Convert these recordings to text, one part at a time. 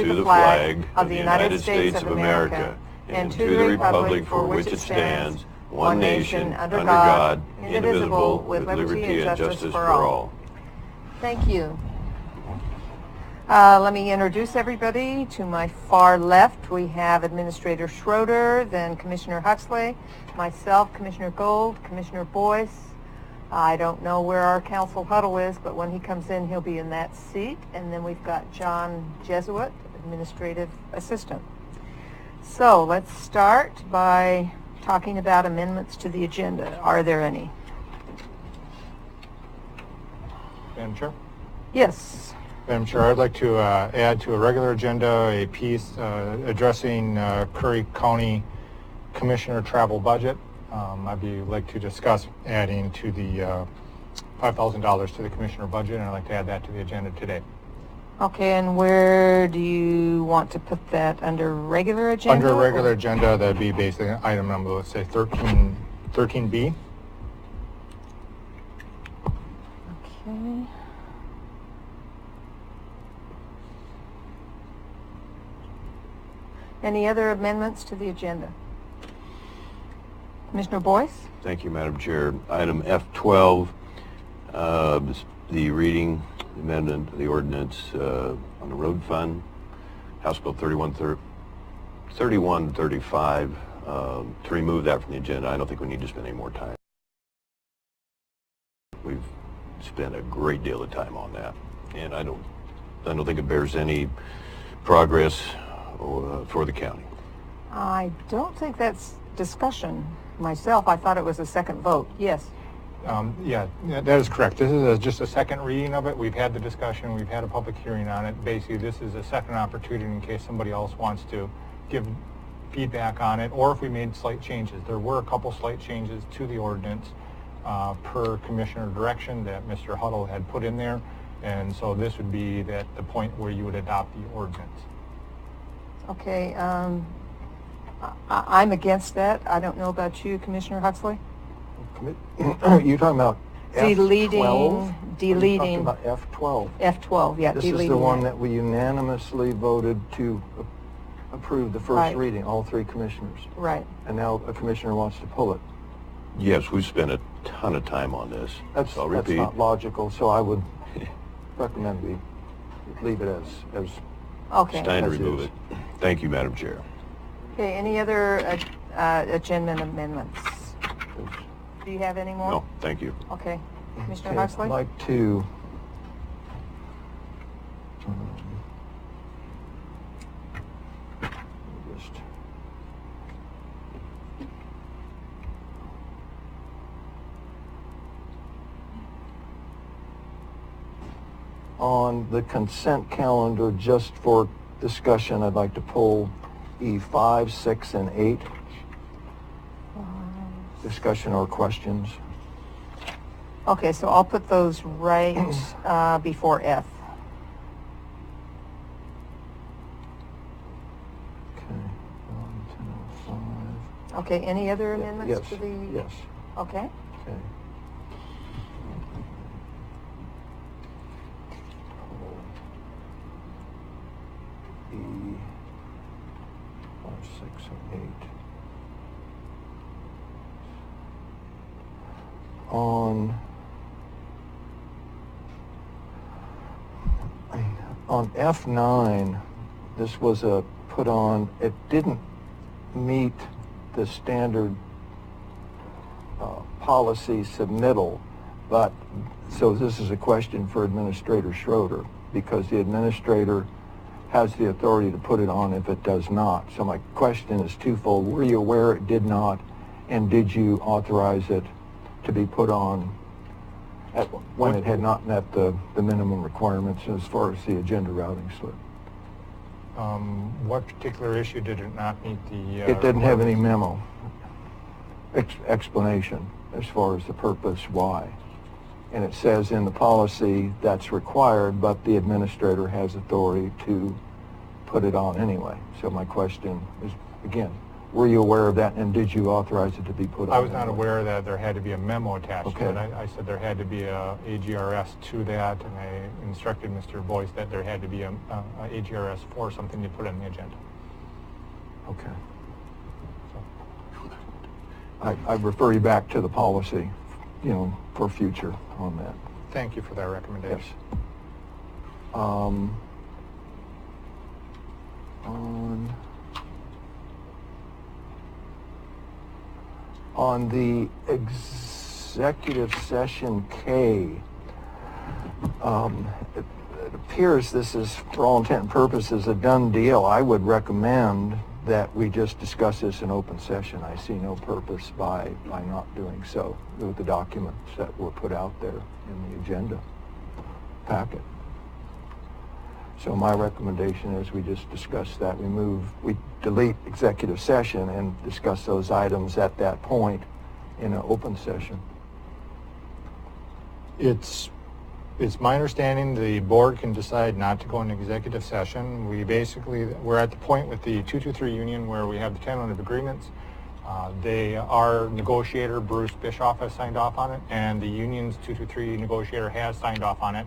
to the flag of the United States of America and to the republic for which it stands, one nation, under God, indivisible, with liberty and justice for all. Thank you. Let me introduce everybody. To my far left, we have Administrator Schroeder, then Commissioner Huxley, myself, Commissioner Gold, Commissioner Boyce. I don't know where our council huddle is, but when he comes in, he'll be in that seat. And then we've got John Jesuit, Administrative Assistant. So let's start by talking about amendments to the agenda. Are there any? Madam Chair? Yes. Madam Chair, I'd like to add to a regular agenda a piece addressing Curry County Commissioner travel budget. I'd like to discuss adding to the $5,000 to the Commissioner budget, and I'd like to add that to the agenda today. Okay, and where do you want to put that? Under regular agenda? Under regular agenda, that'd be basically item number, let's say 13B. Okay. Any other amendments to the agenda? Commissioner Boyce? Thank you, Madam Chair. Item F12, the reading amendment of the ordinance on the road fund, House Bill 3135, to remove that from the agenda. I don't think we need to spend any more time. We've spent a great deal of time on that, and I don't think it bears any progress for the county. I don't think that's discussion. Myself, I thought it was a second vote. Yes. Yeah, that is correct. This is just a second reading of it. We've had the discussion. We've had a public hearing on it. Basically, this is a second opportunity in case somebody else wants to give feedback on it, or if we made slight changes. There were a couple slight changes to the ordinance per Commissioner direction that Mr. Huddle had put in there, and so this would be the point where you would adopt the ordinance. Okay. I'm against that. I don't know about you, Commissioner Huxley. You're talking about deleting. F12? Deleting. You're talking about F12. F12, yeah. This deleting is the one that. that we unanimously voted to approve the first reading, all three commissioners. Right. And now a commissioner wants to pull it. Yes, we've spent a ton of time on this. That's not logical, so I would recommend we leave it as okay. It's time to as remove is. it. Thank you, Madam Chair. Okay, any other agenda amendments? Do you have any more? No, thank you. Okay. Commissioner Okay, Huxley? I'd like to on the consent calendar, just for discussion, I'd like to pull E5, 6, and 8. Discussion or questions. Okay, so I'll put those right before F. Okay. 1, 2, 5. Okay, any other amendments Yes. to the... Yes. Okay. Okay. E5, 6, and 8. On F9, this was put on, it didn't meet the standard policy submittal, but, so this is a question for Administrator Schroeder, because the administrator has the authority to put it on if it does not. So my question is twofold. Were you aware it did not, and did you authorize it to be put on when it had not met the minimum requirements as far as the agenda routing slip? What particular issue did it not meet the... It didn't have any memo explanation as far as the purpose why. And it says in the policy that's required, but the administrator has authority to put it on anyway. So my question is, again, Were you aware of that, and did you authorize it to be put on? I was not aware that there had to be a memo attached Okay. to it. I said there had to be a AGRS to that, and I instructed Mr. Boyce that there had to be a AGRS for something to put on the agenda. Okay. I refer you back to the policy, for future on that. Thank you for that recommendation. Yes. On the executive session K, it appears this is, for all intent and purposes, a done deal. I would recommend that we just discuss this in open session. I see no purpose by not doing so with the documents that were put out there in the agenda packet. So my recommendation is we just discuss that. We delete executive session and discuss those items at that point in an open session. It's my understanding the board can decide not to go into executive session. We're at the point with the 223 union where we have the tentative agreements. Our negotiator, Bruce Bischoff, has signed off on it, and the union's 223 negotiator has signed off on it.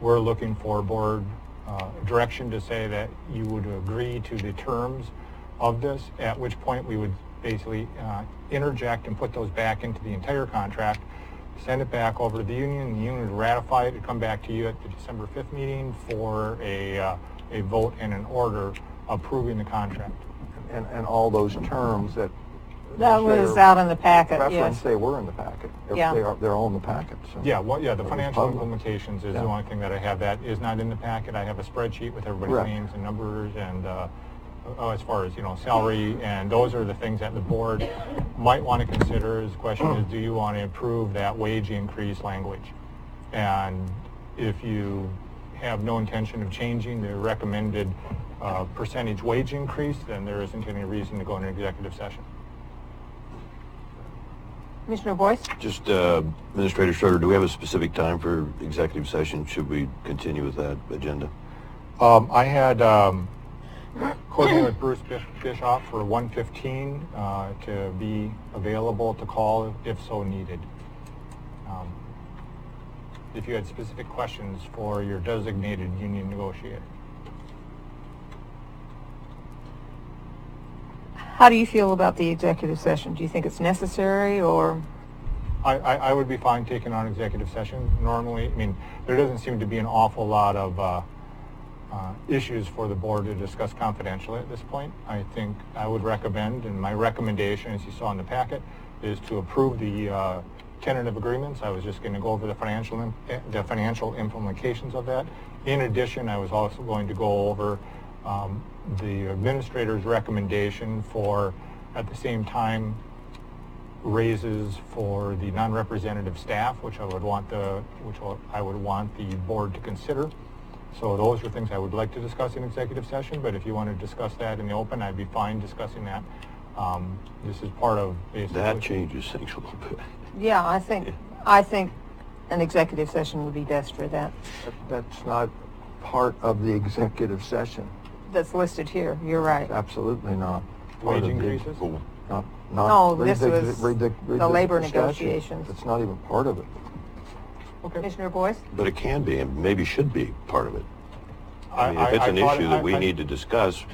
We're looking for board direction to say that you would agree to the terms of this, at which point we would basically interject and put those back into the entire contract, send it back over to the union would ratify it, and come back to you at the December 5th meeting for a vote and an order approving the contract. And all those terms that was out in the packet, reference, yes. They were in the packet. Yeah. They're all in the packet. So. The financial public. implementations is Yeah. the only thing that I have that is not in the packet. I have a spreadsheet with everybody's Correct. names and numbers and as far as, salary, and those are the things that the board might want to consider. The question is, do you want to approve that wage increase language? And if you have no intention of changing the recommended percentage wage increase, then there isn't any reason to go into executive session. Commissioner Boyce? Just, Administrator Schroeder, do we have a specific time for executive session? Should we continue with that agenda? I had coordinated with Bruce Bischoff for 1:15 to be available to call if so needed. If you had specific questions for your designated union negotiator. How do you feel about the executive session? Do you think it's necessary, or? I would be fine taking on executive session. Normally, there doesn't seem to be an awful lot of issues for the board to discuss confidentially at this point. I think I would recommend, and my recommendation, as you saw in the packet, is to approve the tentative agreements. I was just going to go over the financial implications of that. In addition, I was also going to go over the administrator's recommendation for, at the same time, raises for the non-representative staff, which I would want the board to consider. So those are things I would like to discuss in executive session, but if you want to discuss that in the open, I'd be fine discussing that. This is part of basically... That changes things a little bit. Yeah, I think an executive session would be best for that. That's not part of the executive session. That's listed here, you're right. Absolutely not. Wage increases? No, this was the labor statute. negotiations. It's not even part of it. Okay. Commissioner Boyce? But it can be, and maybe should be part of it. If it's an issue that we need to discuss,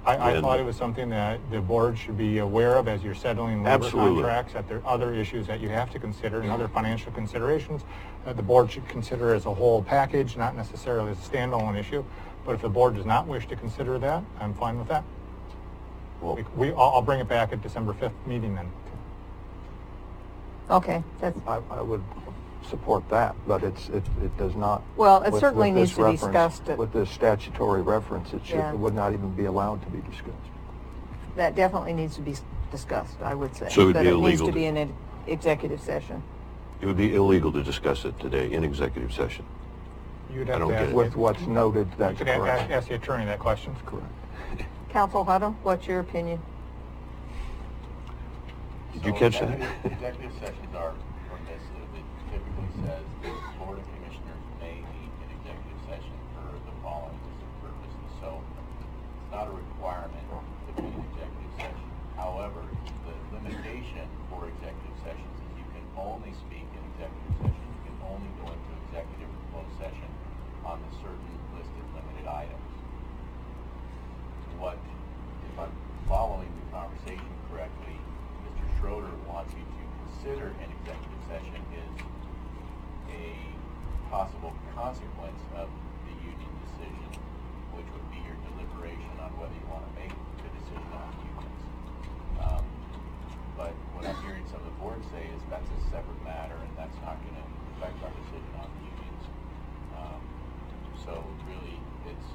I thought it was something that the board should be aware of as you're settling labor Absolutely. contracts, that there are other issues that you have to consider and other financial considerations that the board should consider as a whole package, not necessarily as a standalone issue. But if the board does not wish to consider that, I'm fine with that. well, I'll bring it back at December 5th meeting then. Okay, that's, I would support that, but it does not. well, it with certainly this needs to be reference- discussed. With this statutory reference, Yeah. it would not even be allowed to be discussed. That definitely needs to be discussed, I would say. So it would but be it needs illegal to to- be in an executive session. it would be illegal to discuss it today in executive session. You'd I have don't to get ask, it. With what's noted, that's you could correct. ask the attorney that question. Correct. Counsel Hutto, what's your opinion? Did you catch that? Executive sessions are permissive. It typically says the Board of Commissioners may meet in executive session for the following purposes. So it's not a requirement to be in executive session. However, for executive sessions is you can only speak in executive session. You can only go into executive or closed session on the certain listed limited items. What, if I'm following the conversation correctly, Mr. Schroeder wants you to consider an executive session is a possible consequence of the union decision, which would be your deliberation on whether you want to make the decision on unions. But what I'm hearing some of the board say is that's a separate matter and that's not going to affect our decision on the unions. So really, it's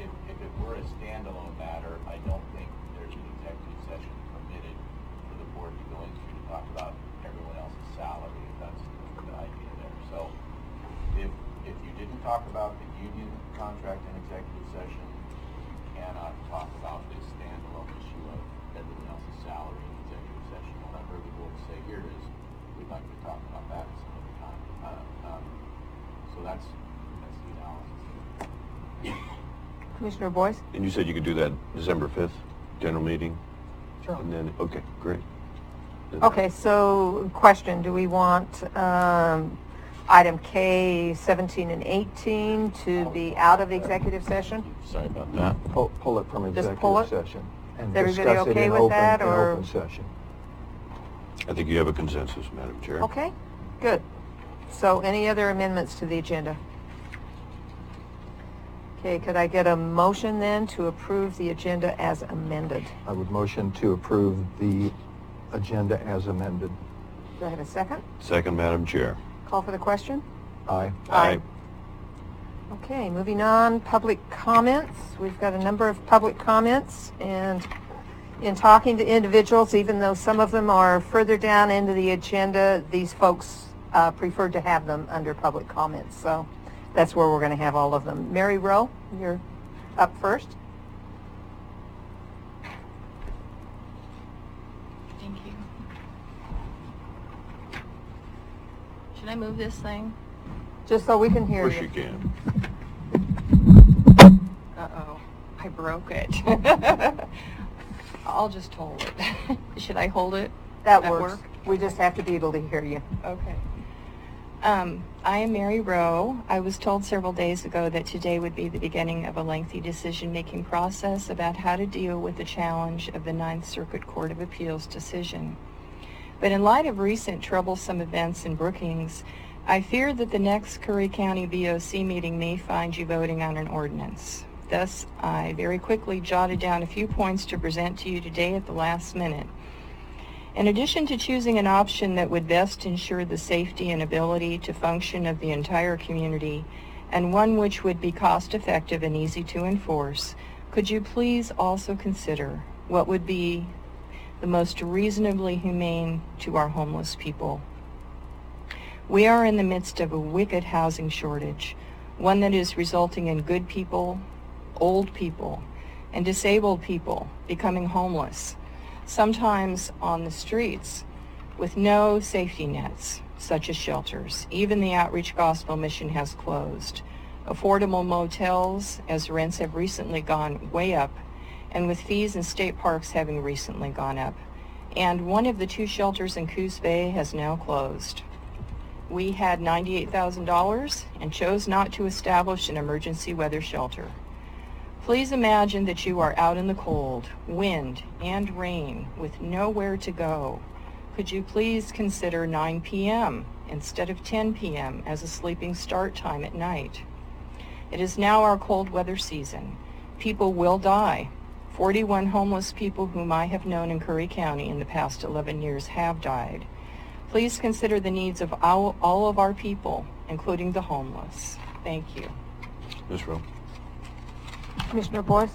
if it were a standalone matter, I don't think there's an executive session permitted for the board to go into to talk about everyone else's salary, if that's the idea there. So if you didn't talk about the union contract in executive session, you cannot talk about this standalone issue of everyone else's salary in executive session. What I've heard the board say here is we'd like to talk about that some other time. So that's the analysis. Commissioner Boyce? And you said you could do that December 5th, general meeting? Sure. And then, okay, great. Okay, so question, do we want item K 17 and 18 to be out of executive session? Sorry about that. Pull it from Just pull executive it? session. And Is everybody discuss it okay in with that, in or- open session. I think you have a consensus, Madam Chair. Okay, good. So any other amendments to the agenda? Okay, could I get a motion then to approve the agenda as amended? I would motion to approve the agenda as amended. Do I have a second? Second, Madam Chair. Call for the question? Aye. Aye. Okay, moving on, public comments. We've got a number of public comments, and in talking to individuals, even though some of them are further down into the agenda, these folks preferred to have them under public comments. So that's where we're going to have all of them. Mary Rowe, you're up first. Thank you. Should I move this thing? Just so we can Of hear course you. you can. Uh-oh, I broke it. I'll just hold it. Should I hold it? That at works. work? We just have to be able to hear you. Okay. I am Mary Rowe. I was told several days ago that today would be the beginning of a lengthy decision-making process about how to deal with the challenge of the Ninth Circuit Court of Appeals decision. But in light of recent troublesome events in Brookings, I fear that the next Curry County BOC meeting may find you voting on an ordinance. Thus, I very quickly jotted down a few points to present to you today at the last minute. In addition to choosing an option that would best ensure the safety and ability to function of the entire community, and one which would be cost-effective and easy to enforce, could you please also consider what would be the most reasonably humane to our homeless people? We are in the midst of a wicked housing shortage, one that is resulting in good people, old people, and disabled people becoming homeless, sometimes on the streets, with no safety nets, such as shelters. Even the Outreach Gospel Mission has closed. Affordable motels, as rents have recently gone way up, and with fees in state parks having recently gone up. And one of the two shelters in Coos Bay has now closed. We had $98,000 and chose not to establish an emergency weather shelter. Please imagine that you are out in the cold, wind, and rain with nowhere to go. Could you please consider 9 p.m. instead of 10 p.m. as a sleeping start time at night? It is now our cold weather season. People will die. 41 homeless people whom I have known in Curry County in the past 11 years have died. Please consider the needs of all of our people, including the homeless. Thank you. Ms. Rowe. Commissioner Boyce?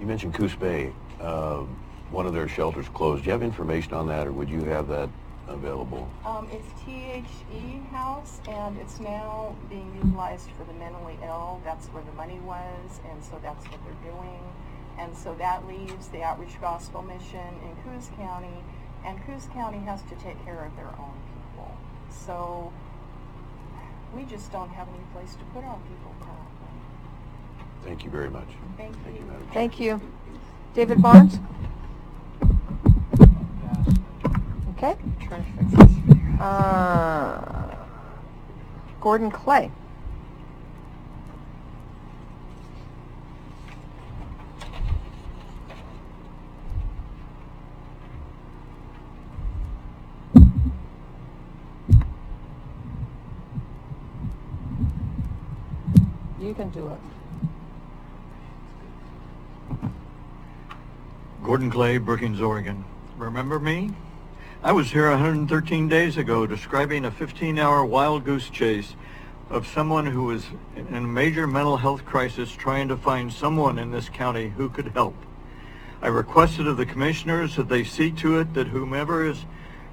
You mentioned Coos Bay. One of their shelters closed. Do you have information on that, or would you have that available? It's THE House, and it's now being utilized for the mentally ill. That's where the money was, and so that's what they're doing. And so that leaves the Outreach Gospel Mission in Coos County, and Coos County has to take care of their own people. So we just don't have any place to put our people currently. Thank you very much. Thank you. Madam Chair. Thank you. David Barnes? Okay. Trying to fix this. Gordon Clay. You can do it. Gordon Clay, Brookings, Oregon. Remember me? I was here 113 days ago describing a 15-hour wild goose chase of someone who was in a major mental health crisis trying to find someone in this county who could help. I requested of the commissioners that they see to it that whomever is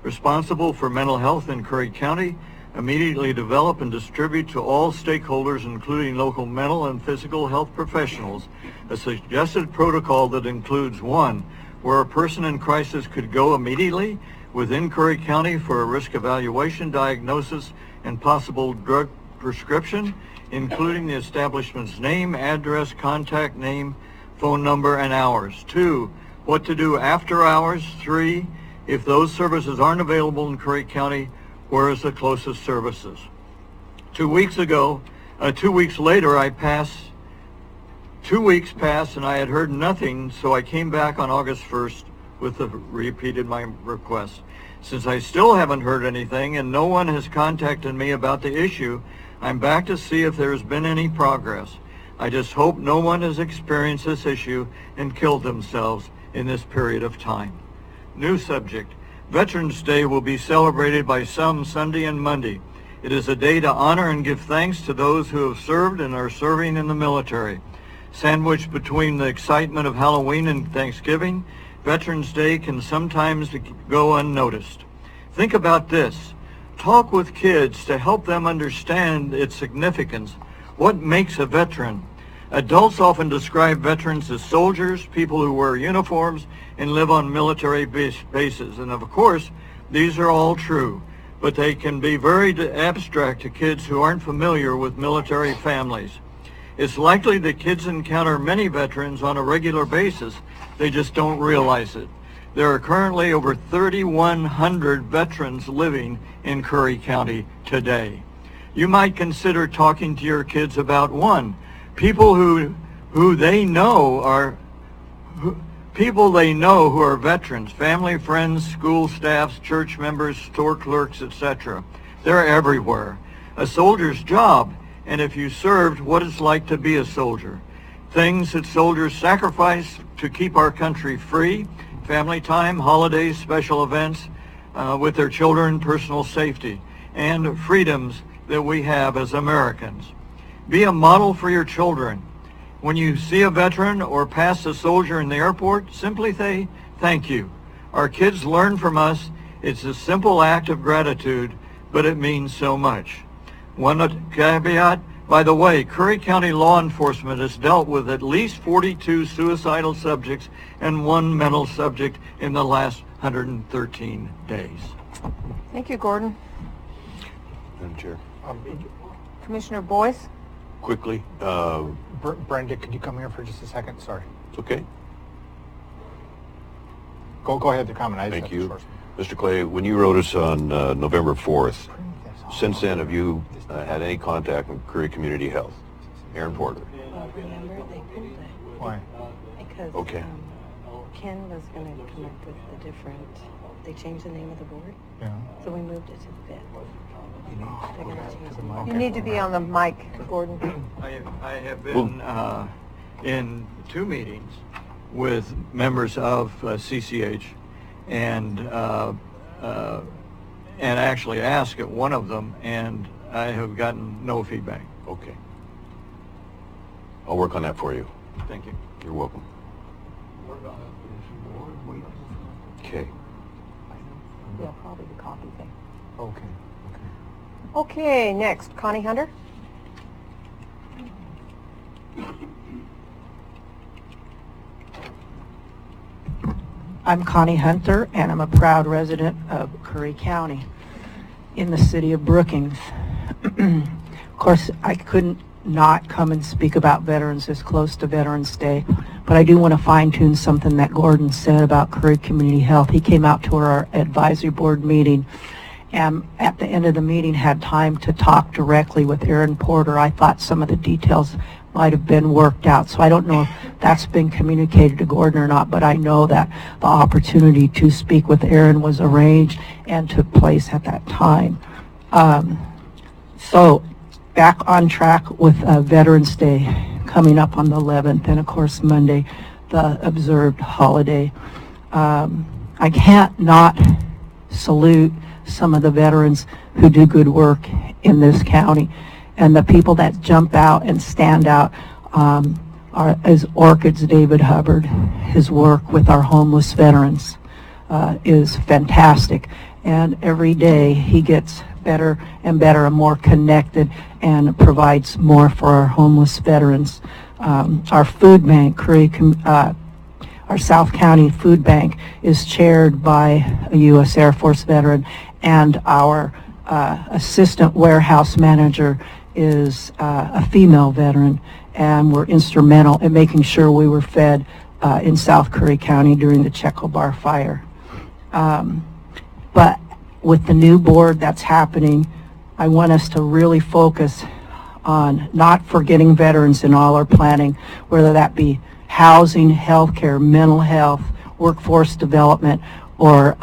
responsible for mental health in Curry County immediately develop and distribute to all stakeholders, including local mental and physical health professionals, a suggested protocol that includes 1, where a person in crisis could go immediately within Curry County for a risk evaluation, diagnosis, and possible drug prescription, including the establishment's name, address, contact name, phone number, and hours. 2, what to do after hours. 3, if those services aren't available in Curry County, where is the closest services? 2 weeks later, 2 weeks passed and I had heard nothing, so I came back on August 1st repeated my request. Since I still haven't heard anything and no one has contacted me about the issue, I'm back to see if there's been any progress. I just hope no one has experienced this issue and killed themselves in this period of time. New subject. Veterans Day will be celebrated by some Sunday and Monday. It is a day to honor and give thanks to those who have served and are serving in the military. Sandwiched between the excitement of Halloween and Thanksgiving, Veterans Day can sometimes go unnoticed. Think about this. Talk with kids to help them understand its significance. What makes a veteran? Adults often describe veterans as soldiers, people who wear uniforms and live on military bases. And of course, these are all true, but they can be very abstract to kids who aren't familiar with military families. It's likely that kids encounter many veterans on a regular basis. They just don't realize it. There are currently over 3,100 veterans living in Curry County today. You might consider talking to your kids about one. People who they know who are veterans, family, friends, school staffs, church members, store clerks, etc. They're everywhere. A soldier's job, and if you served, what it's like to be a soldier. Things that soldiers sacrifice to keep our country free, family time, holidays, special events with their children, personal safety, and freedoms that we have as Americans. Be a model for your children. When you see a veteran or pass a soldier in the airport, simply say, thank you. Our kids learn from us. It's a simple act of gratitude, but it means so much. One caveat, by the way, Curry County law enforcement has dealt with at least 42 suicidal subjects and 1 mental subject in the last 113 days. Thank you, Gordon. Madam Chair. Commissioner Boyce? Quickly, Brenda, could you come here for just a second? Sorry. it's okay. Go ahead with your comment. Thank you. Mr. Clay, when you wrote us on November 4th, since then, have you had any contact with Curry Community Health? Aaron Porter. Well, remember, they pulled it. Why? Because Okay. Ken was going to connect with the different, they changed the name of the board, Yeah. so we moved it to the 5th. They're going to change the name. You need to be on the mic, Gordon. I have been in 2 meetings with members of CCH and actually asked at one of them, and I have gotten no feedback. Okay. I'll work on that for you. Thank you. You're welcome. Okay. Yeah, probably the copy thing. Okay. Okay, next, Connie Hunter. I'm Connie Hunter, and I'm a proud resident of Curry County in the city of Brookings. Of course, I couldn't not come and speak about veterans this close to Veterans Day, but I do want to fine-tune something that Gordon said about Curry Community Health. He came out to our advisory board meeting, and at the end of the meeting had time to talk directly with Aaron Porter. I thought some of the details might have been worked out, so I don't know if that's been communicated to Gordon or not, but I know that the opportunity to speak with Aaron was arranged and took place at that time. So back on track with Veterans Day coming up on the 11th, and of course Monday, the observed holiday. I can't not salute some of the veterans who do good work in this county, and the people that jump out and stand out is Orchid's David Hubbard. His work with our homeless veterans is fantastic, and every day he gets better and better and more connected and provides more for our homeless veterans. Our food bank, our South County Food Bank, is chaired by a U.S. Air Force veteran, and our assistant warehouse manager is a female veteran, and we're instrumental in making sure we were fed in South Curry County during the Checobar fire. But with the new board that's happening, I want us to really focus on not forgetting veterans in all our planning, whether that be housing, healthcare, mental health, workforce development, or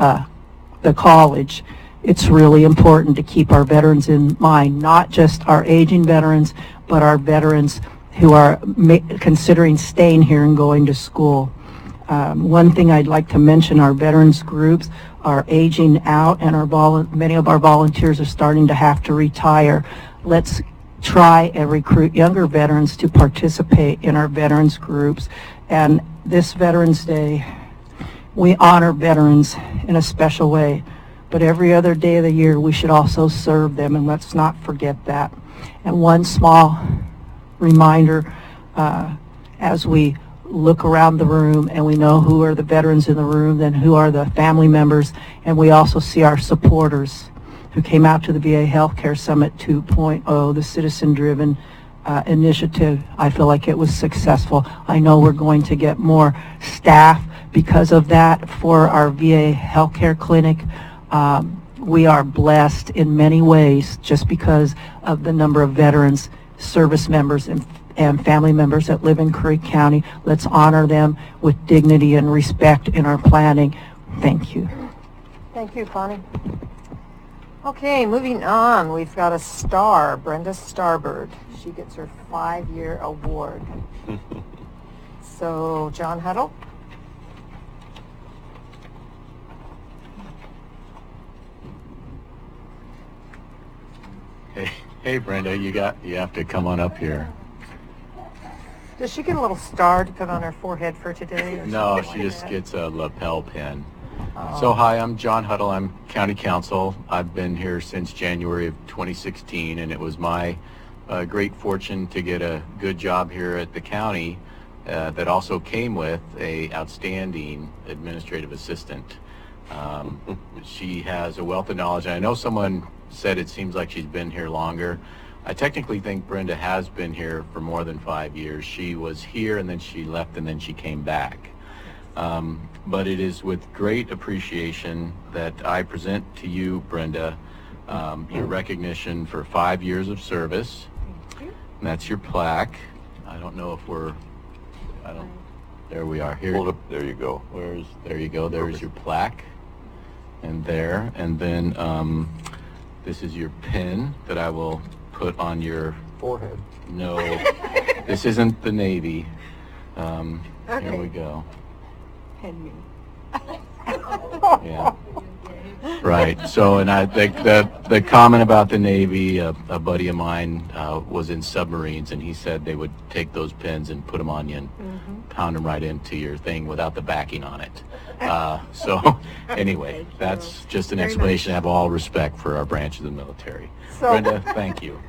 the college. It's really important to keep our veterans in mind, not just our aging veterans, but our veterans who are considering staying here and going to school. One thing I'd like to mention, our veterans groups are aging out, and many of our volunteers are starting to have to retire. Let's try and recruit younger veterans to participate in our veterans groups. And this Veterans Day, we honor veterans in a special way, but every other day of the year we should also serve them, and let's not forget that. And one small reminder, as we look around the room and we know who are the veterans in the room, then who are the family members, and we also see our supporters who came out to the VA Healthcare Summit 2.0, the citizen-driven initiative. I feel like it was successful. I know we're going to get more staff because of that for our VA Healthcare Clinic. We are blessed in many ways just because of the number of veterans, service members, and family members that live in Curry County. Let's honor them with dignity and respect in our planning. Thank you. Thank you, Connie. Okay, moving on, we've got a star, Brenda Starbird. She gets her 5-year award. So, John Huddle. Hey, Brenda, you have to come on up here. Does she get a little star to put on her forehead for today? Or No, something she like just that? gets a lapel pin. Oh. So hi, I'm John Huddle. I'm County Council. I've been here since January of 2016, and it was my great fortune to get a good job here at the county that also came with a outstanding administrative assistant. She has a wealth of knowledge. And I know someone said it seems like she's been here longer. I technically think Brenda has been here for more than 5 years. She was here and then she left and then she came back. But it is with great appreciation that I present to you, Brenda, your recognition for 5 years of service. Thank you. And that's your plaque. I don't know if there we are. Here. Hold up, there you go. There you go. There's your plaque. And there. And then this is your pin that I will put on your Forehead. No, this isn't the Navy. Okay. Here we go. And me. Yeah. Right. So, and the comment about the Navy, a buddy of mine was in submarines, and he said they would take those pins and put them on you and pound them right into your thing without the backing on it. So, anyway, that's just an explanation. I have all respect for our branch of the military. So, Brenda, thank you.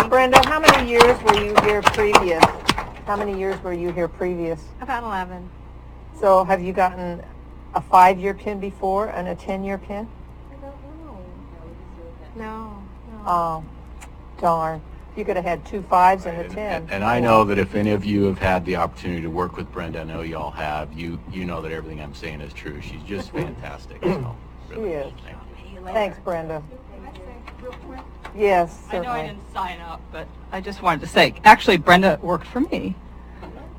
Brenda, how many years were you here previous? How many years were you here previous? About 11. So have you gotten a 5-year pin before and a 10-year pin? I don't know. No. Oh, darn. You could have had 2 5s and a 10. And I know that if any of you have had the opportunity to work with Brenda, I know y'all have, you know that everything I'm saying is true. She's just fantastic. So, really, She is. thank you. Thanks, Brenda. Can I say real quick? Yes, I know I certainly. didn't sign up, but I just wanted to say, actually, Brenda worked for me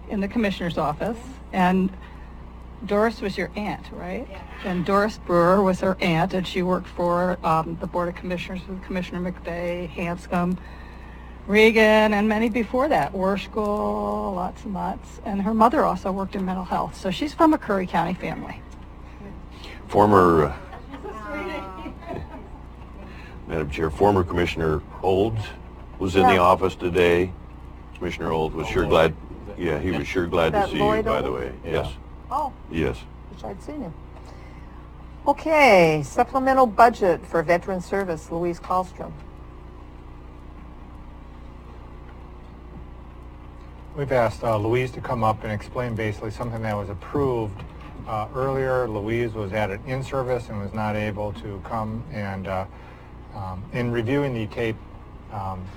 in the commissioner's office, and Doris was your aunt, right? Yeah. And Doris Brewer was her aunt, and she worked for the Board of Commissioners with Commissioner McVeigh, Hanscom, Regan, and many before that, Worschel, lots and lots. And her mother also worked in mental health, so she's from a Curry County family. Former, Madam Chair, former Commissioner Olds was in the office today. Commissioner Olds was sure glad, yeah, he was sure glad to That see you, Lloyd by the Olds? way. Yes, Oh, yes. wish I'd seen him. Okay, supplemental budget for veteran service, Louise Kallstrom. We've asked Louise to come up and explain basically something that was approved earlier. Louise was at an in-service and was not able to come, and in reviewing the tape,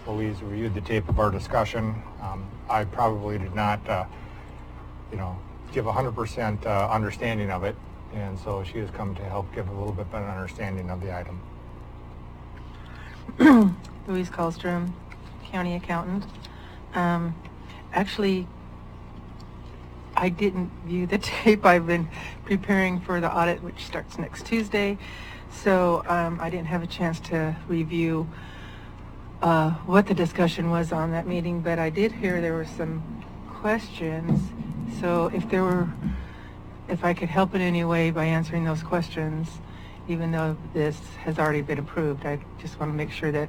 Louise reviewed the tape of our discussion. I probably did not, give 100% understanding of it, and so she has come to help give a little bit better understanding of the item. Louise Kallstrom, county accountant. Actually, I didn't view the tape. I've been preparing for the audit, which starts next Tuesday, so I didn't have a chance to review what the discussion was on that meeting, but I did hear there were some questions. So if I could help in any way by answering those questions, even though this has already been approved, I just want to make sure that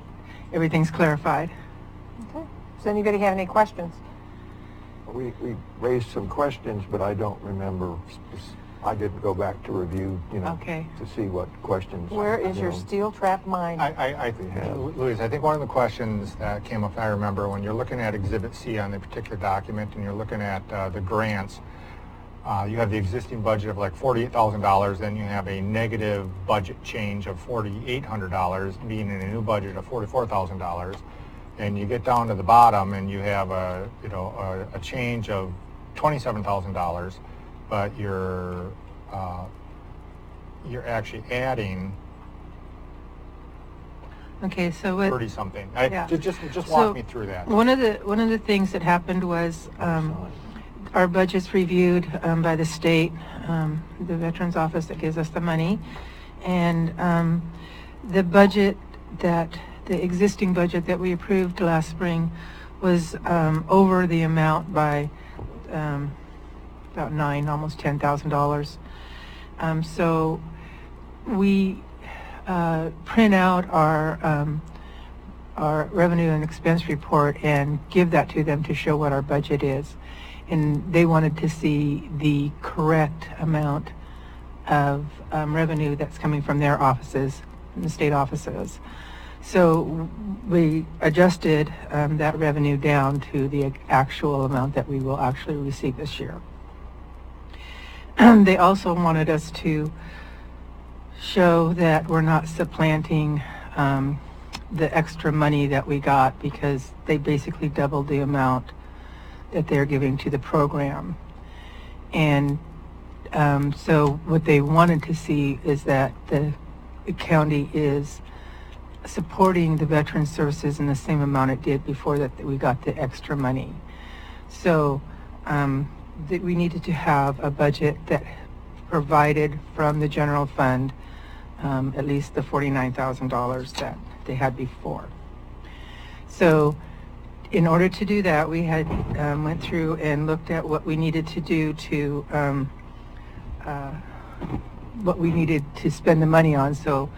everything's clarified. Okay. Does anybody have any questions? We raised some questions, but I don't remember. I didn't go back to review, Okay. to see what questions. Where is your steel trap mind? I think, Louise, I think one of the questions that came up, I remember, when you're looking at Exhibit C on the particular document and you're looking at the grants, you have the existing budget of like $48,000, then you have a negative budget change of $4,800, being in a new budget of $44,000. And you get down to the bottom and you have a change of $27,000, but you're actually adding Okay, so what? 30 something. Yeah. Just So, walk me through that. One of the things that happened was our budget's reviewed by the state, the Veterans Office that gives us the money, and the existing budget that we approved last spring was over the amount by about almost $10,000. So we print out our revenue and expense report and give that to them to show what our budget is. And they wanted to see the correct amount of revenue that's coming from their offices, from the state offices. So we adjusted that revenue down to the actual amount that we will actually receive this year. They also wanted us to show that we're not supplanting the extra money that we got, because they basically doubled the amount that they're giving to the program. And so what they wanted to see is that the county is supporting the veterans services in the same amount it did before that we got the extra money. So that we needed to have a budget that provided from the general fund at least the $49,000 that they had before. So in order to do that, we had went through and looked at what we needed to do to what we needed to spend the money on. So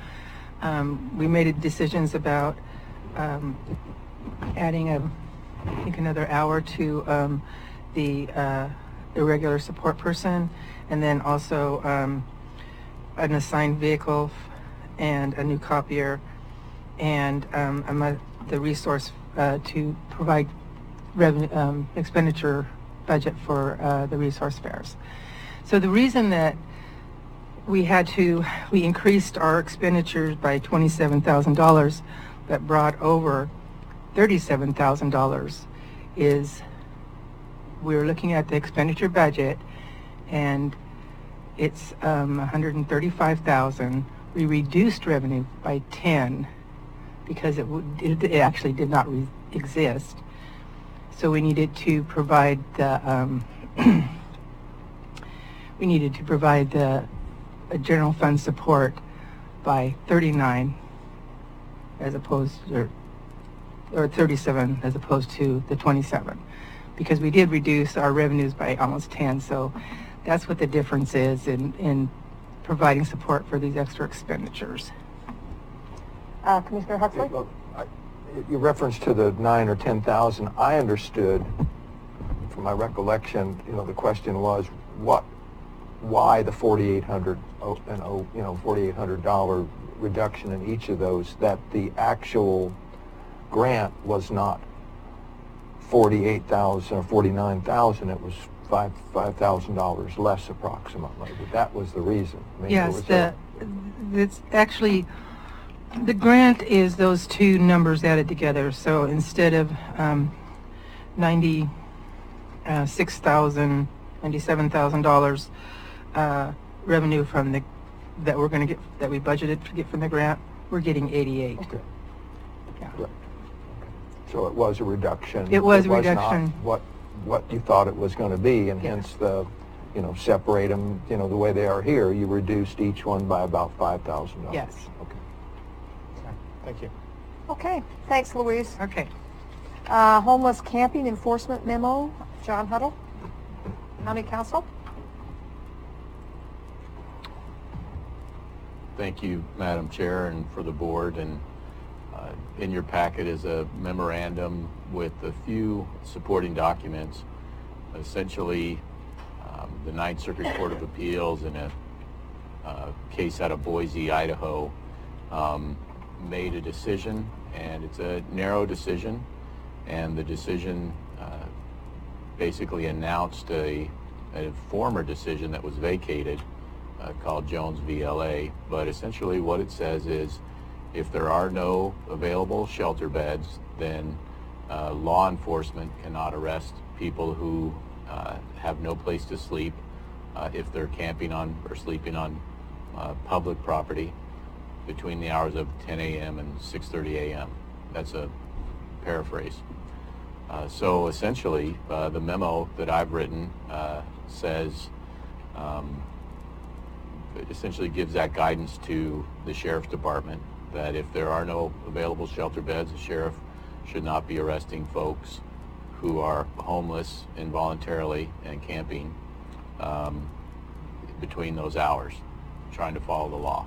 we made decisions about adding I think another hour to the irregular support person, and then also an assigned vehicle and a new copier, and the resource to provide revenue expenditure budget for the resource fairs. So the reason that we increased our expenditures by $27,000, but brought over $37,000 is, we're looking at the expenditure budget, and it's 135,000. We reduced revenue by 10 because it actually did not exist. So we needed to provide the general fund support by 39 as opposed or 37 as opposed to the 27, because we did reduce our revenues by almost 10. So that's what the difference is in providing support for these extra expenditures. Commissioner Huxley? Look, your reference to the 9 or 10,000, I understood from my recollection, the question was why the $4,800 reduction in each of those, that the actual grant was not 48,000 or 49,000, it was $5,000 less approximately. But that was the reason. I mean, yes, it's actually, the grant is those two numbers added together. So instead of $97,000 revenue from that we're going to get, that we budgeted to get from the grant, we're getting 88. Okay. Yeah. Right. Okay. So it was a reduction. It was a reduction. Not what you thought it was going to be, and Yes. hence the, separate them, the way they are here. You reduced each one by about $5,000. Yes. Okay. Thank you. Okay, thanks, Louise. Okay. Homeless camping enforcement memo, John Huddle, County Council. Thank you, Madam Chair, and for the board. And in your packet is a memorandum with a few supporting documents. Essentially, the Ninth Circuit Court of Appeals in a case out of Boise, Idaho, made a decision, and it's a narrow decision, and the decision basically announced a former decision that was vacated called Jones v. LA. But essentially what it says is, if there are no available shelter beds, then law enforcement cannot arrest people who have no place to sleep if they're camping on or sleeping on public property between the hours of 10 a.m. and 6:30 a.m. That's a paraphrase. So essentially, the memo that I've written says, it essentially gives that guidance to the Sheriff's Department that if there are no available shelter beds, the sheriff should not be arresting folks who are homeless involuntarily and camping between those hours, trying to follow the law.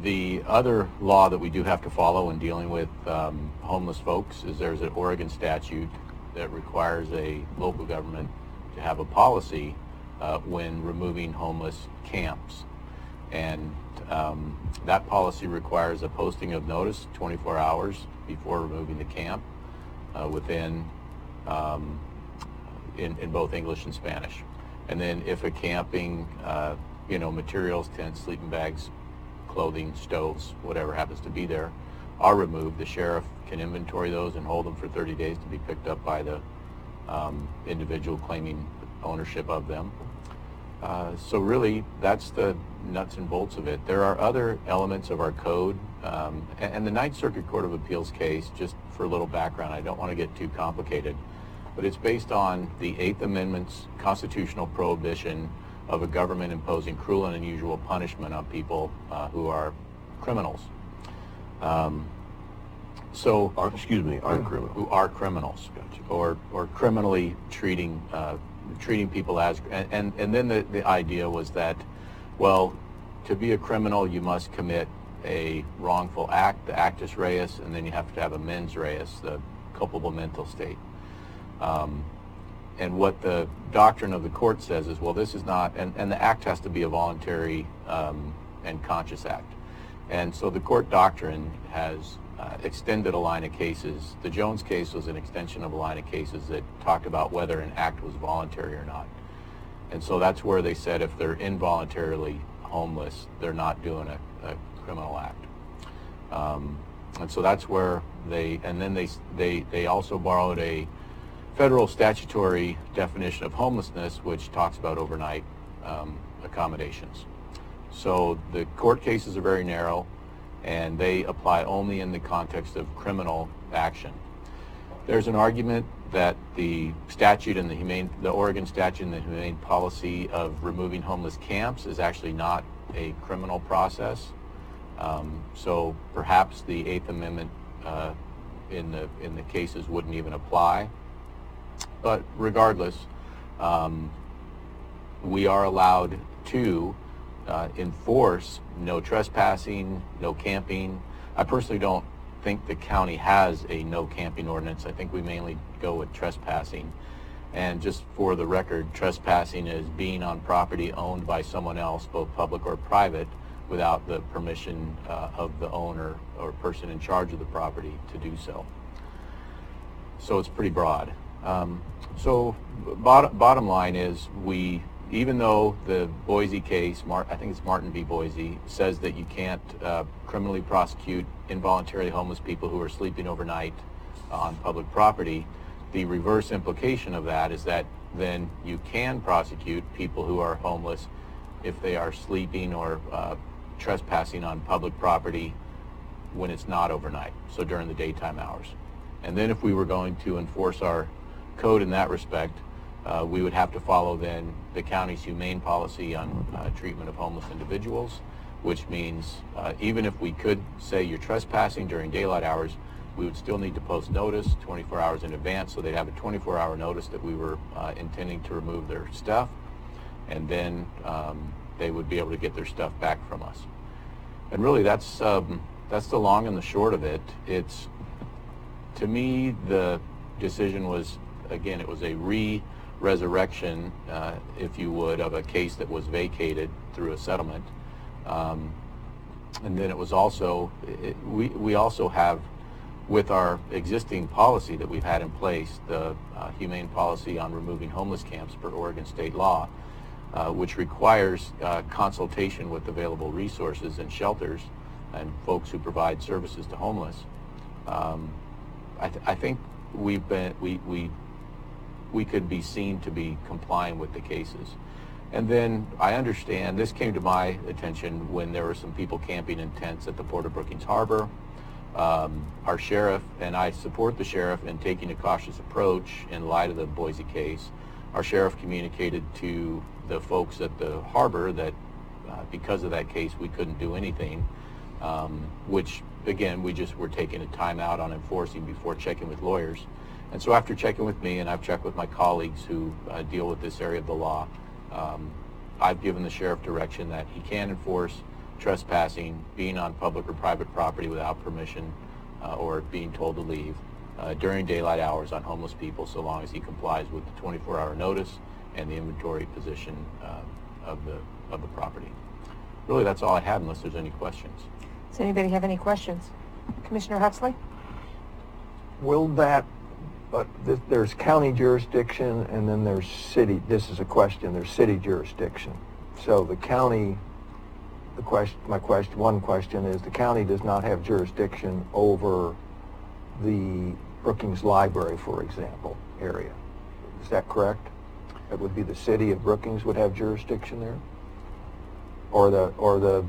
The other law that we do have to follow in dealing with homeless folks is there's an Oregon statute that requires a local government to have a policy when removing homeless camps. And that policy requires a posting of notice 24 hours before removing the camp within in both English and Spanish. And then if a camping materials, tents, sleeping bags, clothing, stoves, whatever happens to be there, are removed, the sheriff can inventory those and hold them for 30 days to be picked up by the individual claiming ownership of them. So really, that's the nuts and bolts of it. There are other elements of our code, and the Ninth Circuit Court of Appeals case, just for a little background, I don't want to get too complicated, but it's based on the 8th Amendment's constitutional prohibition of a government imposing cruel and unusual punishment on people who are criminals. Aren't criminals. Who are criminals, or criminally treating people as, and then the idea was that, well, to be a criminal you must commit a wrongful act, the actus reus, and then you have to have a mens reus, the culpable mental state. And what the doctrine of the court says is, well, this is not, and the act has to be a voluntary and conscious act. And so the court doctrine has extended a line of cases. The Jones case was an extension of a line of cases that talked about whether an act was voluntary or not. And so that's where they said if they're involuntarily homeless, they're not doing a criminal act. And so that's where and then they also borrowed a federal statutory definition of homelessness, which talks about overnight accommodations. So the court cases are very narrow, and they apply only in the context of criminal action. There's an argument that the statute and the Oregon statute and the humane policy of removing homeless camps is actually not a criminal process. So perhaps the Eighth Amendment in the cases wouldn't even apply. But regardless, we are allowed to enforce no trespassing, no camping. I personally don't think the county has a no camping ordinance. I think we mainly go with trespassing. And just for the record, trespassing is being on property owned by someone else, both public or private, without the permission of the owner or person in charge of the property to do so. So it's pretty broad. So bottom line is, even though the Boise case, I think it's Martin v. Boise, says that you can't criminally prosecute involuntarily homeless people who are sleeping overnight on public property, the reverse implication of that is that then you can prosecute people who are homeless if they are sleeping or trespassing on public property when it's not overnight, so during the daytime hours. And then if we were going to enforce our code in that respect, we would have to follow then the county's humane policy on treatment of homeless individuals, which means even if we could say you're trespassing during daylight hours, we would still need to post notice 24 hours in advance, so they'd have a 24-hour notice that we were intending to remove their stuff, and then they would be able to get their stuff back from us. And really that's the long and the short of it. It's, to me, the decision was, again, it was a resurrection, if you would, of a case that was vacated through a settlement. And then it was also, we also have, with our existing policy that we've had in place, the humane policy on removing homeless camps per Oregon state law, which requires consultation with available resources and shelters and folks who provide services to homeless. I think we could be seen to be complying with the cases. And then I understand, this came to my attention when there were some people camping in tents at the Port of Brookings Harbor. Our sheriff, and I support the sheriff in taking a cautious approach in light of the Boise case. Our sheriff communicated to the folks at the harbor that because of that case we couldn't do anything, which again we just were taking a time out on enforcing before checking with lawyers. And so after checking with me, and I've checked with my colleagues who deal with this area of the law, I've given the sheriff direction that he can enforce trespassing, being on public or private property without permission or being told to leave during daylight hours on homeless people, so long as he complies with the 24-hour notice and the inventory position of the property. Really, that's all I had, unless there's any questions. Does anybody have any questions? Commissioner Huxley? Will that, there's county jurisdiction and then there's city, this is a question, there's city jurisdiction. So the county, one question is, the county does not have jurisdiction over the Brookings Library, for example, area. Is that correct? It would be the city of Brookings would have jurisdiction there? Or the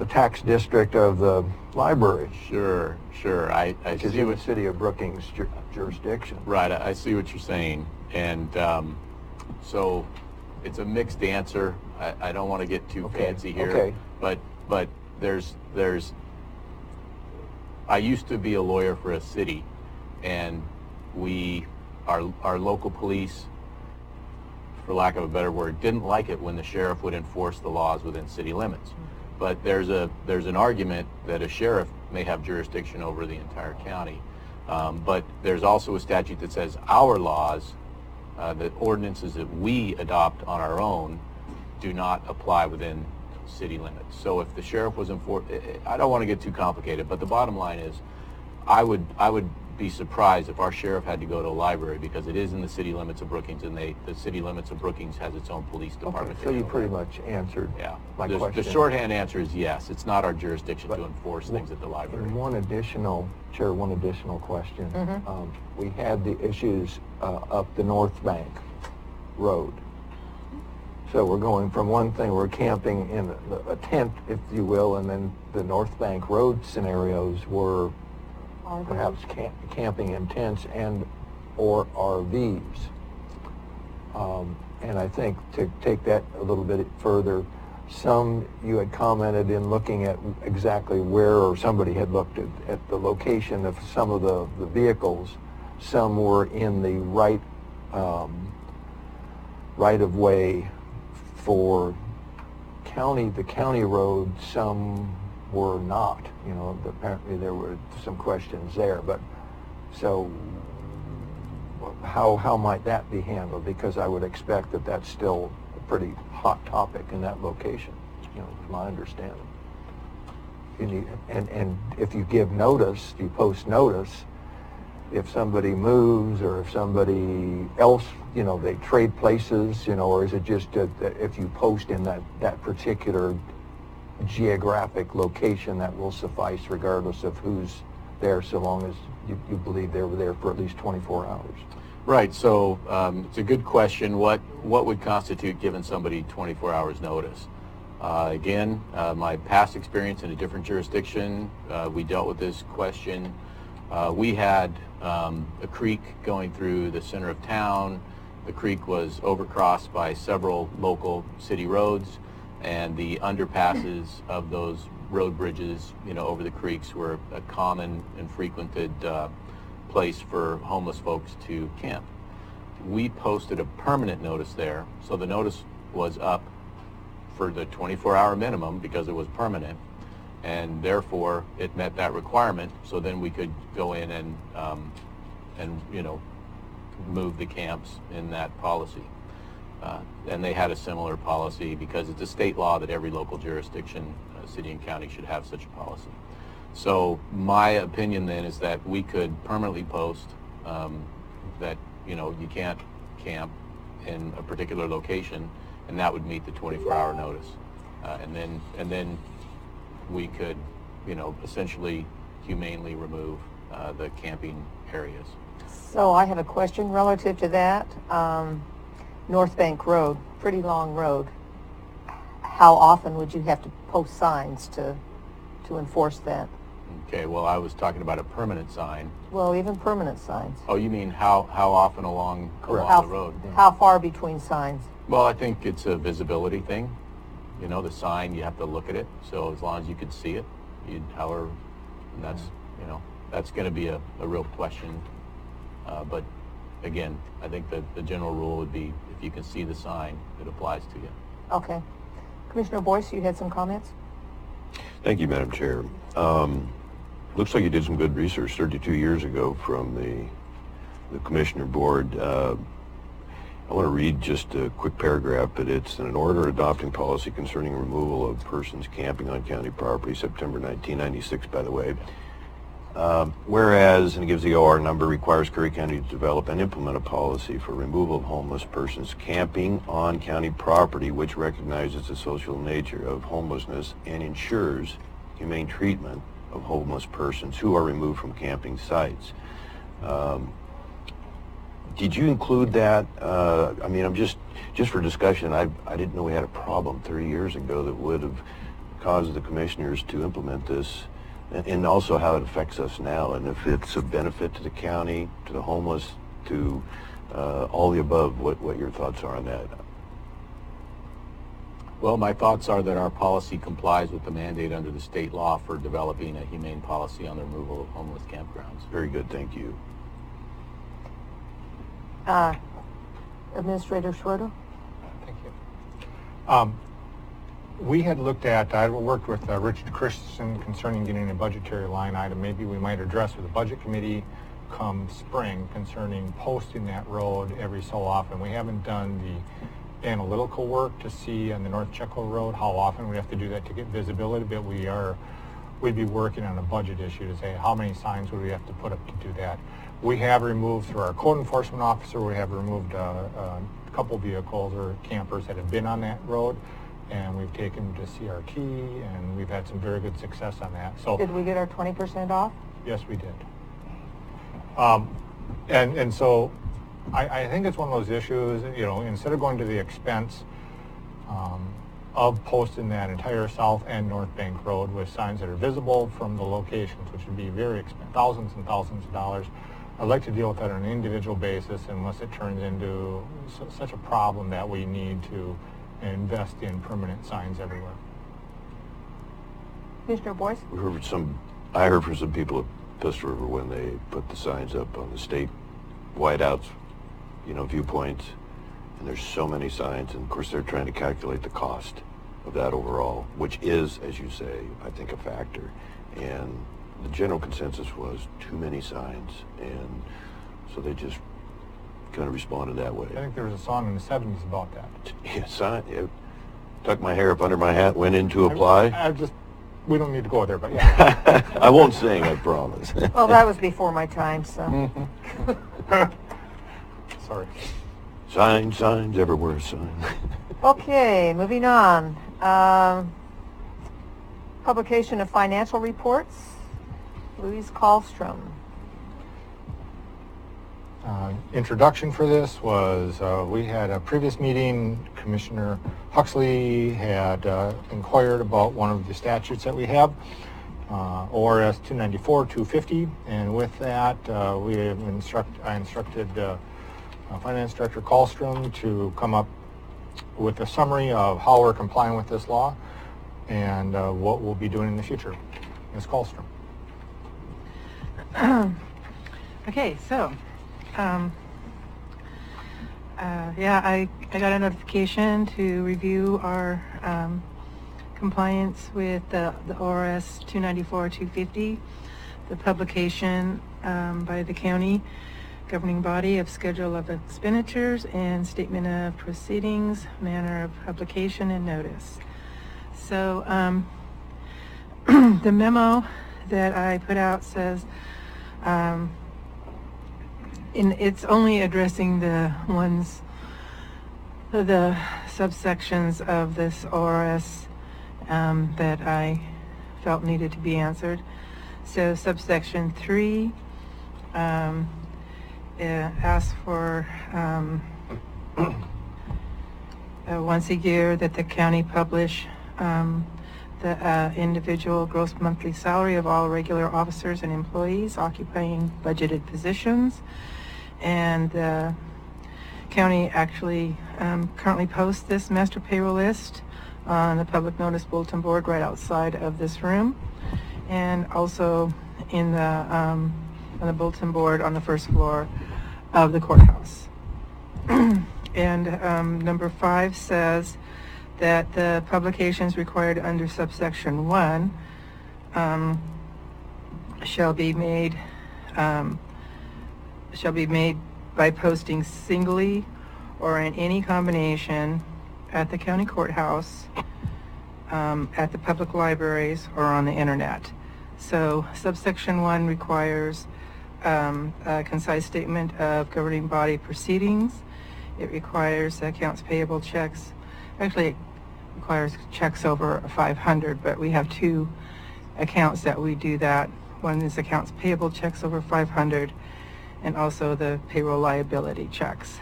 tax district of the library? Sure. I Which is see in what the city of Brookings jurisdiction. Right, I see what you're saying, and so it's a mixed answer. I don't want to get too fancy here, but there's I used to be a lawyer for a city, and our local police, for lack of a better word, didn't like it when the sheriff would enforce the laws within city limits. But there's an argument that a sheriff may have jurisdiction over the entire county. But there's also a statute that says our laws, the ordinances that we adopt on our own, do not apply within city limits. So if the sheriff was I don't want to get too complicated, but the bottom line is, I would be surprised if our sheriff had to go to a library, because it is in the city limits of Brookings, and the city limits of Brookings has its own police department. So you pretty much answered my question. The shorthand answer is yes. It's not our jurisdiction to enforce things at the library. And one additional question. We had the issues up the North Bank Road. So we're going from one thing, we're camping in a tent, if you will, and then the North Bank Road scenarios were perhaps camping in tents and or RVs. And I think to take that a little bit further, you had commented in looking at exactly where, or somebody had looked at the location of some of the vehicles. Some were in the right of way for the county road, some were not. You know, apparently there were some questions there, but so how might that be handled? Because I would expect that that's still a pretty hot topic in that location, you know, from my understanding. And if you give notice, you post notice, if somebody moves or if somebody else, you know, they trade places, you know, or is it just that if you post in that particular geographic location, that will suffice regardless of who's there, so long as you believe they were there for at least 24 hours? Right. So it's a good question. What would constitute giving somebody 24 hours notice? Again, my past experience in a different jurisdiction, we dealt with this question. We had a creek going through the center of town. The creek was overcrossed by several local city roads, and the underpasses of those road bridges, you know, over the creeks were a common and frequented place for homeless folks to camp. We posted a permanent notice there, so the notice was up for the 24-hour minimum because it was permanent, and therefore it met that requirement. So then we could go in and you know, move the camps in that policy. And they had a similar policy because it's a state law that every local jurisdiction, city and county, should have such a policy. So my opinion then is that we could permanently post that, you know, you can't camp in a particular location, and that would meet the 24-hour notice. And then we could, you know, essentially humanely remove the camping areas. So I have a question relative to that. North Bank Road, pretty long road. How often would you have to post signs to enforce that? Okay, well, I was talking about a permanent sign. Well, even permanent signs. Oh, you mean how often along the road? How far between signs? Well, I think it's a visibility thing. You know, the sign, you have to look at it. So as long as you could see it, and that's, you know, that's going to be a real question. But again, I think that the general rule would be if you can see the sign, it applies to you. Okay. Commissioner Boyce, you had some comments? Thank you, Madam Chair. Looks like you did some good research 32 years ago from the Commissioner Board. I want to read just a quick paragraph, but it's an order adopting policy concerning removal of persons camping on county property, September 1996, by the way. Whereas, and it gives the OR number, requires Curry County to develop and implement a policy for removal of homeless persons camping on county property, which recognizes the social nature of homelessness and ensures humane treatment of homeless persons who are removed from camping sites. Did you include that? I mean, I'm just for discussion, I didn't know we had a problem 30 years ago that would have caused the commissioners to implement this, and also how it affects us now, and if it's a benefit to the county, to the homeless, to all the above, what your thoughts are on that? Well, my thoughts are that our policy complies with the mandate under the state law for developing a humane policy on the removal of homeless campgrounds. Very good, thank you. Administrator Schroeder? Thank you. We had looked at, I worked with Richard Christensen concerning getting a budgetary line item. Maybe we might address with the budget committee come spring concerning posting that road every so often. We haven't done the analytical work to see on the North Checo Road how often we have to do that to get visibility, but we are we'd be working on a budget issue to say how many signs would we have to put up to do that. We have removed, through our code enforcement officer, we have removed a couple vehicles or campers that have been on that road, and we've taken them to CRT, and we've had some very good success on that. So Did we get our 20% off? yes, we did. And so I think it's one of those issues, you know, instead of going to the expense of posting that entire South and North Bank Road with signs that are visible from the locations, which would be very expensive, thousands and thousands of dollars, I'd like to deal with that on an individual basis unless it turns into such a problem that we need to invest in permanent signs everywhere. Commissioner Boyce? I heard from some people at Pistol River when they put the signs up on the state whiteouts, you know, viewpoints, and there's so many signs, and of course they're trying to calculate the cost of that overall, which is, as you say, I think a factor. And the general consensus was too many signs, and so they just kind of responded that way. I think there was a song in the 70s about that. Yeah, tuck my hair up under my hat, went in to apply. We don't need to go there, but yeah. I won't sing, I promise. Well, that was before my time, so. Sorry. Signs everywhere, sign. Okay, moving on. Publication of financial reports. Louise Kallstrom. Introduction for this was we had a previous meeting. Commissioner Huxley had inquired about one of the statutes that we have, ORS 294-250, and with that I instructed Finance Director Kallstrom to come up with a summary of how we're complying with this law and what we'll be doing in the future. Ms. Kallstrom. Okay, so I got a notification to review our compliance with the ORS 294-250, the publication by the county governing body of schedule of expenditures and statement of proceedings, manner of publication and notice. So the memo that I put out says it's only addressing the subsections of this ORS that I felt needed to be answered. So subsection 3 asks for once a year that the county publish the individual gross monthly salary of all regular officers and employees occupying budgeted positions. And the county actually currently posts this master payroll list on the public notice bulletin board right outside of this room, and also in the on the bulletin board on the first floor of the courthouse. And number 5 says that the publications required under subsection 1 shall be made by posting singly or in any combination at the county courthouse, at the public libraries, or on the internet. So subsection 1 requires a concise statement of governing body proceedings. It requires accounts payable checks. Actually, it requires checks over 500, but we have 2 accounts that we do that. One is accounts payable checks over 500, and also the payroll liability checks.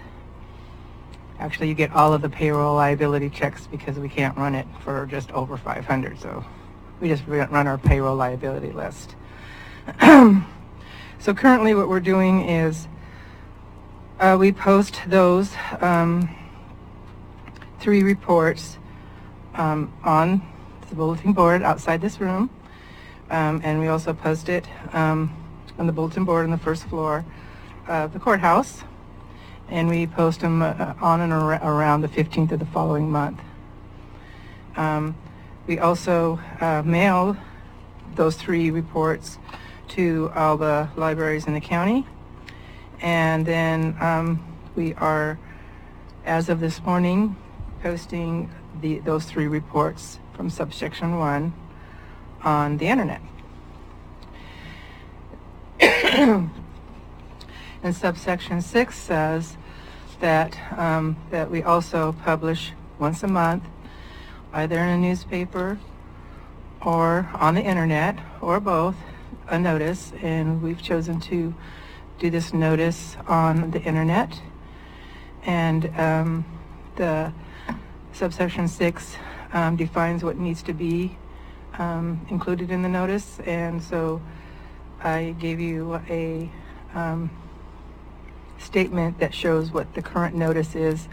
Actually, you get all of the payroll liability checks because we can't run it for just over 500, so we just run our payroll liability list. So currently what we're doing is we post those 3 reports on the bulletin board outside this room, and we also post it on the bulletin board on the first floor of the courthouse, and we post them on and around the 15th of the following month. We also mail those 3 reports to all the libraries in the county, and then we are, as of this morning, posting those 3 reports from subsection 1 on the internet. And subsection 6 says that that we also publish once a month, either in a newspaper or on the internet, or both, a notice, and we've chosen to do this notice on the internet. And the subsection 6 defines what needs to be included in the notice, and so I gave you a statement that shows what the current notice is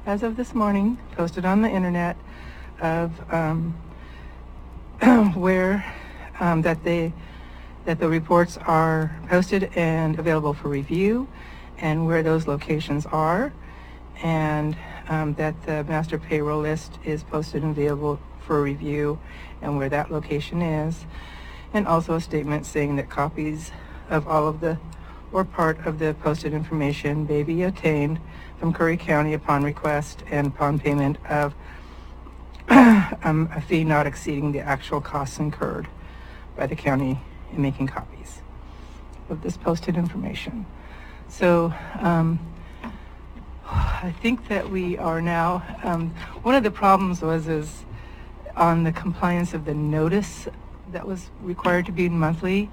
as of this morning, posted on the internet, of where that the reports are posted and available for review, and where those locations are, and that the master payroll list is posted and available for review, and where that location is, and also a statement saying that copies of all of the or part of the posted information may be obtained from Curry County upon request and upon payment of a fee not exceeding the actual costs incurred by the county in making copies of this posted information. So I think that we are now, one of the problems is on the compliance of the notice that was required to be monthly.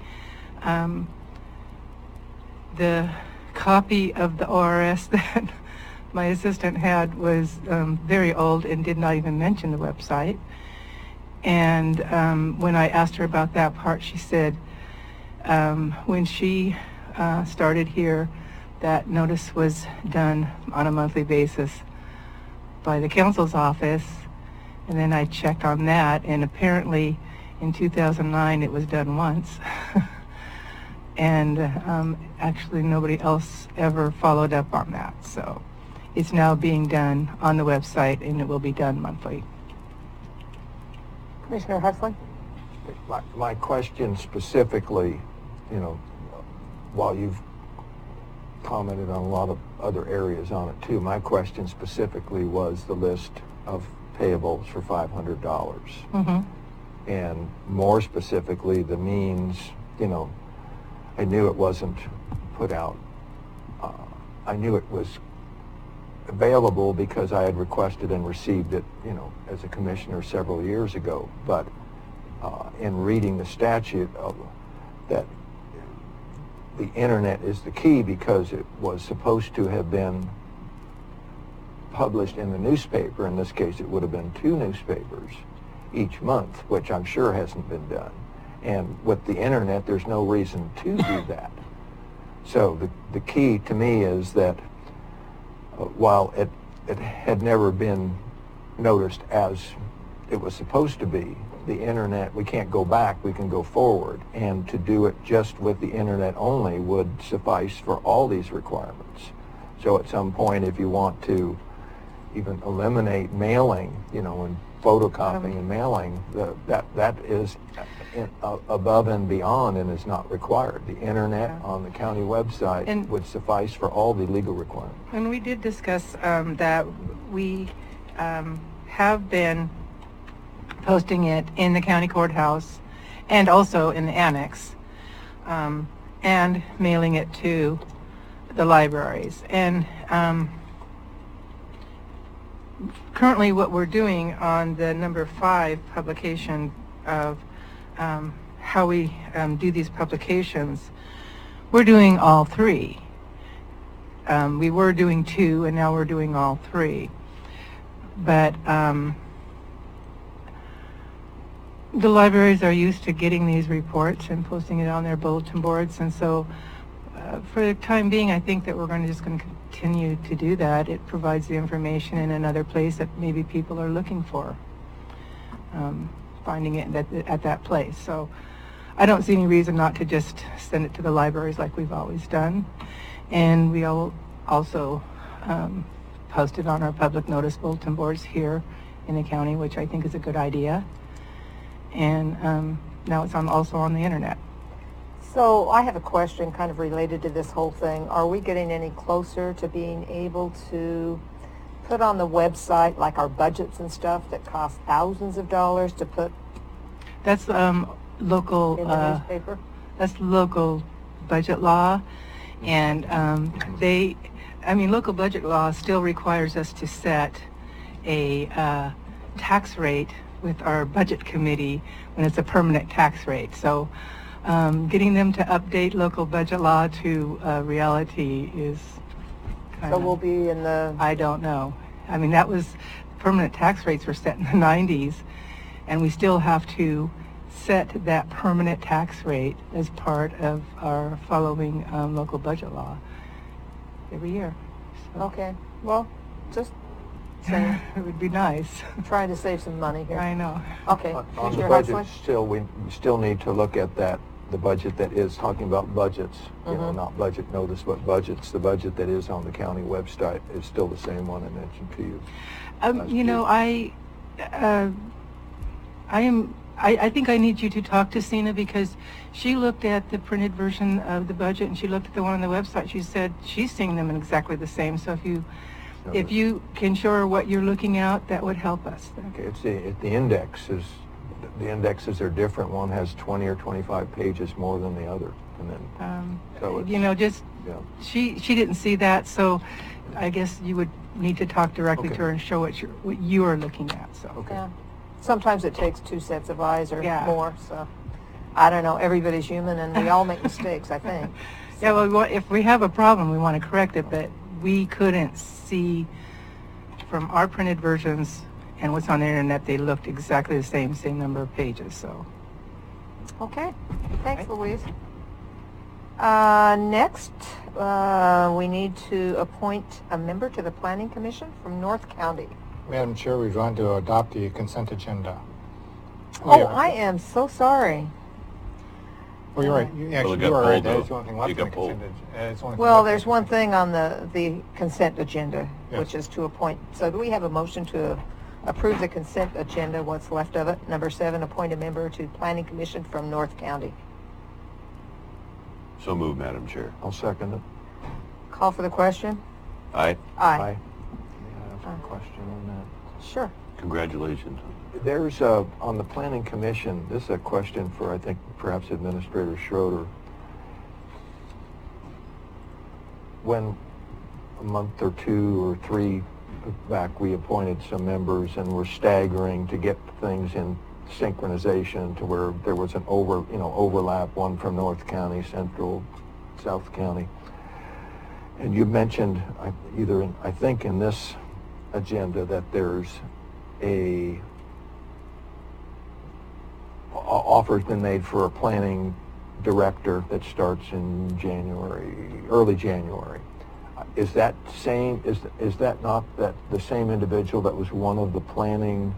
The copy of the ORS that my assistant had was very old and did not even mention the website. And when I asked her about that part, she said when she started here, that notice was done on a monthly basis by the council's office. And then I checked on that, and apparently in 2009 it was done once. And actually nobody else ever followed up on that. So it's now being done on the website, and it will be done monthly. Commissioner Huxley? My question specifically, you know, while you've commented on a lot of other areas on it too, my question specifically was the list of payables for $500. Mm-hmm. And more specifically, the means, you know, I knew it wasn't put out. I knew it was available because I had requested and received it, you know, as a commissioner several years ago. But in reading the statute, that the internet is the key because it was supposed to have been published in the newspaper. In this case, it would have been 2 newspapers each month, which I'm sure hasn't been done. And with the internet, there's no reason to do that. So the key to me is that while it had never been noticed as it was supposed to be, the internet, we can't go back, we can go forward. And to do it just with the internet only would suffice for all these requirements. So at some point, if you want to even eliminate mailing, you know, and photocopying and mailing, that is above and beyond and is not required. The internet on the county website would suffice for all the legal requirements. And we did discuss that we have been posting it in the county courthouse and also in the annex, and mailing it to the libraries. And currently what we're doing on the number 5 publication of how we do these publications, we're doing all 3. We were doing 2, and now we're doing all 3. But the libraries are used to getting these reports and posting it on their bulletin boards, and so for the time being, I think that we're just going to continue to do that. It provides the information in another place that maybe people are looking for, finding it at that place. So I don't see any reason not to just send it to the libraries like we've always done. And we also post it on our public notice bulletin boards here in the county, which I think is a good idea. And now it's also on the internet. So I have a question kind of related to this whole thing. Are we getting any closer to being able to put on the website like our budgets and stuff that cost thousands of dollars to put That's local. in the newspaper? That's local budget law, and local budget law still requires us to set a tax rate with our budget committee when it's a permanent tax rate. So getting them to update local budget law to reality is kind So of... we'll be in the, I don't know. I mean, that was, permanent tax rates were set in the 90s, and we still have to set that permanent tax rate as part of our following local budget law every year. So okay, well, just saying, it would be nice. trying to save some money here. I know. Okay, On the Commissioner budget, Huxley? we still need to look at the budget that is talking about budgets, not budget notice, but budgets. The budget that is on the county website is still the same one I mentioned to you. I think I need you to talk to Sina, because she looked at the printed version of the budget and she looked at the one on the website. She said she's seeing them in exactly the same. So if you can show her what you're looking at, that would help us. Okay, it's the indexes. The indexes are different. One has 20 or 25 pages more than the other, and then so it's, she didn't see that. So I guess you would need to talk directly to her and show what you are looking at. So Okay. Yeah. Sometimes it takes two sets of eyes or Yeah. more, so I don't know. Everybody's human and we all make mistakes, I think. Yeah, well, if we have a problem, we want to correct it, but we couldn't see from our printed versions and what's on the internet, they looked exactly the same number of pages, so. Okay, thanks, Louise. Next, we need to appoint a member to the Planning Commission from North County. Madam Chair, we've gone to adopt the consent agenda. Oh, I am so sorry. Oh, you're right. Actually, got you are right. pulled, That is though. the only thing left You in the got pulled. consent agenda. Well, there's one thing on the consent agenda, Yes. which is to appoint. So do we have a motion to approve the consent agenda, what's left of it? Number 7, appoint a member to Planning Commission from North County. So moved, Madam Chair. I'll second it. Call for the question? Aye. Aye. May I ask a question on that? Sure. Congratulations. There's on the Planning Commission, this is a question for, I think, perhaps Administrator Schroeder. When a month or 2 or 3 back we appointed some members and we're staggering to get things in synchronization to where there was an overlap, one from North County, Central, South County. And you mentioned I think in this agenda that there's a offer's been made for a planning director that starts in early January. Is that not the same individual that was one of the planning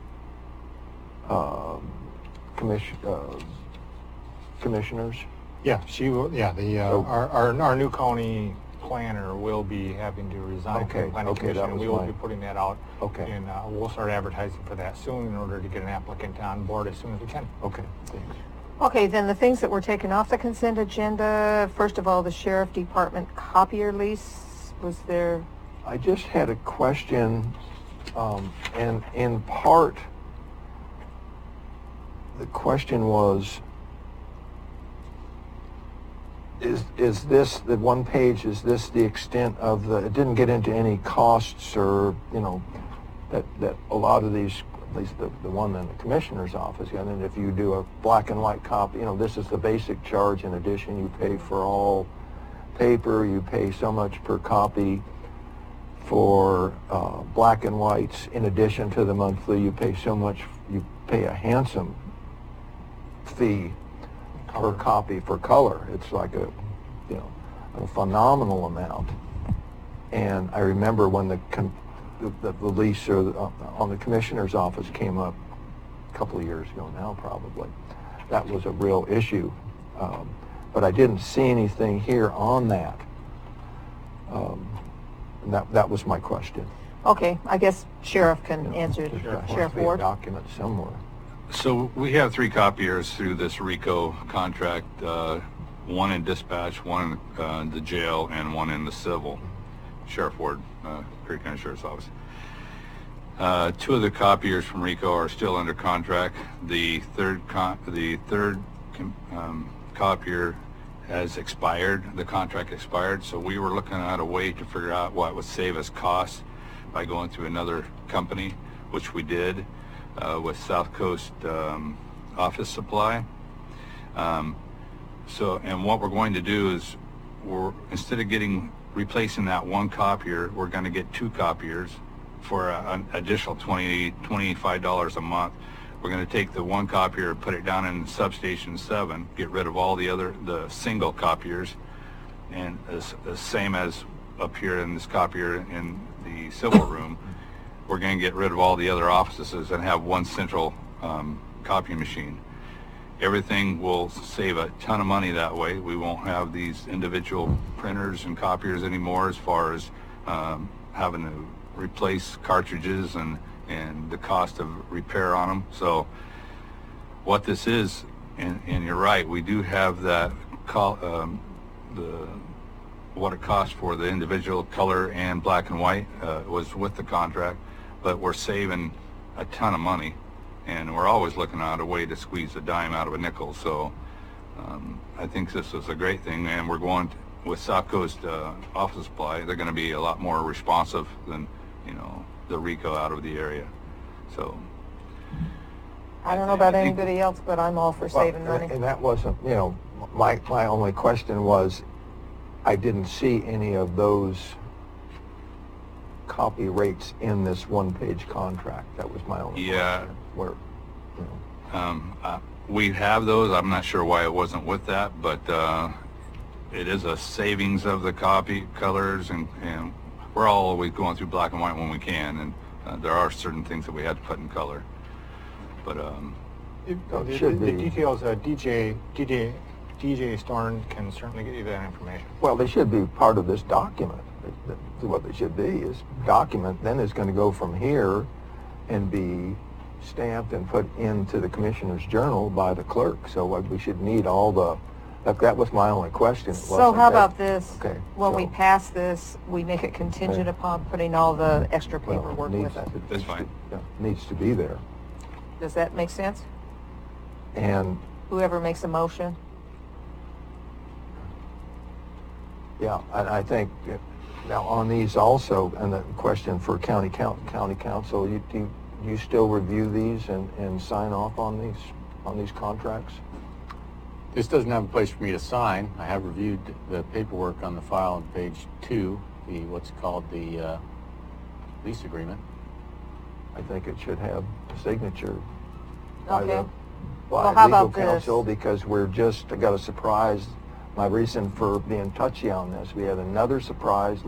commissioners? Yeah, she will. Yeah, our new county planner will be having to resign from the planning commission. That was we will be putting that out. Okay. And we'll start advertising for that soon in order to get an applicant on board as soon as we can. Okay, thanks. Okay, then the things that were taken off the consent agenda, first of all, the Sheriff Department copier lease, was there? I just had a question, and in part, the question was, is this, the one page, is this the extent of it didn't get into any costs or, that a lot of these, at least the one in the commissioner's office, and then if you do a black and white copy, this is the basic charge. In addition, you pay for all paper, you pay so much per copy for black and whites. In addition to the monthly, you pay so much, you pay a handsome fee per copy for color. It's like a phenomenal amount. And I remember when the lease on the commissioner's office came up a couple of years ago now, probably. That was a real issue. But I didn't see anything here on that. And that was my question. Okay, I guess Sheriff can answer it. There must Sheriff be a Ward? document somewhere. So we have 3 copiers through this RICO contract, one in dispatch, one in the jail, and one in the civil. Sheriff Ward, Perry County Sheriff's Office. Two of the copiers from Rico are still under contract. The third copier has expired. The contract expired, so we were looking at a way to figure out what would save us costs by going to another company, which we did with South Coast Office Supply. And what we're going to do is, instead of replacing that one copier, we're going to get two copiers for an additional $25 a month. We're going to take the one copier, put it down in substation 7, get rid of all the single copiers, and the same as up here in this copier in the civil room, we're going to get rid of all the other offices and have one central copy machine. Everything will save a ton of money that way. We won't have these individual printers and copiers anymore, as far as having to replace cartridges and the cost of repair on them. So what this is, and you're right, we do have that what it costs for the individual color and black and white was with the contract, but we're saving a ton of money, and we're always looking at a way to squeeze a dime out of a nickel. So I think this is a great thing, and we're going with South Coast Office Supply. They're going to be a lot more responsive than the Rico out of the area. So I don't know about anybody else, but I'm all for saving money. And that wasn't, my only question was, I didn't see any of those copy rates in this one-page contract. That was my only question. Where, we have those. I'm not sure why it wasn't with that, but it is a savings of the copy colors, and we're always going through black and white when we can, and there are certain things that we had to put in color. But the details, DJ Storn can certainly get you that information. well, they should be part of this document. What they should be is document, then is going to go from here and be stamped and put into the Commissioner's Journal by the clerk. So we should need all the, that was my only question. So how about this? Okay, When we so- pass this, we make it contingent upon putting all the extra paperwork with it. That's fine. Needs to be there. Does that make sense? And Whoever makes a motion? yeah, I think now on these also, and the question for county council, do you still review these and sign off on these contracts? This doesn't have a place for me to sign. I have reviewed the paperwork on the file on page 2, what's called the lease agreement. I think it should have a signature by Okay. by Well, how legal about this? counsel, because I got a surprise. My reason for being touchy on this, we had another surprise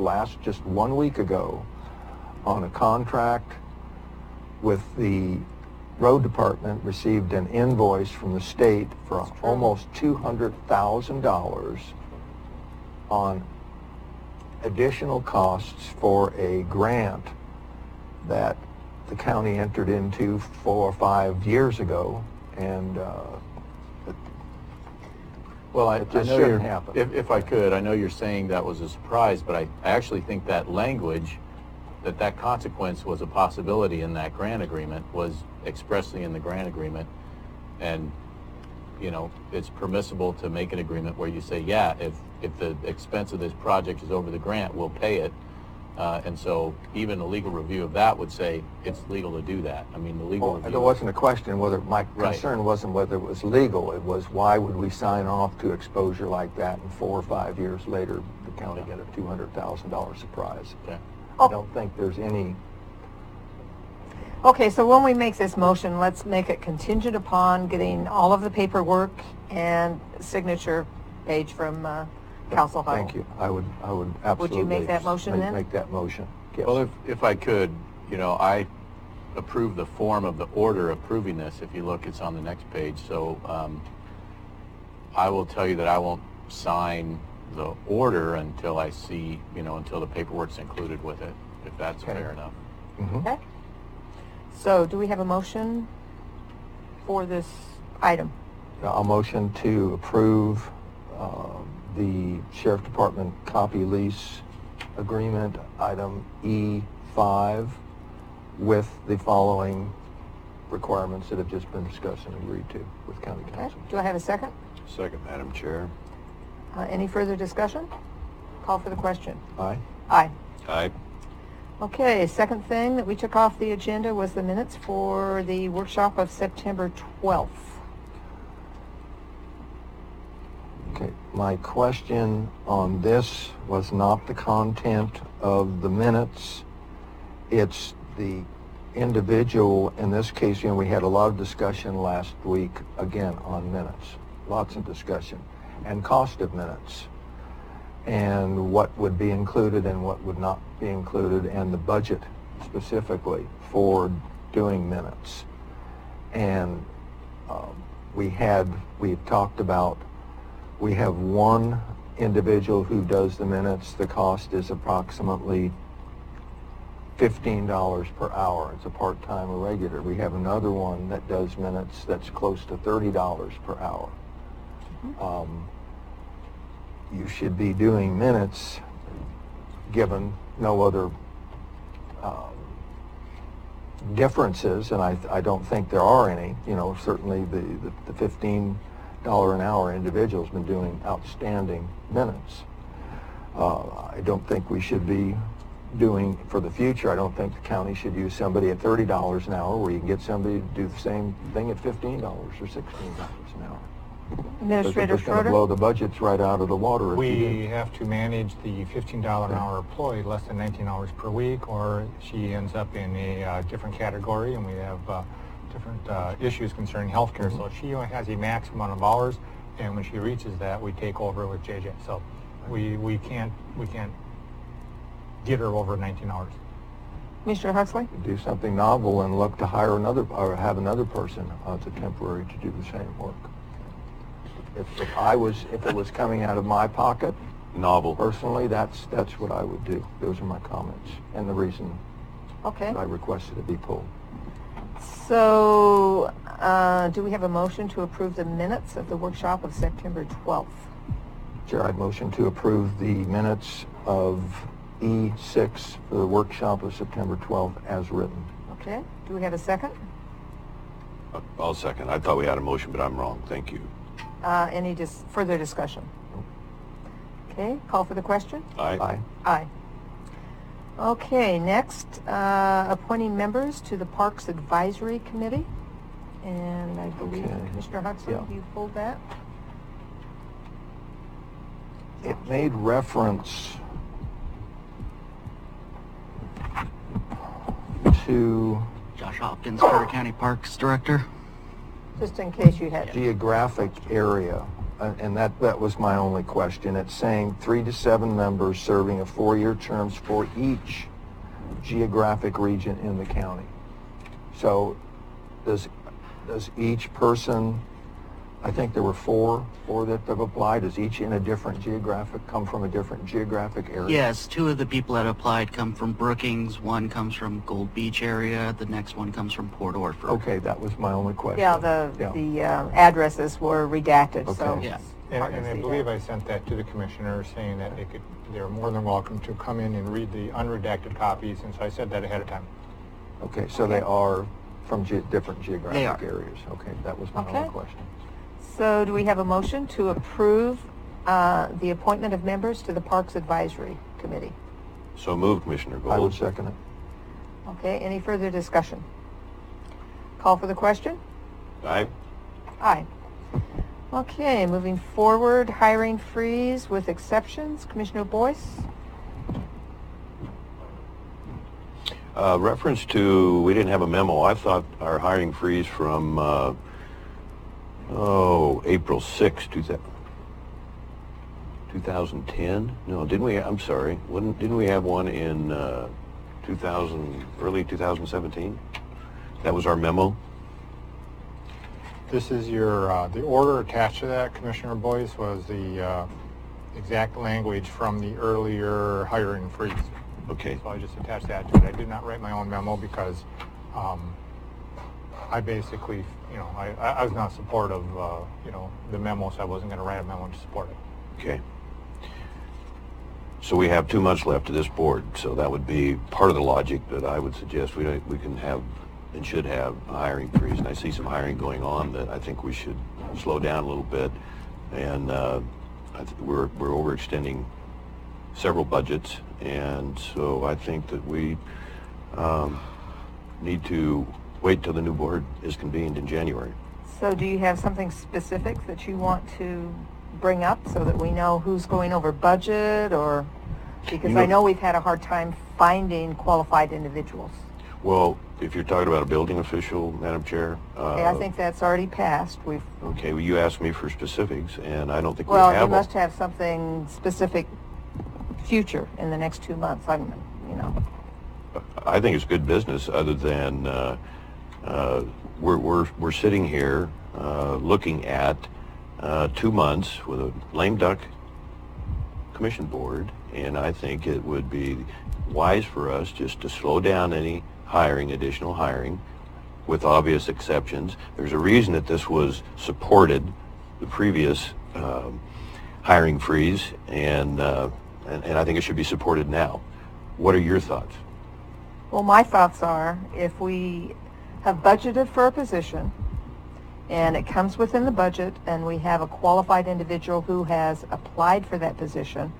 just 1 week ago on a contract with the road department, received an invoice from the state for almost $200,000 on additional costs for a grant that the county entered into 4 or 5 years ago, and Well, I it know just you're, shouldn't happen. if I could, I know you're saying that was a surprise, but I actually think that language, that consequence was a possibility in that grant agreement, was expressly in the grant agreement. And, it's permissible to make an agreement where you say, yeah, if the expense of this project is over the grant, we'll pay it. And so even a legal review of that would say it's legal to do that. I mean, the legal review... There wasn't a question whether, my Right. concern wasn't whether it was legal, it was why would we sign off to exposure like that, and 4 or 5 years later, the county got a $200,000 surprise. Okay. I don't think there's any, Okay, so when we make this motion, let's make it contingent upon getting all of the paperwork and signature page from Council Huddle. thank you, I would absolutely... make that motion then? Make that motion, yes. Well, if I could, I approve the form of the order approving this. If you look, it's on the next page. So I will tell you that I won't sign the order until I see, until the paperwork's included with it, if that's Okay. fair enough. Mhm. Okay. So do we have a motion for this item? I'll motion to approve the Sheriff Department copy lease agreement, item E5, with the following requirements that have just been discussed and agreed to with county Okay. council. Do I have a second? Second, Madam Chair. Any further discussion? Call for the question. Aye? Aye. Aye. Okay, second thing that we took off the agenda was the minutes for the workshop of September 12th. Okay, my question on this was not the content of the minutes. It's the individual, in this case, you know, we had a lot of discussion last week, again, on minutes. Lots of discussion. And cost of minutes. And what would be included and what would not be included, and the budget specifically for doing minutes. And we talked about, we have one individual who does the minutes. The cost is approximately $15 per hour. It's a part-time irregular. We have another one that does minutes that's close to $30 per hour. You should be doing minutes given no other differences, and I don't think there are any. You know, certainly the $15 an hour individual's been doing outstanding minutes. I don't think we should be doing, for the future, I don't think the county should use somebody at $30 an hour where you can get somebody to do the same thing at $15 or $16 an hour. Administrator It's going to Schroeder? blow the budgets right out of the water if you We do. have to manage the $15 an hour employee less than 19 hours per week, or she ends up in a different category, and we have different issues concerning health care. So she only has a maximum amount of hours, and when she reaches that, we take over with JJ. So we can't get her over 19 hours. Commissioner Huxley? Do something novel and look to hire another, or have another person as a temporary to do the same work. If it was coming out of my pocket, Novel. personally, that's what I would do. Those are my comments and the reason Okay. I requested it be pulled. So, do we have a motion to approve the minutes of the workshop of September 12th? Chair, I'd motion to approve the minutes of E6 for the workshop of September 12th as written. Okay. Do we have a second? I'll second. I thought we had a motion, but I'm wrong. Thank you. Any further discussion? Okay. Call for the question? Aye. Aye. Aye. Okay, next, appointing members to the Parks Advisory Committee. And I believe Okay. Commissioner Huxley, Yeah. you pulled that? It made reference to Josh Hopkins, Carter County Parks Director. Just in case you had. geographic area, and that was my only question. It's saying 3 to 7 members serving a 4-year terms for each geographic region in the county. So does each person, I think there were four that have applied, is each in a different come from a different geographic area? Yes, 2 of the people that applied come from Brookings, 1 comes from Gold Beach area, the next one comes from Port Orford. Okay, that was my only question. Yeah, the addresses were redacted, so. Okay. Yeah. And hard to I see believe that. I sent that to the commissioners, saying that they're more than welcome to come in and read the unredacted copies, and so I said that ahead of time. Okay, so they are from different geographic They are. areas. Okay, that was my Okay. only question. So do we have a motion to approve the appointment of members to the Parks Advisory Committee? So moved, Commissioner Gold. I would second it. Okay, any further discussion? Call for the question? Aye. Aye. Okay, moving forward, hiring freeze with exceptions. Commissioner Boyce? Reference to, we didn't have a memo. I thought our hiring freeze from, April 6, 2010? No, didn't we? I'm sorry. Didn't we have one in early 2017? That was our memo? This is the order attached to that, Commissioner Boyce, was the exact language from the earlier hiring freeze. Okay. So I just attached that to it. I did not write my own memo because I basically, I was not supportive of, the memo, so I wasn't going to write a memo to support it. Okay. So we have 2 months left to this board, so that would be part of the logic that I would suggest we can have and should have a hiring freeze. And I see some hiring going on that I think we should slow down a little bit. And we're overextending several budgets, and so I think that we need to wait till the new board is convened in January. So do you have something specific that you want to bring up so that we know who's going over budget, or because I know we've had a hard time finding qualified individuals. Well, if you're talking about a building official, Madam Chair. Okay, I think that's already passed. Okay, well, you asked me for specifics, and I don't think we Well, have you them. must have something specific future in the next 2 months. I think it's good business, other than we're sitting here looking at 2 months with a lame duck commission board, and I think it would be wise for us just to slow down any additional hiring, with obvious exceptions. There's a reason that this was supported, the previous hiring freeze, and I think it should be supported now. What are your thoughts? Well, my thoughts are, if we have budgeted for a position and it comes within the budget and we have a qualified individual who has applied for that position,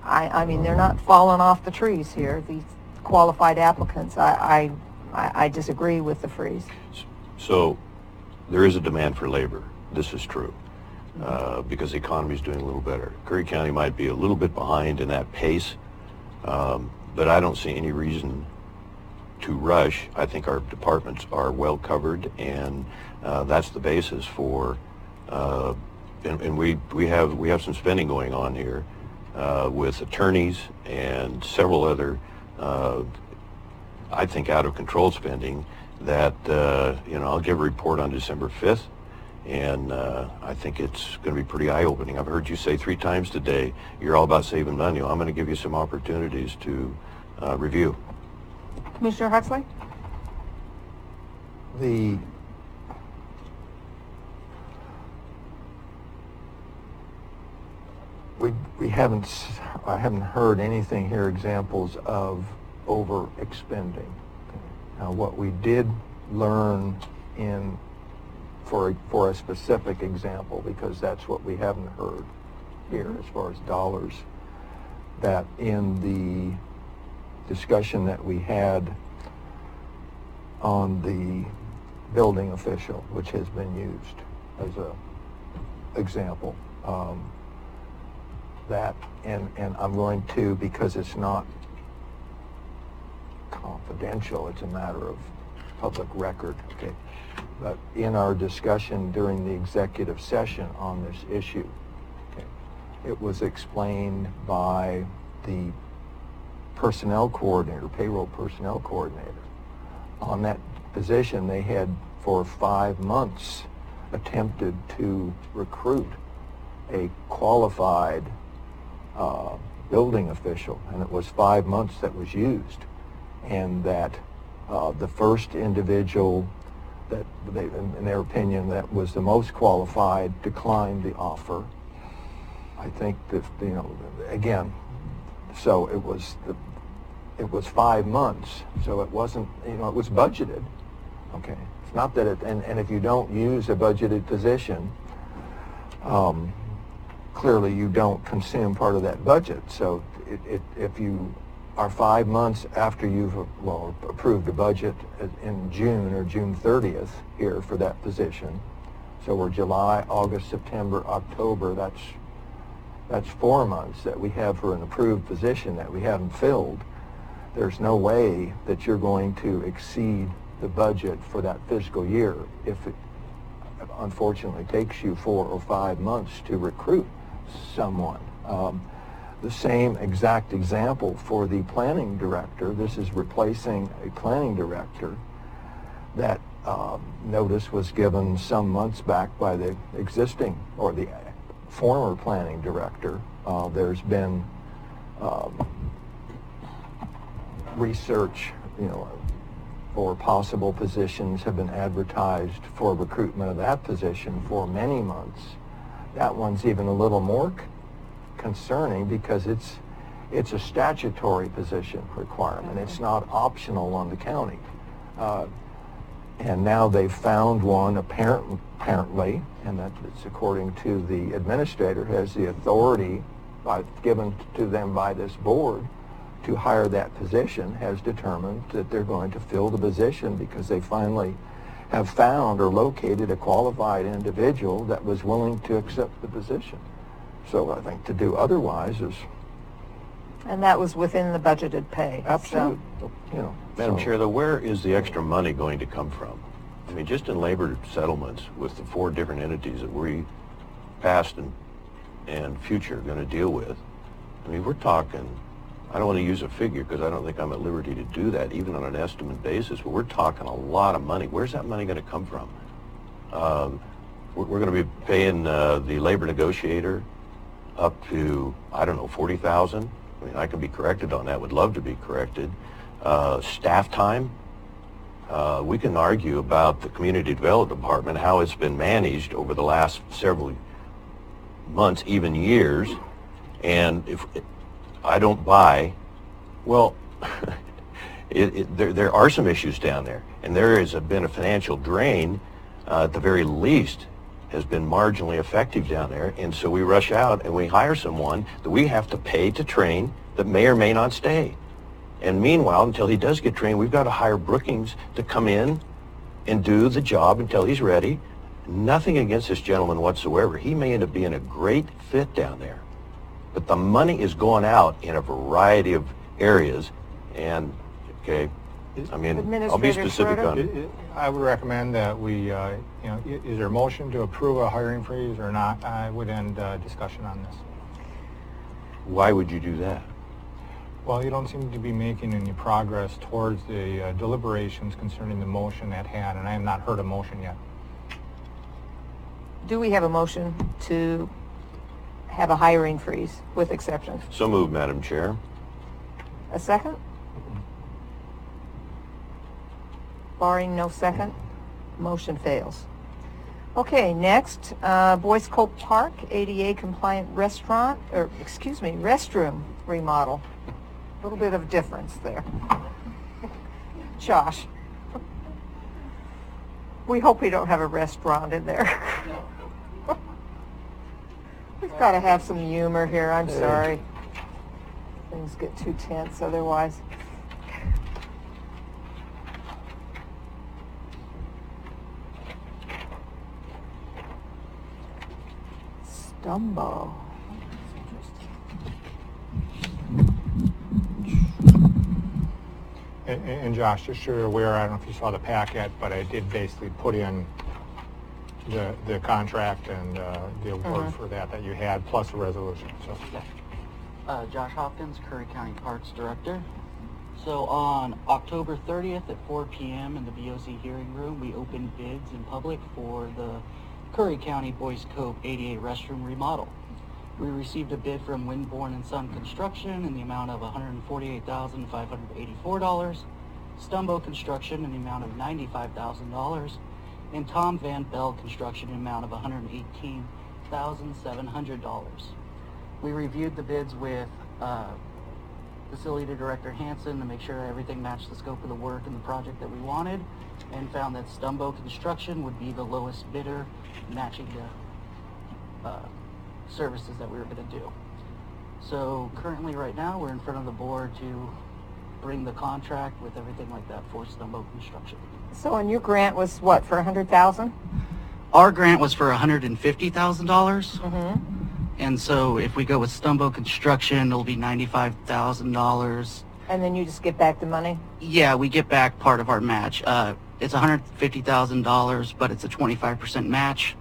I mean, they're not falling off the trees here, these qualified applicants. I disagree with the freeze. So there is a demand for labor. This is true. Because the economy is doing a little better. Curry County might be a little bit behind in that pace, but I don't see any reason to rush. I think our departments are well covered, and that's the basis for. And we have some spending going on here with attorneys and several other, I think, out of control spending that I'll give a report on December 5th. And I think it's going to be pretty eye-opening. I've heard you say 3 times today you're all about saving money. I'm going to give you some opportunities to review. Commissioner Huxley? I haven't heard anything here, examples of overexpending. Now, what we did learn for a specific example, because that's what we haven't heard here as far as dollars, that in the discussion that we had on the building official, which has been used as a example, that, and I'm going to, because it's not confidential, it's a matter of public record, okay? But in our discussion during the executive session on this issue, okay, it was explained by the personnel coordinator, payroll personnel coordinator. On that position, they had for 5 months attempted to recruit a qualified building official, and it was 5 months that was used, and that the first individual that they, in their opinion, that was the most qualified, declined the offer. I think that, again, so it was 5 months, so it wasn't, it was budgeted. Okay, it's not that and if you don't use a budgeted position, clearly you don't consume part of that budget. So if you are 5 months after you've approved the budget in June or June 30th here for that position, so we're July, August, September, October, that's 4 months that we have for an approved position that we haven't filled. There's no way that you're going to exceed the budget for that fiscal year if it unfortunately takes you 4 or 5 months to recruit someone. The same exact example for the planning director. This is replacing a planning director that notice was given some months back by the existing or the former planning director. There's been research, for possible positions have been advertised for recruitment of that position for many months. That one's even a little more concerning because it's a statutory position requirement. It's not optional on the county. And now they've found one apparently, and that's according to the administrator, has the authority given to them by this board to hire that position, has determined that they're going to fill the position because they finally have found or located a qualified individual that was willing to accept the position. So I think to do otherwise is And that was within the budgeted pay. absolute, So, Madam so- Chair, though, where is the extra money going to come from? I mean, just in labor settlements with the 4 different entities that we past and future are going to deal with, I mean, we're talking, I don't want to use a figure because I don't think I'm at liberty to do that, even on an estimate basis, but we're talking a lot of money. Where's that money going to come from? We're going to be paying the labor negotiator up to, I don't know, $40,000. I mean, I can be corrected on that, would love to be corrected. Staff time, we can argue about the Community Development Department, how it's been managed over the last several months, even years, and if I don't buy, well, there are some issues down there, and there has been a financial drain, at the very least, has been marginally effective down there, and so we rush out and we hire someone that we have to pay to train that may or may not stay. And meanwhile, until he does get trained, we've got to hire Brookings to come in and do the job until he's ready. Nothing against this gentleman whatsoever. He may end up being a great fit down there. But the money is going out in a variety of areas, and, okay, I mean, I'll be Administrator specific Schroeder? on it. I would recommend that we, is there a motion to approve a hiring freeze or not? I would end discussion on this. Why would you do that? Well, you don't seem to be making any progress towards the deliberations concerning the motion at hand, and I have not heard a motion yet. do we have a motion to have a hiring freeze with exceptions? So moved, Madam Chair. A second? Barring no second, motion fails. Okay, next, Boyce Cove Park ADA compliant restaurant, or excuse me, restroom remodel. A little bit of difference there. Josh, we hope we don't have a restaurant in there. We've got to have some humor here, I'm sorry. Things get too tense otherwise. Stumbo. And Josh, just so you're aware, I don't know if you saw the packet, but I did basically put in the contract and the award for that you had, plus a resolution. So. Josh Hopkins, Curry County Parks Director. So on October 30th at 4 p.m. in the BOC hearing room, we opened bids in public for the Curry County Boyce Cove ADA restroom remodel. We received a bid from Windborne & Son Construction in the amount of $148,584, Stumbo Construction in the amount of $95,000, and Tom Van Bell Construction in the amount of $118,700. We reviewed the bids with Facility Director Hanson to make sure everything matched the scope of the work and the project that we wanted, and found that Stumbo Construction would be the lowest bidder, matching the services that we were going to do. So currently right now we're in front of the board to bring the contract with everything like that for Stumbo Construction. So, and your grant was what, for $100,000? Our grant was for $150,000. Mm-hmm. And so if we go with Stumbo Construction, it'll be $95,000. And then you just get back the money? Yeah, we get back part of our match. It's $150,000, but it's a 25% match.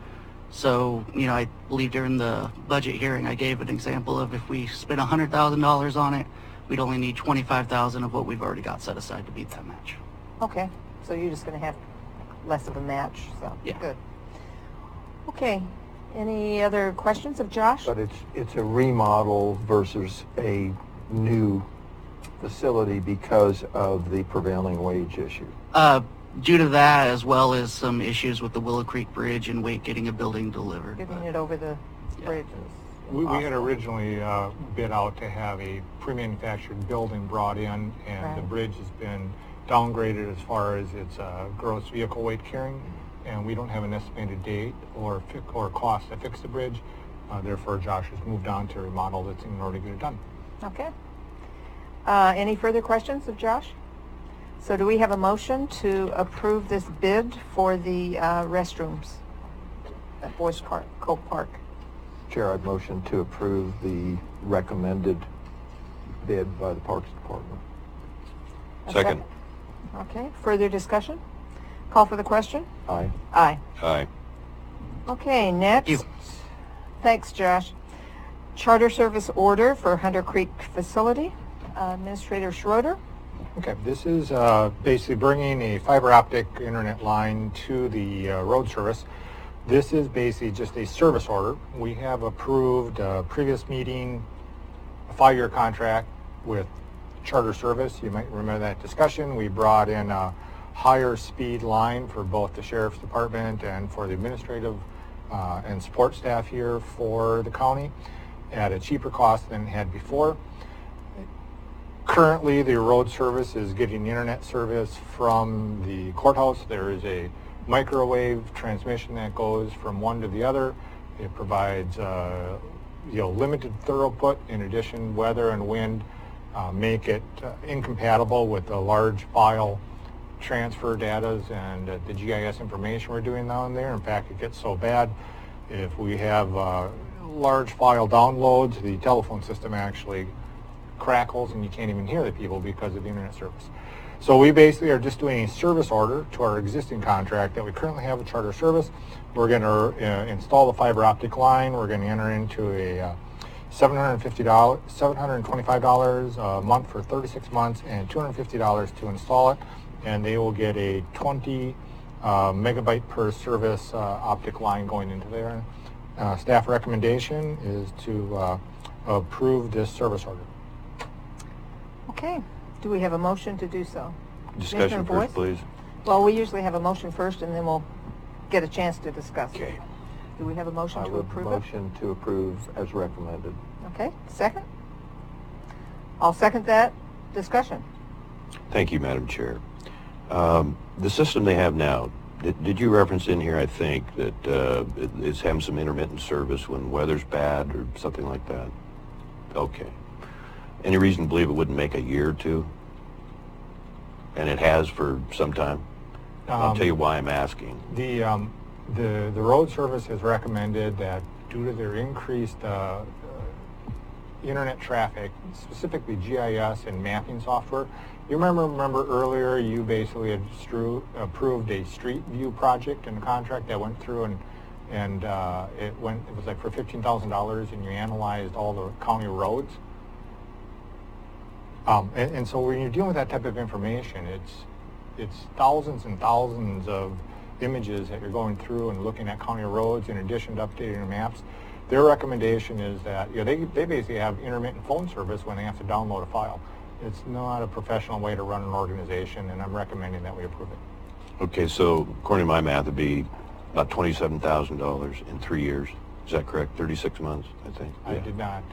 So, you know, I believe during the budget hearing, I gave an example of if we spent $100,000 on it, we'd only need $25,000 of what we've already got set aside to beat that match. Okay, so you're just going to have less of a match, so Yeah. good. Okay, any other questions of Josh? But it's a remodel versus a new facility because of the prevailing wage issue. Due to that, as well as some issues with the Willow Creek Bridge and getting a building delivered. Getting it over the bridges. We had possible. originally bid out to have a pre-manufactured building brought in, and the Right. bridge has been downgraded as far as its gross vehicle weight carrying, and we don't have an estimated date or cost to fix the bridge. Therefore, Josh has moved on to remodel it in order to get it done. Okay. Any further questions of Josh? So do we have a motion to approve this bid for the restrooms at Boys Cove Park? Chair, I'd motion to approve the recommended bid by the Parks Department. A Second. Okay, further discussion? Call for the question? Aye. Aye. Aye. Okay, next. You. Thanks, Josh. Charter service order for Hunter Creek facility. Administrator Schroeder. Okay, this is basically bringing a fiber optic internet line to the road service. This is basically just a service order. We have approved previous meeting a 5-year contract with Charter Service. You might remember that discussion. We brought in a higher speed line for both the Sheriff's Department and for the administrative and support staff here for the county at a cheaper cost than it had before. Currently, the road service is getting internet service from the courthouse. There is a microwave transmission that goes from one to the other. It provides limited throughput. In addition, weather and wind make it incompatible with the large file transfer data and the GIS information we're doing down there. In fact, it gets so bad if we have large file downloads, the telephone system actually crackles and you can't even hear the people because of the internet service. So we basically are just doing a service order to our existing contract that we currently have with Charter Service. We're going to install the fiber optic line. We're going to enter into a $725 a month for 36 months and $250 to install it. And they will get a 20 megabyte per service optic line going into there. Staff recommendation is to approve this service order. Okay. Do we have a motion to do so? Discussion Commissioner first, Boyce? please. Well, we usually have a motion first and then we'll get a chance to discuss. Okay. Do we have a motion I to would approve it? motion to approve as recommended. Okay, second? I'll second that. Discussion? Thank you, Madam Chair. The system they have now, did you reference in here, I think, that it's having some intermittent service when weather's bad or something like that? Okay. Any reason to believe it wouldn't make a year or two? And it has for some time? I'll tell you why I'm asking. The road service has recommended that due to their increased internet traffic, specifically GIS and mapping software. You remember earlier you basically had approved a street view project in the contract that went through and it was like for $15,000 and you analyzed all the county roads. And so when you're dealing with that type of information, it's thousands and thousands of images that you're going through and looking at county roads in addition to updating your maps. Their recommendation is that they basically have intermittent phone service when they have to download a file. It's not a professional way to run an organization, and I'm recommending that we approve it. Okay, so according to my math, it'd be about $27,000 in 3 years. Is that correct? 36 months, I think. I did not.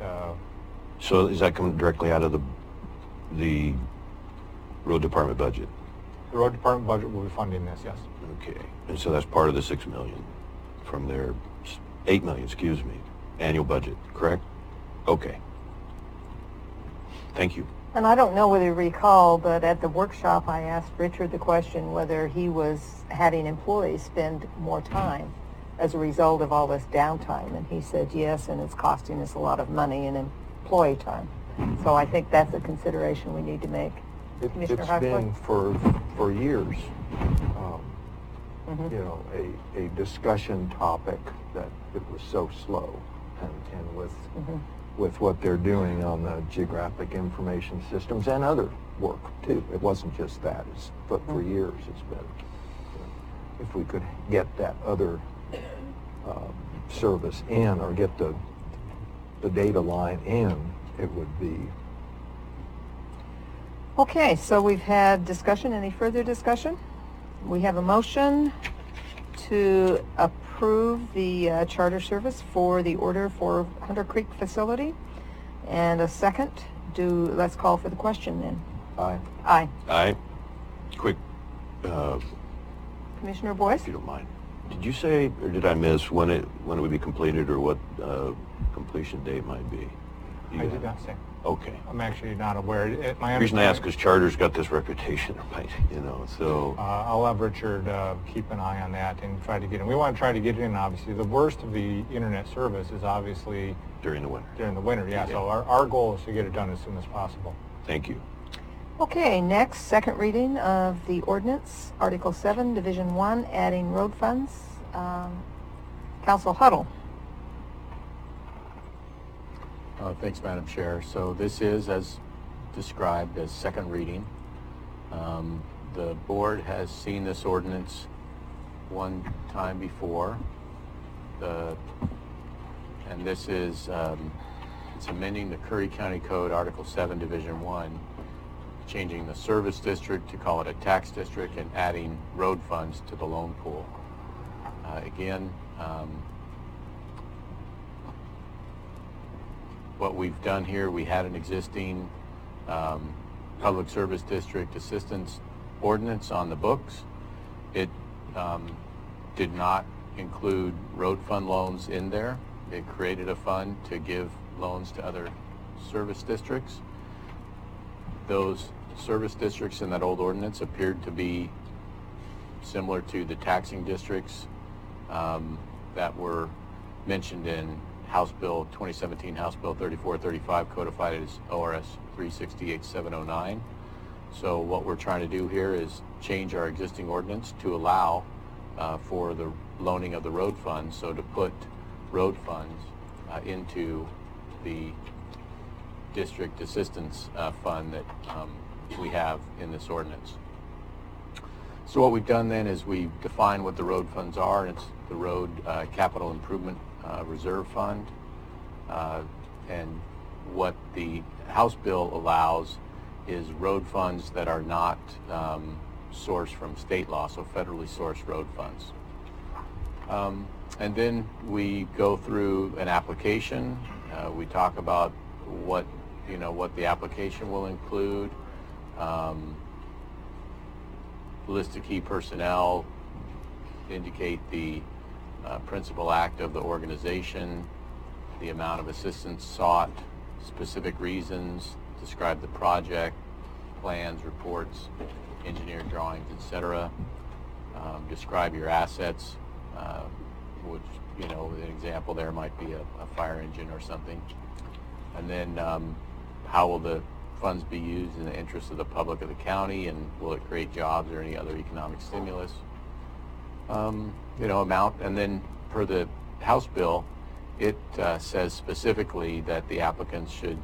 So is that coming directly out of the road department budget? The road department budget will be funding this, yes. Okay, and so that's part of the $6 million from their $8 million, excuse me, annual budget, correct? Okay. Thank you. And I don't know whether you recall, but at the workshop I asked Richard the question whether he was having employees spend more time as a result of all this downtime, and he said yes, and it's costing us a lot of money in employee time. So I think that's a consideration we need to make. Commissioner It's Huxley? been for years, a discussion topic that it was so slow, and with what they're doing on the geographic information systems and other work too. It wasn't just that. But for years it's been. If we could get that other service in, or get the data line in, it would be. Okay, so we've had discussion. Any further discussion? We have a motion to approve approve the charter service for the order for Hunter Creek facility. And a second. Let's call for the question then. Aye. Aye. Aye. Quick, Commissioner Boyce? if you don't mind. Did you say, or did I miss when it would be completed, or what completion date might be? Do you I did have- not say. Okay. I'm actually not aware. My The reason I ask understanding- is Charter's got this reputation, right? So. I'll have Richard keep an eye on that and try to get in. We want to try to get in, obviously. The worst of the internet service is obviously During the winter. during the winter, yeah. Yeah. So our goal is to get it done as soon as possible. Thank you. Okay, next, second reading of the ordinance, Article 7, Division 1, adding road funds. Council Huddle. Thanks, Madam Chair. So this is, as described, as second reading. The board has seen this ordinance one time before. And this is, it's amending the Curry County Code, Article 7, Division 1, changing the service district to call it a tax district and adding road funds to the loan pool. Again, what we've done here, we had an existing public service district assistance ordinance on the books. It did not include road fund loans in there. It created a fund to give loans to other service districts. Those service districts in that old ordinance appeared to be similar to the taxing districts that were mentioned in House Bill 2017, House Bill 3435, codified as ORS 368-709. So what we're trying to do here is change our existing ordinance to allow for the loaning of the road funds, so to put road funds into the district assistance fund that we have in this ordinance. So what we've done then is we've defined what the road funds are. It's the Road Capital Improvement Reserve Fund, and what the House bill allows is road funds that are not sourced from state law, so federally sourced road funds. And then we go through an application. We talk about what the application will include, list of key personnel, indicate the principal act of the organization, the amount of assistance sought, specific reasons, describe the project, plans, reports, engineered drawings, etc. Describe your assets, which, an example there might be a fire engine or something. And then how will the funds be used in the interest of the public of the county, and will it create jobs or any other economic stimulus? Amount. And then per the House bill, it says specifically that the applicants should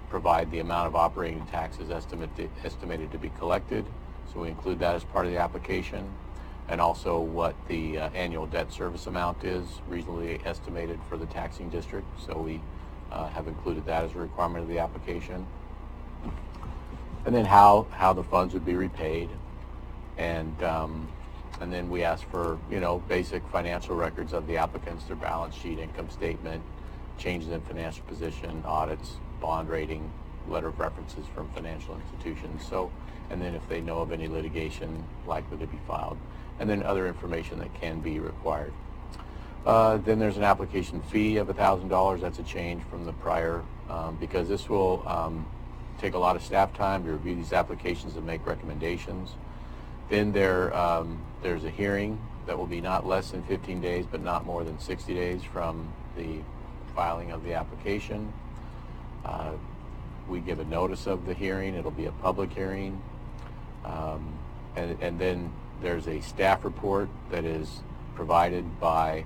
provide the amount of operating taxes estimated to be collected. So we include that as part of the application, and also what the annual debt service amount is reasonably estimated for the taxing district. So we have included that as a requirement of the application. And then how the funds would be repaid, and then we ask for basic financial records of the applicants, their balance sheet, income statement, changes in financial position, audits, bond rating, letter of references from financial institutions. So, and then if they know of any litigation likely to be filed, and then other information that can be required. Then there's an application fee of $1,000. That's a change from the prior, because this will take a lot of staff time to review these applications and make recommendations. Then there's a hearing that will be not less than 15 days, but not more than 60 days from the filing of the application. We give a notice of the hearing. It'll be a public hearing. And then there's a staff report that is provided by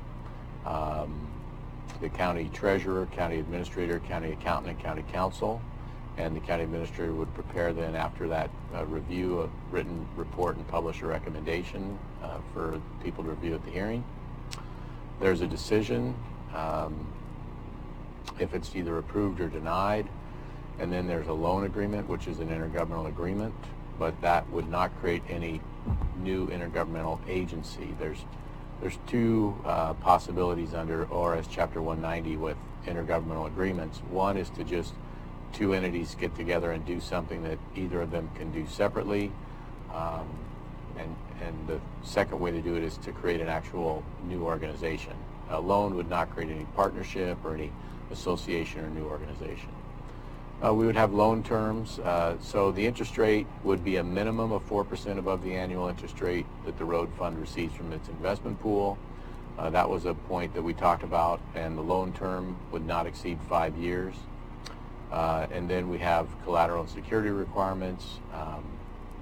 the county treasurer, county administrator, county accountant, and county council. And the county administrator would prepare then, after that review, a written report and publish a recommendation for people to review at the hearing. There's a decision if it's either approved or denied. And then there's a loan agreement, which is an intergovernmental agreement, but that would not create any new intergovernmental agency. There's there's two possibilities under ORS Chapter 190 with intergovernmental agreements. One is to just two entities get together and do something that either of them can do separately. And the second way to do it is to create an actual new organization. A loan would not create any partnership or any association or new organization. We would have loan terms, so the interest rate would be a minimum of 4% above the annual interest rate that the road fund receives from its investment pool. That was a point that we talked about, and the loan term would not exceed 5 years. And then we have collateral and security requirements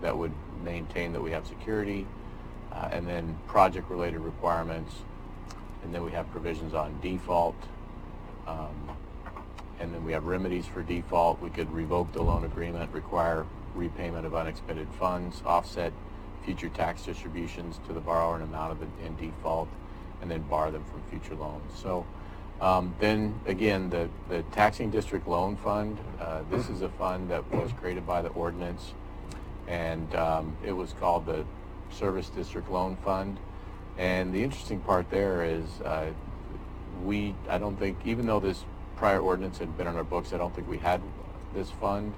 that would maintain that we have security, and then project-related requirements, and then we have provisions on default, and then we have remedies for default. We could revoke the loan agreement, require repayment of unexpended funds, offset future tax distributions to the borrower in amount of in default, and then bar them from future loans. So then again, the Taxing District Loan Fund, this is a fund that was created by the ordinance, and it was called the Service District Loan Fund. And the interesting part there is I don't think, even though this prior ordinance had been on our books, I don't think we had this fund,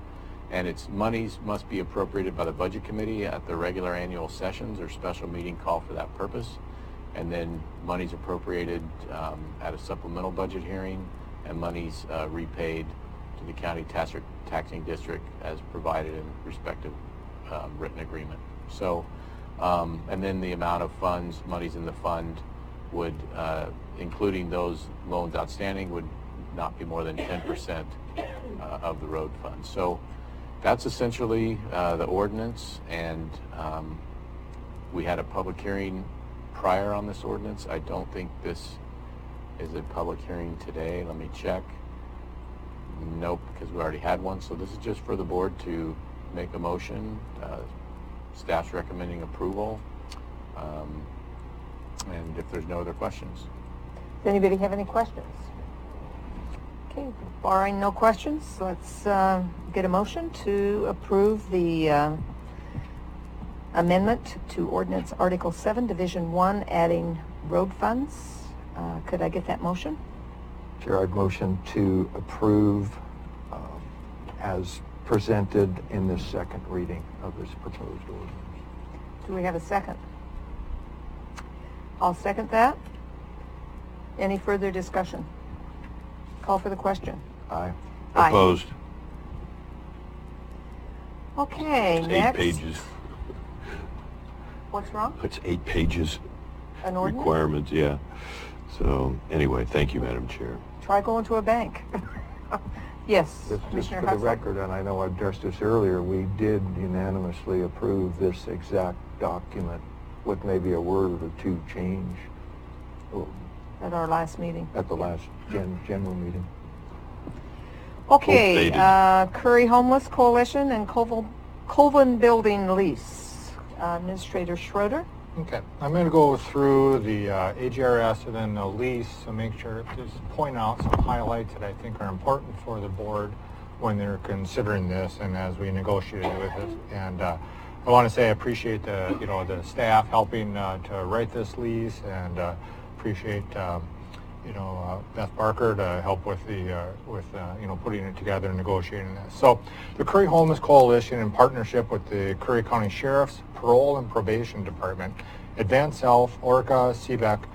and its monies must be appropriated by the Budget Committee at the regular annual sessions or special meeting called for that purpose, and then monies appropriated at a supplemental budget hearing, and monies repaid to the county taxing district as provided in respective written agreement. So, and then the amount of funds, monies in the fund would, including those loans outstanding, would not be more than 10% of the road fund. So that's essentially the ordinance, and we had a public hearing prior on this ordinance. I don't think this is a public hearing today. Let me check. Nope, because we already had one. So this is just for the board to make a motion. Staff's recommending approval. And if there's no other questions. Does anybody have any questions? Okay, barring no questions, let's get a motion to approve the amendment to Ordinance Article 7, Division 1, adding road funds. Could I get that motion? Chair, I'd motion to approve as presented in this second reading of this proposed ordinance. Do we have a second? I'll second that. Any further discussion? Call for the question. Aye. Aye. Opposed. Okay, It's next. 8 pages. What's wrong? It's 8 pages An ordinance? requirements, yeah. So anyway, thank you, Madam Chair. Try going to a bank. Yes, Just Commissioner for the Huxley. record, and I know I addressed this earlier, we did unanimously approve this exact document with maybe a word or two change At our last meeting. at the last general meeting. Okay, Both Curry Homeless Coalition and Colvin Building Lease. Administrator Schroeder. Okay, I'm going to go through the AGRS and then the lease to make sure, just point out some highlights that I think are important for the board when they're considering this and as we negotiated with it. And I want to say I appreciate the staff helping to write this lease, and appreciate Beth Barker to help with the putting it together and negotiating this. So the Curry Homeless Coalition, in partnership with the Curry County Sheriff's Parole and Probation Department, Advanced Health, ORCA, CBEC,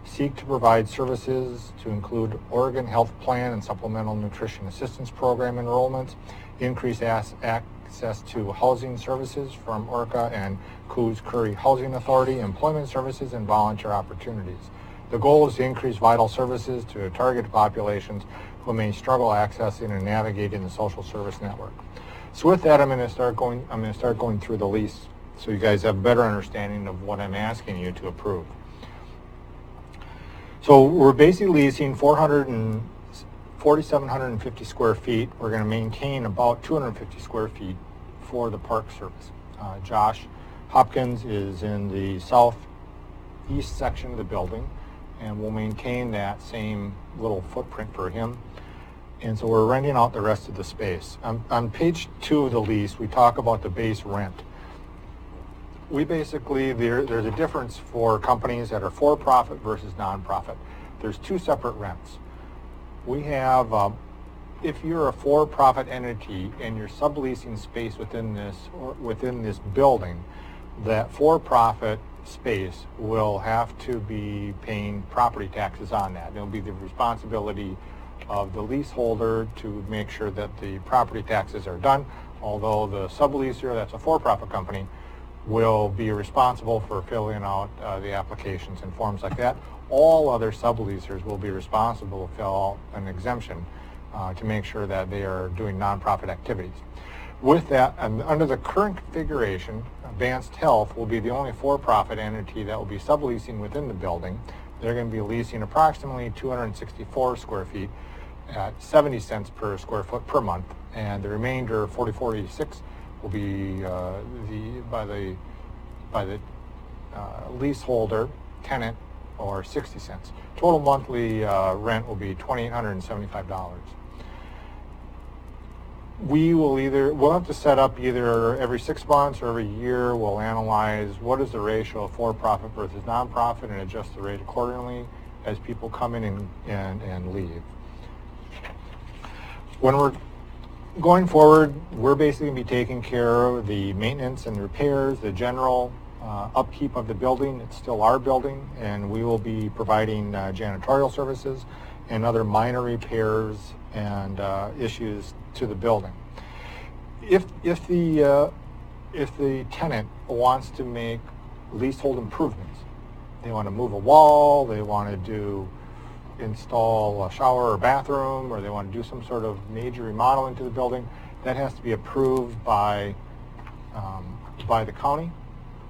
seek to provide services to include Oregon Health Plan and Supplemental Nutrition Assistance Program enrollments, increased access to housing services from ORCA and Coos Curry Housing Authority, employment services, and volunteer opportunities. The goal is to increase vital services to targeted populations who may struggle accessing and navigating the social service network. So with that, I'm going to start going through the lease so you guys have a better understanding of what I'm asking you to approve. So we're basically leasing 4,750 square feet. We're going to maintain about 250 square feet for the Park Service. Josh Hopkins is in the southeast section of the building, and we'll maintain that same little footprint for him. And so we're renting out the rest of the space. On page 2 of the lease, we talk about the base rent. We basically, there's a difference for companies that are for-profit versus nonprofit. There's two separate rents. We have, if you're a for-profit entity and you're subleasing space within this building, that for-profit space will have to be paying property taxes on that. It'll be the responsibility of the leaseholder to make sure that the property taxes are done, although the subleaser, that's a for-profit company, will be responsible for filling out the applications and forms like that. All other subleasers will be responsible to fill out an exemption to make sure that they are doing nonprofit activities. With that, and under the current configuration, Advanced Health will be the only for-profit entity that will be subleasing within the building. They're going to be leasing approximately 264 square feet at 70 cents per square foot per month, and the remainder, 4486, will be by the leaseholder, tenant, or 60 cents. Total monthly rent will be $2,875. We'll have to set up either every 6 months or every year. We'll analyze what is the ratio of for-profit versus nonprofit and adjust the rate accordingly as people come in and leave. When we're going forward, we're basically going to be taking care of the maintenance and repairs, the general upkeep of the building. It's still our building, and we will be providing janitorial services and other minor repairs and issues to the building. If the tenant wants to make leasehold improvements, they want to move a wall, they want to install a shower or bathroom, or they want to do some sort of major remodeling to the building, that has to be approved by the county,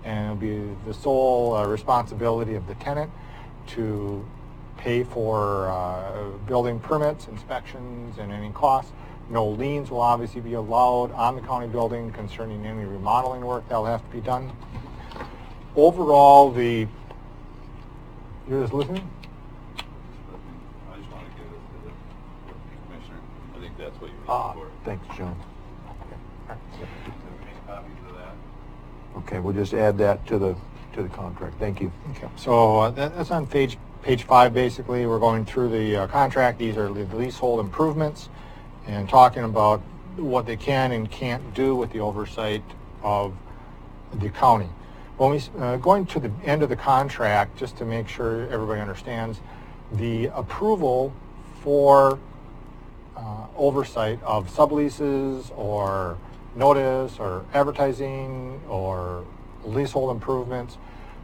and it'll be the sole responsibility of the tenant to pay for building permits, inspections, and any costs. No liens will obviously be allowed on the county building concerning any remodeling work that will have to be done. Overall, you're just listening? I just want to give this to the commissioner. I think that's what you're looking for. Thanks, John. Make copies of that. Okay, we'll just add that to the contract. Thank you. Okay, so that's on page 5. Basically, we're going through the contract. These are the leasehold improvements and talking about what they can and can't do with the oversight of the county. When we going to the end of the contract, just to make sure everybody understands, the approval for oversight of subleases or notice or advertising or leasehold improvements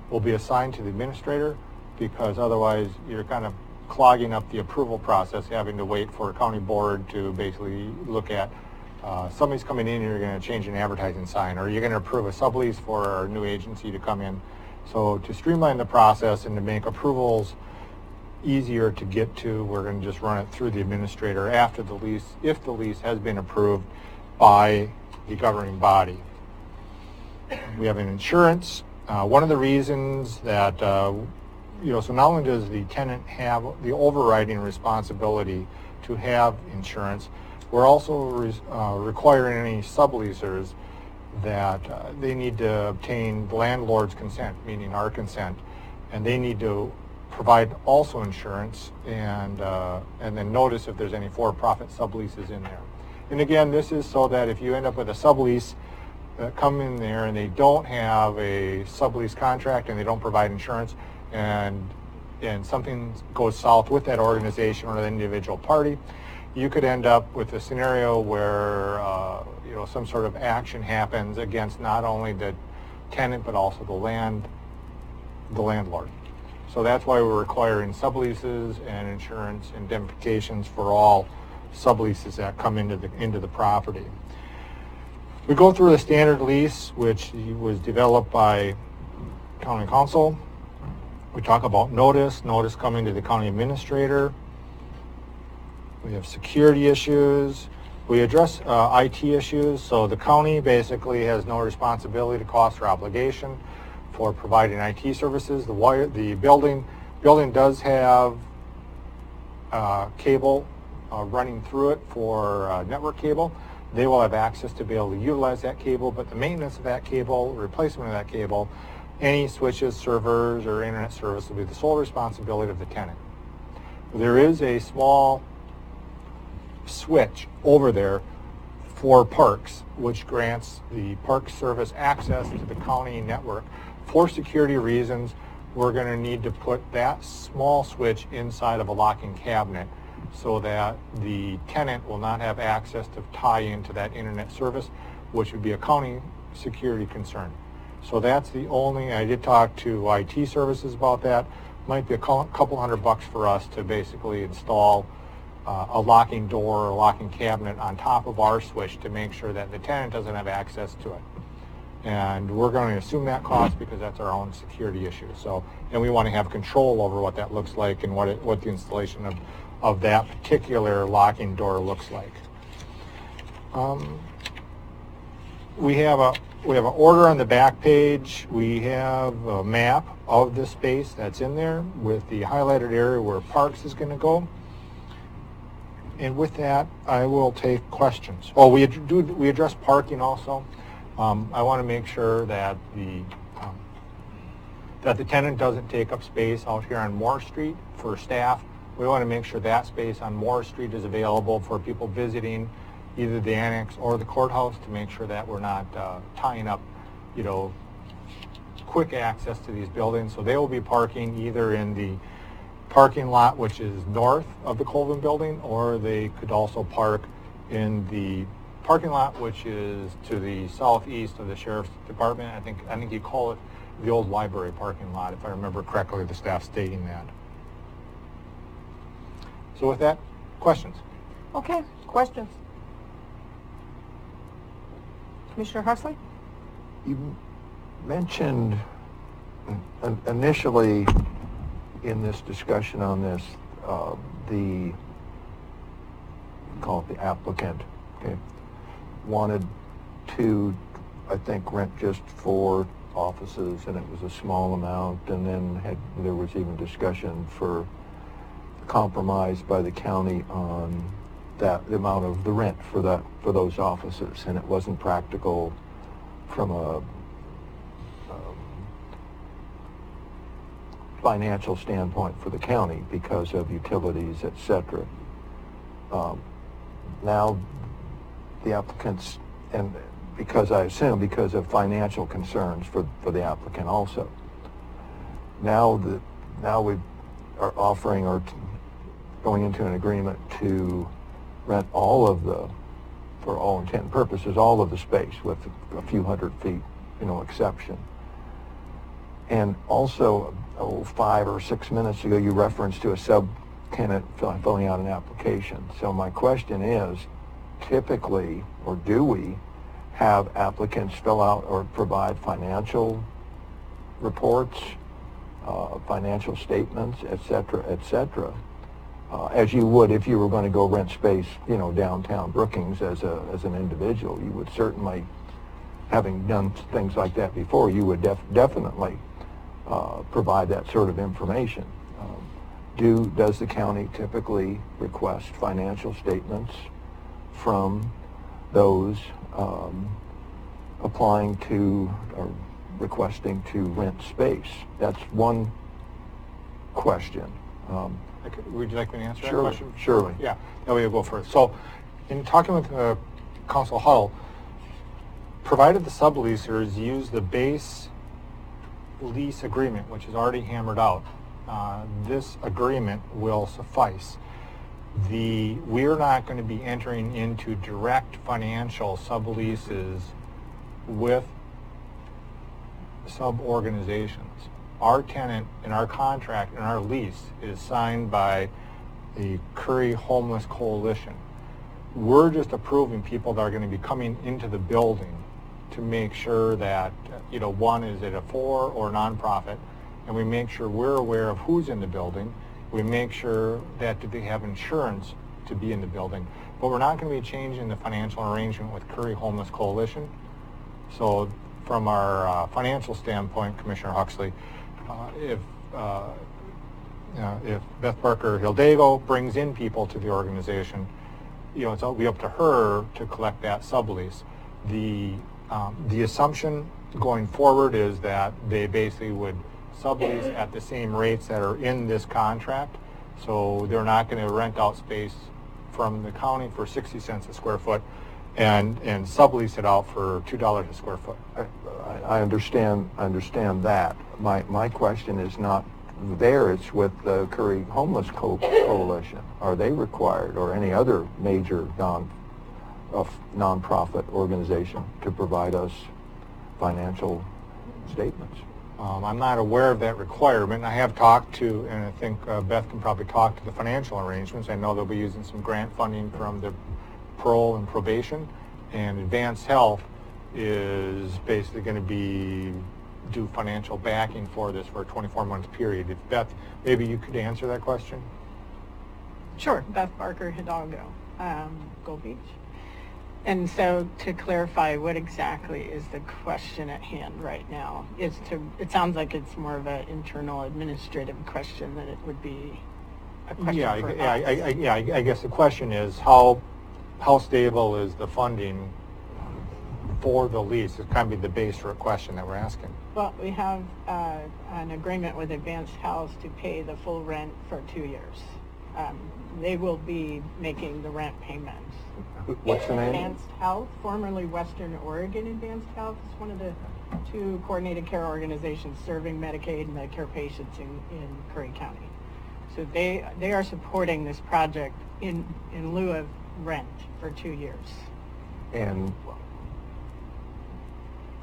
will be assigned to the administrator, because otherwise you're kind of clogging up the approval process, having to wait for a county board to basically look at somebody's coming in and you're going to change an advertising sign, or you're going to approve a sublease for a new agency to come in. So to streamline the process and to make approvals easier to get to, we're going to just run it through the administrator after the lease, if the lease has been approved by the governing body. We have an insurance. One of the reasons that so not only does the tenant have the overriding responsibility to have insurance, we're also requiring any subleasers that they need to obtain the landlord's consent, meaning our consent, and they need to provide also insurance and then notice if there's any for-profit subleases in there. And again, this is so that if you end up with a sublease come in there and they don't have a sublease contract and they don't provide insurance, and something goes south with that organization or the individual party, you could end up with a scenario where some sort of action happens against not only the tenant but also the landlord. So that's why we're requiring subleases and insurance indemnifications for all subleases that come into the property. We go through the standard lease, which was developed by county council. We talk about notice coming to the county administrator. We have security issues. We address IT issues. So the county basically has no responsibility, cost, or obligation for providing IT services. The building does have cable running through it for network cable, they will have access to be able to utilize that cable, but the maintenance of that cable, replacement of that cable, any switches, servers, or internet service will be the sole responsibility of the tenant. There is a small switch over there for parks, which grants the Park Service access to the county network. For security reasons, we're going to need to put that small switch inside of a locking cabinet so that the tenant will not have access to tie into that internet service, which would be a county security concern. So that's the only, I did talk to IT services about that. Might be a couple $100 for us to basically install a locking door or a locking cabinet on top of our switch to make sure that the tenant doesn't have access to it. And we're going to assume that cost because that's our own security issue. So, and we want to have control over what that looks like and what the installation of that particular locking door looks like. We have an order on the back page. We have a map of the space that's in there with the highlighted area where Parks is going to go. And with that, I will take questions. Oh, we address parking also. I want to make sure that the tenant doesn't take up space out here on Moore Street for staff. We want to make sure that space on Moore Street is available for people visiting either the annex or the courthouse to make sure that we're not tying up, quick access to these buildings. So they will be parking either in the parking lot, which is north of the Colvin building, or they could also park in the parking lot, which is to the southeast of the sheriff's department. I think you call it the old library parking lot, if I remember correctly, the staff stating that. So with that, questions? Okay, questions? Commissioner Huxley? You mentioned initially in this discussion on this, call it the applicant, okay, wanted to, I think, rent just 4 offices, and it was a small amount, and then there was even discussion for compromise by the county on the amount of the rent for those offices, and it wasn't practical from a financial standpoint for the county because of utilities, etc. Now the applicants, and because I assume because of financial concerns for the applicant also, now we are offering or going into an agreement to rent all of for all intent and purposes, all of the space with a few hundred feet, exception. And also, 5 or 6 minutes ago, you referenced to a subtenant filling out an application. So my question is, typically, or do we have applicants fill out or provide financial reports, financial statements, et cetera, as you would if you were going to go rent space, downtown Brookings as an individual? You would certainly, having done things like that before, you would definitely provide that sort of information. Does the county typically request financial statements from those applying to or requesting to rent space? That's one question. Would you like me to answer that Surely, question? surely. Yeah, that way you'll go first. So, in talking with Council Huddle, provided the subleasers use the base lease agreement, which is already hammered out, this agreement will suffice. We're not going to be entering into direct financial subleases with sub-organizations. Our tenant in our contract and our lease is signed by the Curry Homeless Coalition. We're just approving people that are going to be coming into the building to make sure that, one, is it a for or nonprofit, and we make sure we're aware of who's in the building. We make sure that they have insurance to be in the building. But we're not going to be changing the financial arrangement with Curry Homeless Coalition. So from our financial standpoint, Commissioner Huxley, if Beth Parker Hildego brings in people to the organization, it'll be up to her to collect that sublease. The assumption going forward is that they basically would sublease at the same rates that are in this contract. So they're not going to rent out space from the county for 60 cents a square foot and sublease it out for $2 a square foot. I understand that. My question is not there, it's with the Curry Homeless Coalition. Are they required, or any other major non-profit organization, to provide us financial statements? I'm not aware of that requirement. I have talked to, and I think Beth can probably talk to the financial arrangements. I know they'll be using some grant funding from the parole and probation, and Advanced Health is basically going to do financial backing for this for a 24-month period. If Beth, maybe you could answer that question? Sure, Beth Barker, Hidalgo, Gold Beach. And so to clarify, what exactly is the question at hand right now? It sounds like it's more of an internal administrative question than it would be a question for us. I guess the question is how stable is the funding for the lease? It's kind of the base for a question that we're asking. Well, we have an agreement with Advanced Health to pay the full rent for 2 years. They will be making the rent payments. What's the name? Advanced Health, formerly Western Oregon Advanced Health, is one of the 2 coordinated care organizations serving Medicaid and Medicare patients in Curry County. So they are supporting this project in lieu of rent for 2 years. And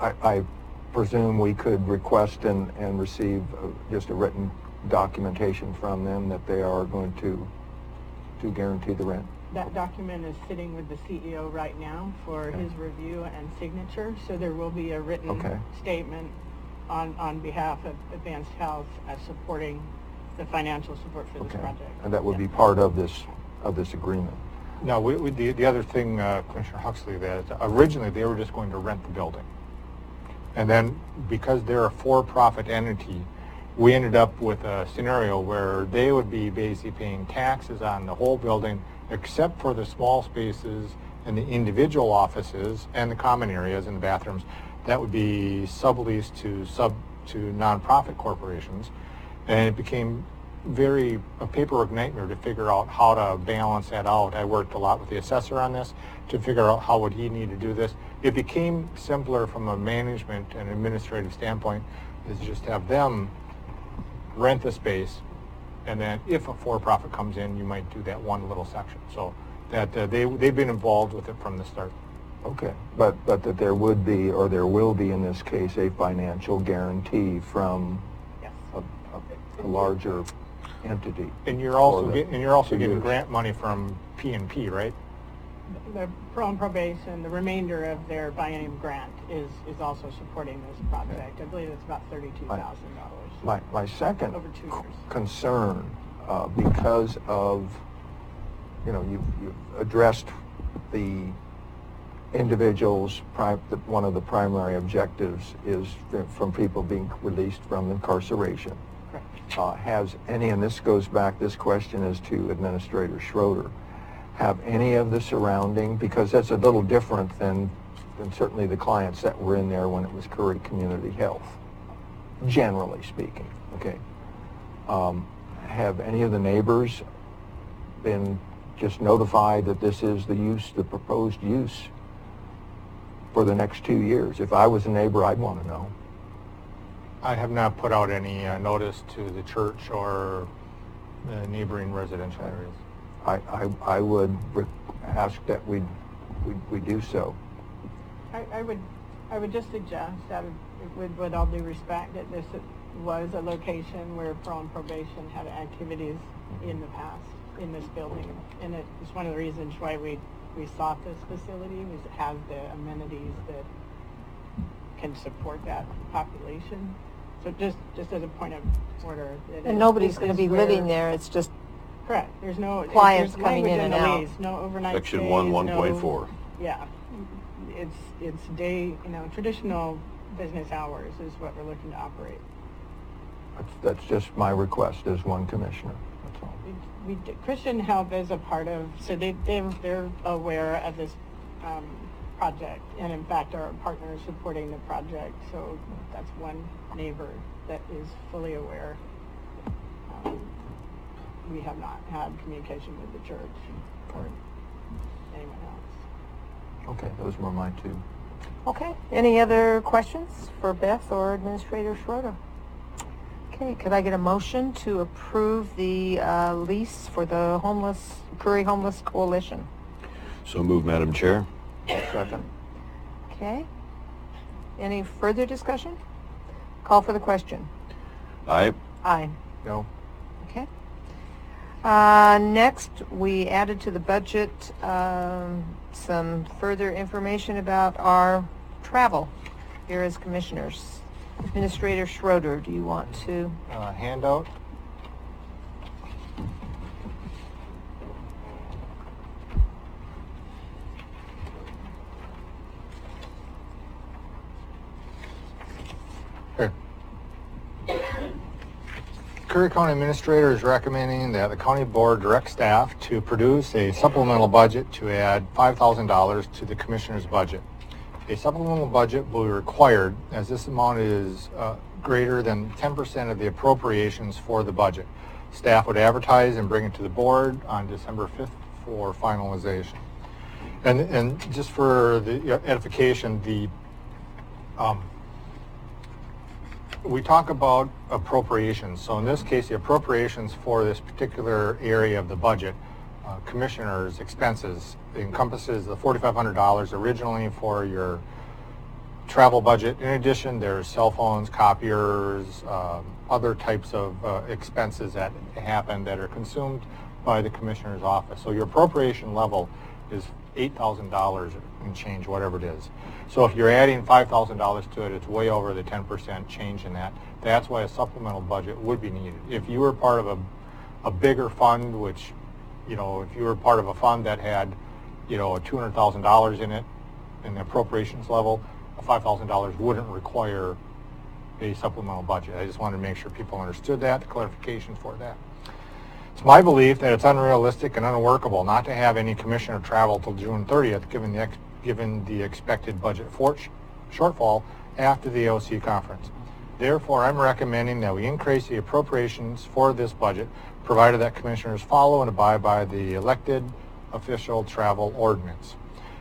I presume we could request and receive just a written documentation from them that they are going to guarantee the rent. That document is sitting with the CEO right now for his review and signature, so there will be a written statement on behalf of Advanced Health supporting the financial support for this project. And that would be part of this agreement. No, the other thing, Commissioner Huxley, that originally they were just going to rent the building. And then because they're a for-profit entity, we ended up with a scenario where they would be basically paying taxes on the whole building except for the small spaces and the individual offices and the common areas and the bathrooms. That would be subleased to nonprofit corporations. And it became a paperwork nightmare to figure out how to balance that out. I worked a lot with the assessor on this to figure out how would he need to do this. It became simpler from a management and administrative standpoint is just have them rent the space, and then if a for-profit comes in, you might do that one little section. So that they've been involved with it from the start. Okay, but that there would be, or there will be in this case, a financial guarantee from a larger entity. And you're also getting grant money from P&P, right? The Parole and Probation, the remainder of their biennium grant is also supporting this project. I believe it's about $32,000. My second over 2 years. concern, because of, you've addressed the individuals, one of the primary objectives is from people being released from incarceration. Has any, and this question is to Administrator Schroeder, have any of the surrounding, because that's a little different than certainly the clients that were in there when it was Curry Community Health, generally speaking, okay? Have any of the neighbors been just notified that this is the proposed use for the next 2 years? If I was a neighbor, I'd want to know. I have not put out any notice to the church or neighboring residential areas. I would ask that we do so. I would just suggest that, with all due respect, that this was a location where Parole and Probation had activities in the past in this building, and it's one of the reasons why we sought this facility, was it has the amenities that can support that population. So just as a point of order. And nobody's going to be living there, it's just correct. There's no clients there's coming in and out. Lease, no overnight Section stays, 1.4. Yeah, it's day, traditional business hours is what we're looking to operate. That's just my request as one commissioner. Christian Health is a part of, so they're aware of this project, and in fact our partner is supporting the project, so that's one neighbor that is fully aware. We have not had communication with the church or anyone else. Okay, those were my two. Okay, any other questions for Beth or Administrator Schroeder? Okay, could I get a motion to approve the lease for the Prairie Homeless Coalition? So move, Madam Chair. Second. Okay. Any further discussion? Call for the question. Aye. Aye. No. Okay. Next, we added to the budget some further information about our travel here as commissioners. Administrator Schroeder, do you want to? Handout. Here. Curry County Administrator is recommending that the county board direct staff to produce a supplemental budget to add $5,000 to the commissioner's budget. A supplemental budget will be required as this amount is greater than 10% of the appropriations for the budget. Staff would advertise and bring it to the board on December 5th for finalization. And just for the edification, we talk about appropriations. So in this case, the appropriations for this particular area of the budget, commissioner's expenses, encompasses the $4,500 originally for your travel budget. In addition, there's cell phones, copiers, other types of expenses that happen that are consumed by the commissioner's office. So your appropriation level is $8,000 and change, whatever it is. So if you're adding $5,000 to it, it's way over the 10% change in that. That's why a supplemental budget would be needed. If you were part of a bigger fund, which, you know, if you were part of a fund that had, you know, $200,000 in it in the appropriations level, a $5,000 wouldn't require a supplemental budget. I just wanted to make sure people understood that, the clarification for that. It's my belief that it's unrealistic and unworkable not to have any commissioner travel till June 30th, given the expected budget shortfall after the AOC conference. Therefore, I'm recommending that we increase the appropriations for this budget, provided that commissioners follow and abide by the elected official travel ordinance.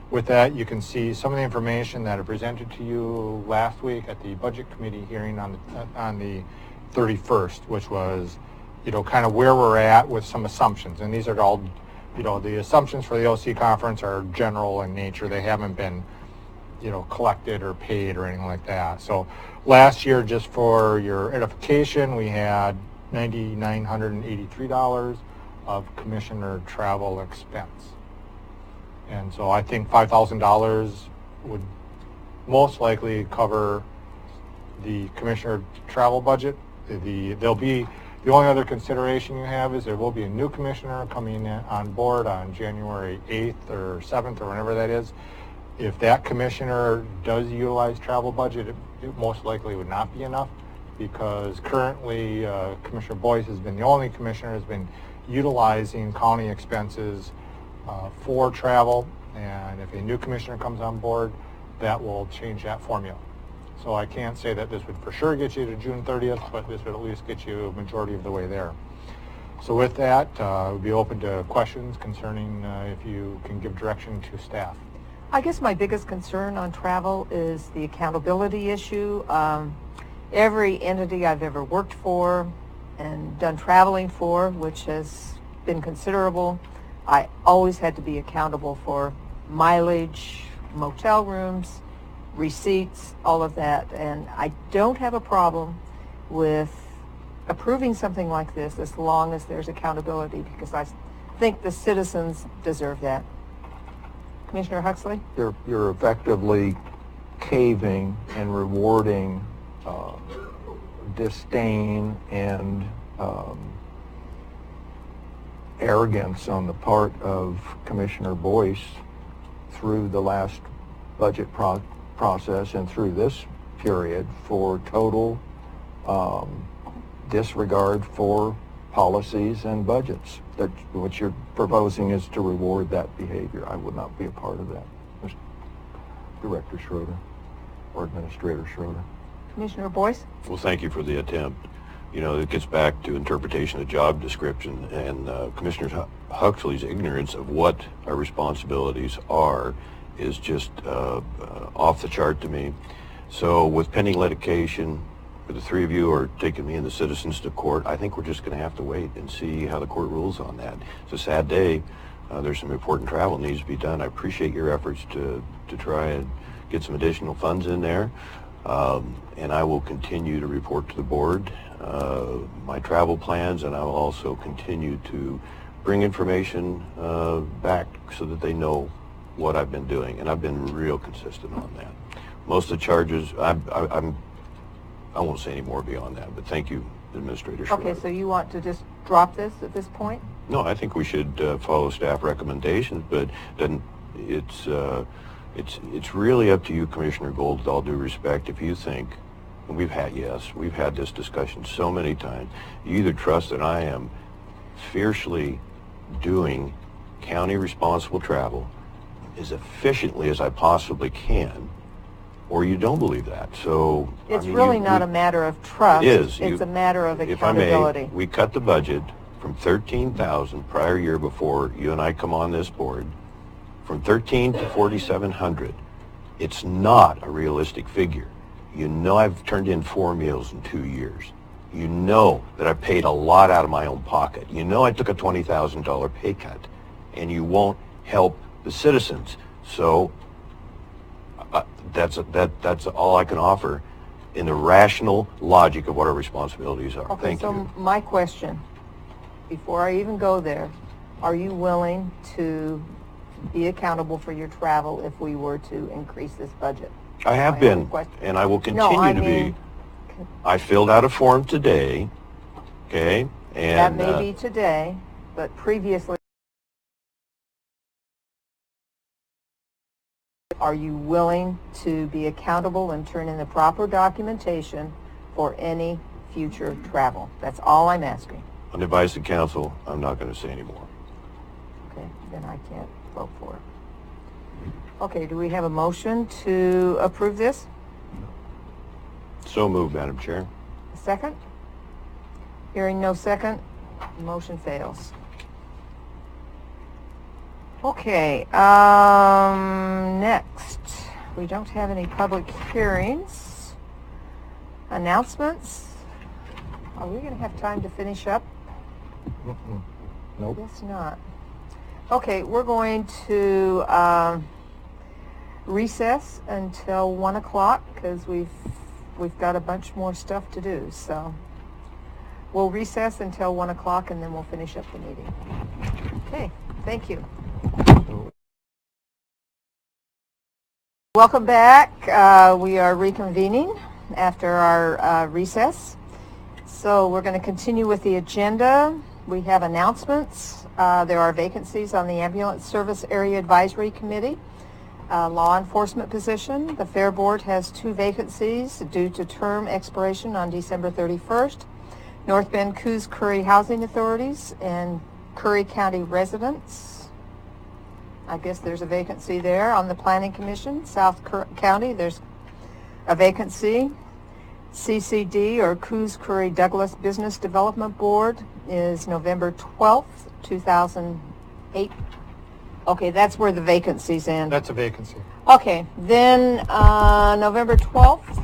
With that, you can see some of the information that I presented to you last week at the Budget Committee hearing on the 31st, which was, you know, kind of where we're at with some assumptions. And these are all, you know, the assumptions for the OC conference are general in nature. They haven't been, you know, collected or paid or anything like that. So last year, just for your edification, we had $9,983 of commissioner travel expense. And so I think $5,000 would most likely cover the commissioner travel budget. The only other consideration you have is there will be a new commissioner coming in on board on January 8th or 7th or whenever that is. If that commissioner does utilize travel budget, it most likely would not be enough, because currently Commissioner Boyce has been the only commissioner who has been utilizing county expenses for travel, and if a new commissioner comes on board, that will change that formula. So I can't say that this would for sure get you to June 30th, but this would at least get you a majority of the way there. So with that, we'll be open to questions concerning if you can give direction to staff. I guess my biggest concern on travel is the accountability issue. Every entity I've ever worked for and done traveling for, which has been considerable, I always had to be accountable for mileage, motel rooms, receipts, all of that. And I don't have a problem with approving something like this as long as there's accountability, because I think the citizens deserve that. Commissioner Huxley? You're effectively caving and rewarding disdain and arrogance on the part of Commissioner Boyce through the last budget process and through this period for total disregard for policies and budgets. That what you're proposing is to reward that behavior. I would not be a part of that, Mr. Director Schroeder or Administrator Schroeder. Commissioner Boyce? Well, thank you for the attempt. You know, it gets back to interpretation of job description, and Commissioner Huxley's ignorance of what our responsibilities are is just off the chart to me. So with pending litigation, the three of you are taking me and the citizens to court. I think we're just going to have to wait and see how the court rules on that. It's a sad day. There's some important travel needs to be done. I appreciate your efforts to try and get some additional funds in there. And I will continue to report to the board my travel plans, and I will also continue to bring information back so that they know what I've been doing, and I've been real consistent on that. Most of the charges, I won't say any more beyond that, but thank you, Administrator Schroeder. Okay, so you want to just drop this at this point? No, I think we should follow staff recommendations, but then it's really up to you, Commissioner Gold, with all due respect. If you think, and we've had this discussion so many times, you either trust that I am fiercely doing county responsible travel as efficiently as I possibly can, or you don't believe that. So it's really not a matter of trust. It is. It's a matter of accountability. If I may, we cut the budget from 13,000 prior year before you and I come on this board, from 13 to 4,700. It's not a realistic figure. You know I've turned in 4 meals in 2 years. You know that I paid a lot out of my own pocket. You know I took a $20,000 pay cut, and you won't help the citizens. So that's all I can offer in the rational logic of what our responsibilities are. Okay, Thank so you. my question, before I even go there, are you willing to be accountable for your travel if we were to increase this budget? I have My been, only question. and I will continue to be. I filled out a form today, okay? And That may be today, but previously, are you willing to be accountable and turn in the proper documentation for any future travel? That's all I'm asking. on the advice of counsel, I'm not going to say any more. Okay, then I can't vote for it. Okay, do we have a motion to approve this? So moved, Madam Chair. A second? Hearing no second, motion fails. Okay, next, we don't have any public hearings. Announcements? Are we going to have time to finish up? Nope. Guess not. Okay, we're going to recess until 1 o'clock because we've got a bunch more stuff to do. So we'll recess until 1 o'clock and then we'll finish up the meeting. Okay, thank you. Welcome back. We are reconvening after our recess. So we're going to continue with the agenda. We have announcements. There are vacancies on the Ambulance Service Area Advisory Committee, law enforcement position. The Fair Board has 2 vacancies due to term expiration on December 31st. North Bend Coos Curry Housing Authorities and Curry County residents. I guess there's a vacancy there. On the Planning Commission, South County, there's a vacancy. CCD, or Coos Curry Douglas Business Development Board, is November 12th, 2008. Okay, that's where the vacancies end. That's a vacancy. Okay, then November 12th,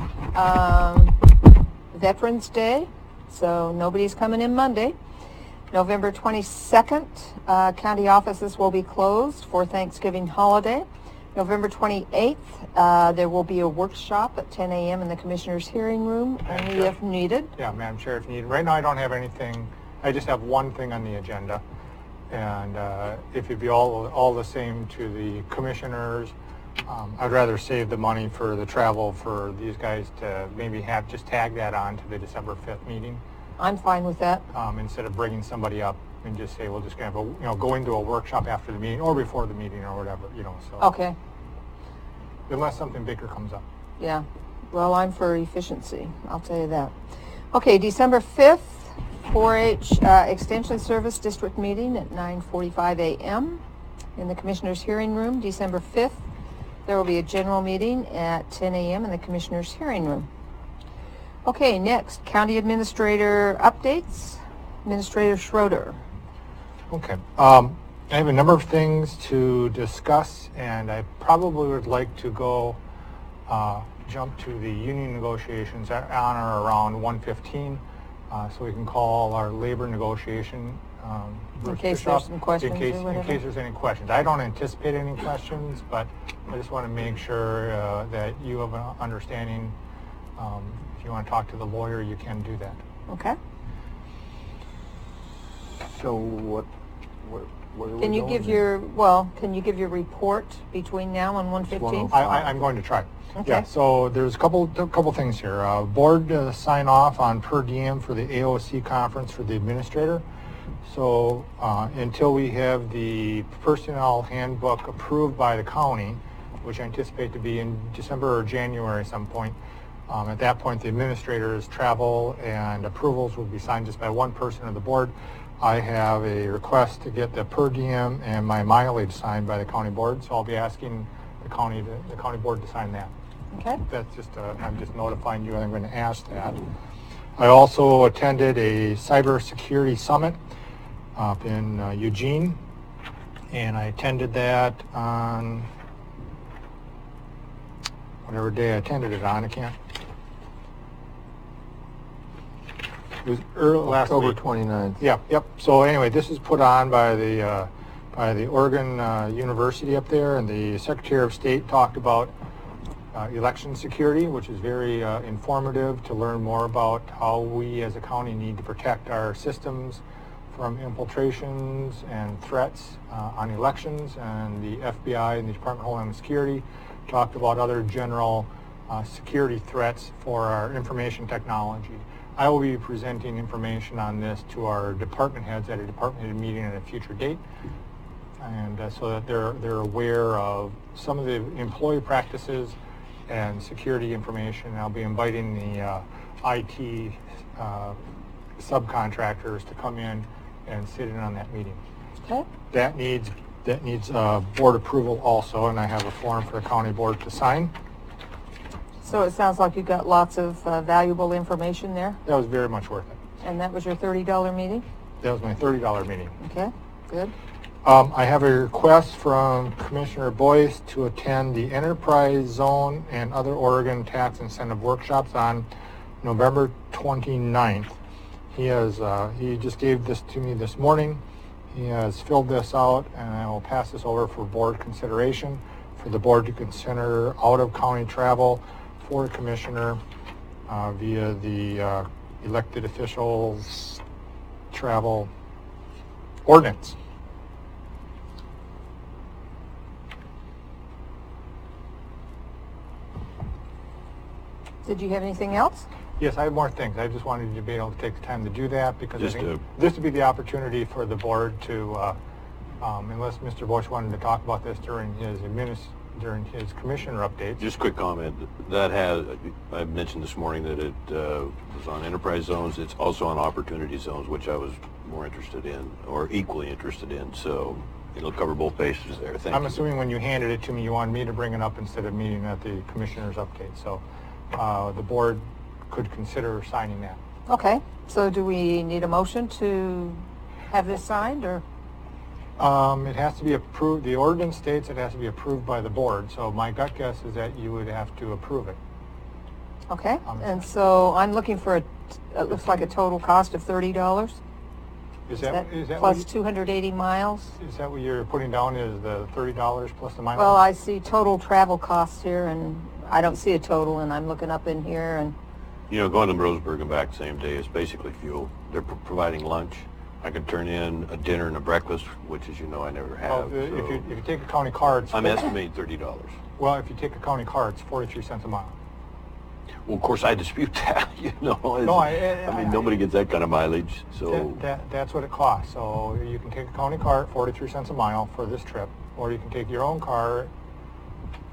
Veterans Day, so nobody's coming in Monday. November 22nd, county offices will be closed for Thanksgiving holiday. November 28th, there will be a workshop at 10 a.m. in the Commissioner's hearing room, only if needed. Yeah, Madam Chair, if needed. Right now I don't have anything. I just have one thing on the agenda. And if it'd be all the same to the commissioners, I'd rather save the money for the travel for these guys to maybe just tag that on to the December 5th meeting. I'm fine with that. Instead of bringing somebody up and just say, we're just going to have go into a workshop after the meeting or before the meeting or whatever, so. Okay. Unless something bigger comes up. Yeah. Well, I'm for efficiency. I'll tell you that. Okay, December 5th, 4-H Extension Service District meeting at 9:45 a.m. in the Commissioners' Hearing Room, December 5th. There will be a general meeting at 10 a.m. in the Commissioners' Hearing Room. Okay, next, County Administrator updates. Administrator Schroeder. Okay. I have a number of things to discuss, and I probably would like to go jump to the union negotiations on or around 1:15, so we can call our labor negotiation. In case there's some questions or whatever. In case there's any questions. I don't anticipate any questions, but I just want to make sure that you have an understanding. If you want to talk to the lawyer, you can do that. Okay. So what are we Can you going give there? can you give your report between now and 1:15? I'm going to try. Okay. Yeah, so there's a couple things here. Board sign off on per diem for the AOC conference for the administrator. So until we have the personnel handbook approved by the county, which I anticipate to be in December or January at some point, at that point the administrator's travel and approvals will be signed just by one person of the board. I have a request to get the per diem and my mileage signed by the county board, so I'll be asking the county board to sign that. Okay. That's just, I'm just notifying you, I'm going to ask that. I also attended a cybersecurity summit up in Eugene, and I attended that on whatever day I attended it on. I can't. It was early last October week. 29th. Yeah, yep. So anyway, this is put on by the Oregon University up there, and the Secretary of State talked about election security, which is very informative to learn more about how we as a county need to protect our systems from infiltrations and threats on elections. And the FBI and the Department of Homeland Security talked about other general security threats for our information technology. I will be presenting information on this to our department heads at a department head meeting at a future date, and so that they're aware of some of the employee practices and security information. I'll be inviting the IT subcontractors to come in and sit in on that meeting. Okay. That needs board approval also, and I have a form for the county board to sign. So it sounds like you got lots of valuable information there. That was very much worth it. And that was your $30 meeting? That was my $30 meeting. Okay, good. I have a request from Commissioner Boyce to attend the Enterprise Zone and other Oregon tax incentive workshops on November 29th. He just gave this to me this morning. He has filled this out, and I will pass this over for board consideration, for the board to consider out-of-county travel for a commissioner via the elected officials travel ordinance. Did you have anything else? Yes, I have more things. I just wanted you to be able to take the time to do that, because I Just think this would be the opportunity for the board to, unless Mr. Boyce wanted to talk about this during his commissioner updates. Just a quick comment. I mentioned this morning that it was on enterprise zones. It's also on opportunity zones, which I was more interested in, or equally interested in. So it'll cover both bases there. Thank you. I'm assuming when you handed it to me, you wanted me to bring it up instead of meeting at the commissioner's update. So the board could consider signing that. Okay, so do we need a motion to have this signed, or? It has to be approved. The ordinance states it has to be approved by the board. So my gut guess is that you would have to approve it. Okay, and so I'm looking for it looks like a total cost of $30. Is that plus what 280 miles? is that what you're putting down, is the $30 plus the mileage? Well, I see total travel costs here, and I don't see a total, and I'm looking up in here, and You know, going to Roseburg and back the same day is basically fuel. They're providing lunch. I could turn in a dinner and a breakfast, which, as you know, I never have. Well, if so you take a county car, it's I'm estimating $30. well, if you take a county car, it's 43 cents a mile. Well, of course, I dispute that. You know, No, I mean, nobody gets that kind of mileage. So That's what it costs. So you can take a county car at 43 cents a mile for this trip, or you can take your own car.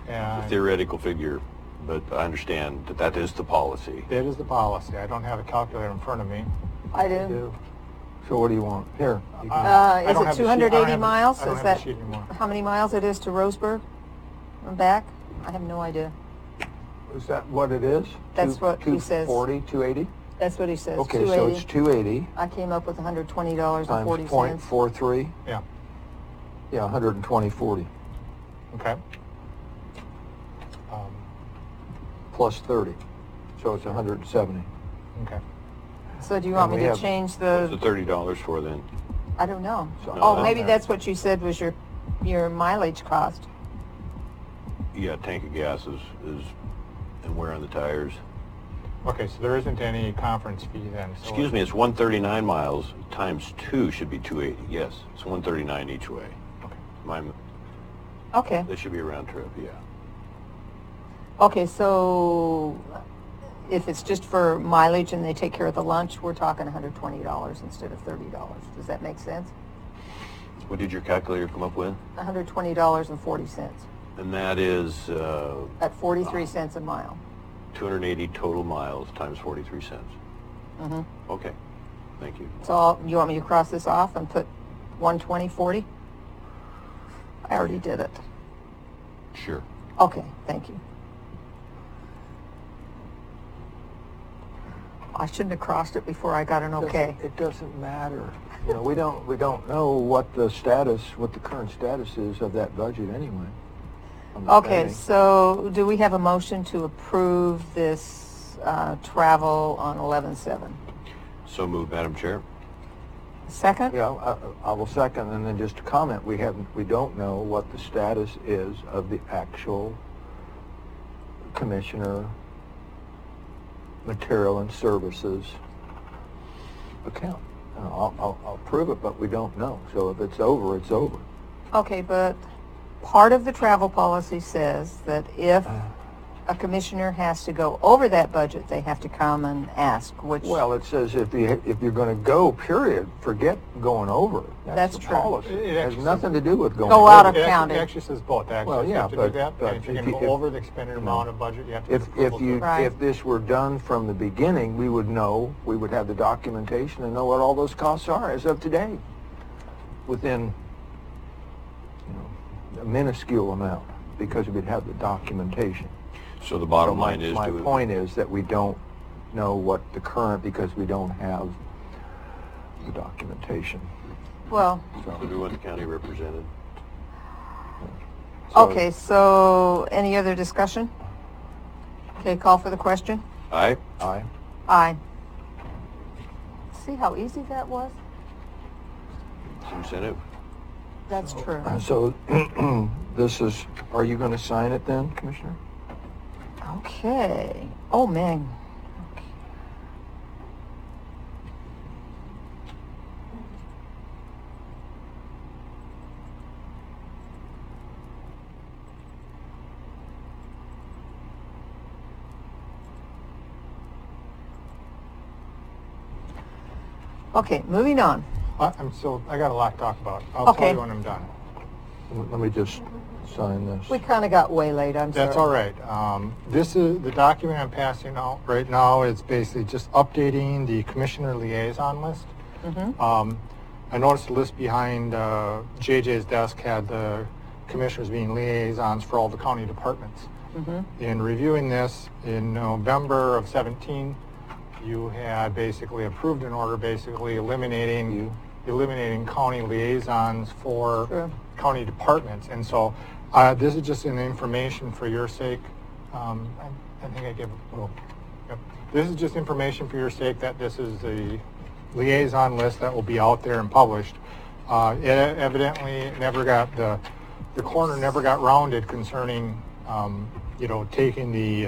a And theoretical figure, but I understand that is the policy. that is the policy. I don't have a calculator in front of me. I do. So what do you want? Here. You can- I Is don't it have the sheet- 280 miles? I don't Is have that the sheet anymore. how many miles it is to Roseburg and back? I have no idea. Is that what it is? That's what he says. 240, 280? That's what he says. Okay, 280. so it's 280 I came up with times $120.40. .43. Yeah. Yeah, 120.40 Okay. plus 30. So it's 170. Okay. So do you want And me we to have- change What's the the? $30 for then? I don't know. So- Oh, maybe that's what you said was your mileage cost. Yeah, tank of gas is and wear on the tires. Okay, so there isn't any conference fee then. So Excuse me, it's 139 miles times 2 should be 280. Yes, it's 139 each way. Okay. Okay. That should be a round trip, yeah. Okay, so if it's just for mileage and they take care of the lunch, we're talking $120 instead of $30. Does that make sense? What did your calculator come up with? $120.40 And that is at 43 cents a mile. 280 total miles times 43 cents. Mm-hmm. Okay, thank you. So you want me to cross this off and put 120.40? I already did it. Sure. Okay, thank you. I shouldn't have crossed it before I got an okay. It doesn't matter. You know, we don't know what the current status is of that budget anyway. on the Okay, spending. so do we have a motion to approve this travel on 11/7? So moved, Madam Chair. Second? Yeah, I will second, and then just a comment, we don't know what the status is of the actual commissioner material and services account. And I'll prove it, but we don't know. So if it's over, it's over. Okay, but part of the travel policy says that if a commissioner has to go over that budget, they have to come and ask, which... Well, it says if you're going to go, period, forget going over. That's the true. policy. It It has actually nothing to do with going Go over. out of It counting. actually says both. Actually, Well, you yeah, have to do but- that. but And if you're if going to you- go over the expended amount of budget, you have to. Right. If this were done from the beginning, we would have the documentation and know what all those costs are as of today, within a minuscule amount, because we'd have the documentation. So the bottom So line is... my do we- point is that we don't know what the current, because we don't have the documentation. Well, So do we want the county represented? So- okay, so any other discussion? Okay, call for the question. Aye? Aye. Aye. See how easy that was? It's incentive. That's true. So this is, are you going to sign it then, Commissioner? Okay. Oh, man. Okay. Okay, moving on. I got a lot to talk about. I'll tell Okay. you when I'm done. Let me just sign this. We kind of got way late, I'm sorry. That's all right. This is the document I'm passing out right now. Is basically just updating the commissioner liaison list. Mm-hmm. I noticed the list behind JJ's desk had the commissioners being liaisons for all the county departments. Mm-hmm. In reviewing this in November of 17, you had basically approved an order basically eliminating county liaisons for Sure. county departments. And so this is just an information for your sake. I think I gave yep. This is just information for your sake that this is the liaison list that will be out there and published. It evidently never got, the corner never got rounded concerning, taking the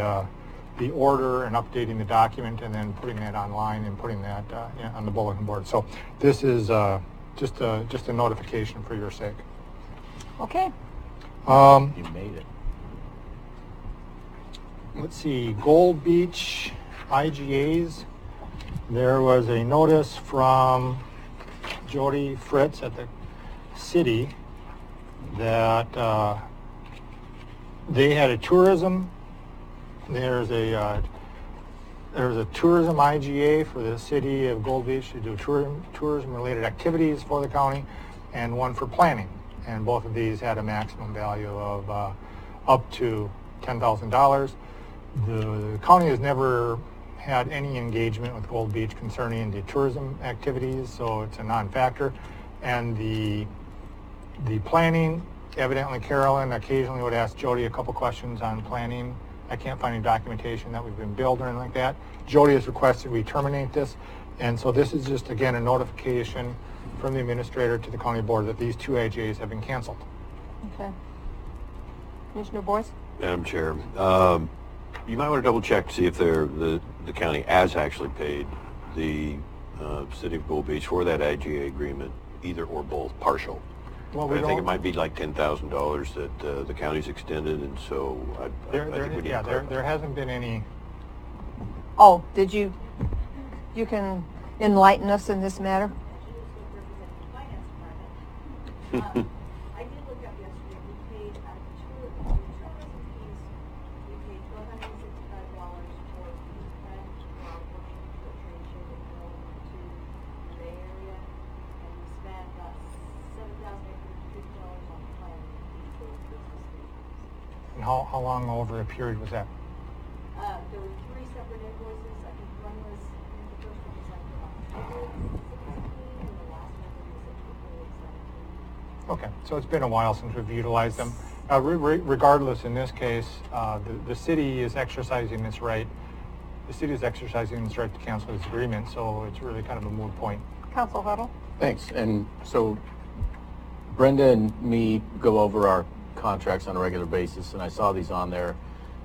order and updating the document and then putting that online and putting that on the bulletin board. So this is just a notification for your sake. Okay. You made it. Let's see, Gold Beach IGAs. There was a notice from Jody Fritz at the city that they had a tourism. There's a there's a tourism IGA for the city of Gold Beach to do tourism-related activities for the county, and one for planning. And both of these had a maximum value of up to $10,000. The county has never had any engagement with Gold Beach concerning the tourism activities, so it's a non-factor. And the planning, evidently Carolyn occasionally would ask Jody a couple questions on planning. I can't find any documentation that we've been billed or anything like that. Jody has requested we terminate this, and so this is just, again, a notification from the administrator to the county board that these 2 IGAs have been canceled. Okay. Commissioner Boyce? Madam Chair, you might want to double check to see if the county has actually paid the city of Gold Beach for that IGA agreement, either or both, partial. Well, I think it might be like $10,000 that the county's extended, and so I think we need to clarify. There hasn't been any. Oh, did you can enlighten us in this matter? I did look up yesterday. We paid out of tourism fees. We paid $1,265 for rent for our working for a trade show that we went to the Bay Area, and we spent about $7,850 on planning for business meetings. And how long over a period was that? There were 3 separate invoices. I think one was, the first one was like October 16, and the last one was April 17. Okay, so it's been a while since we've utilized them. Regardless, in this case, the city is exercising its right. The city is exercising its right to cancel this agreement, so it's really kind of a moot point. Council Huddle? Thanks. And so Brenda and me go over our contracts on a regular basis, and I saw these on there,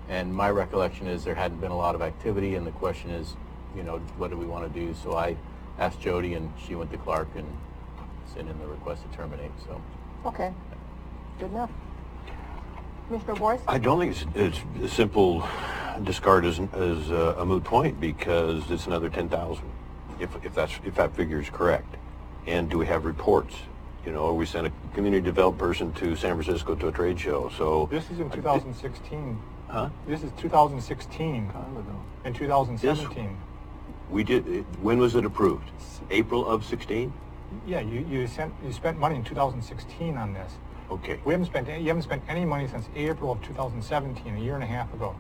and my recollection is there hadn't been a lot of activity, and the question is, you know, what do we want to do? So I asked Jody, and she went to Clark and sent in the request to terminate. So Okay. Good enough. Commissioner Boyce? I don't think it's a simple discard as a moot point, because it's another 10,000 if that figure is correct. And do we have reports? You know, we sent a community development person to San Francisco to a trade show. So this is in 2016. Huh? This is 2016 and 2017. We did. When was it approved? April of 16? Yeah, you spent money in 2016 on this. Okay. You haven't spent any money since April of 2017, a year and a half ago.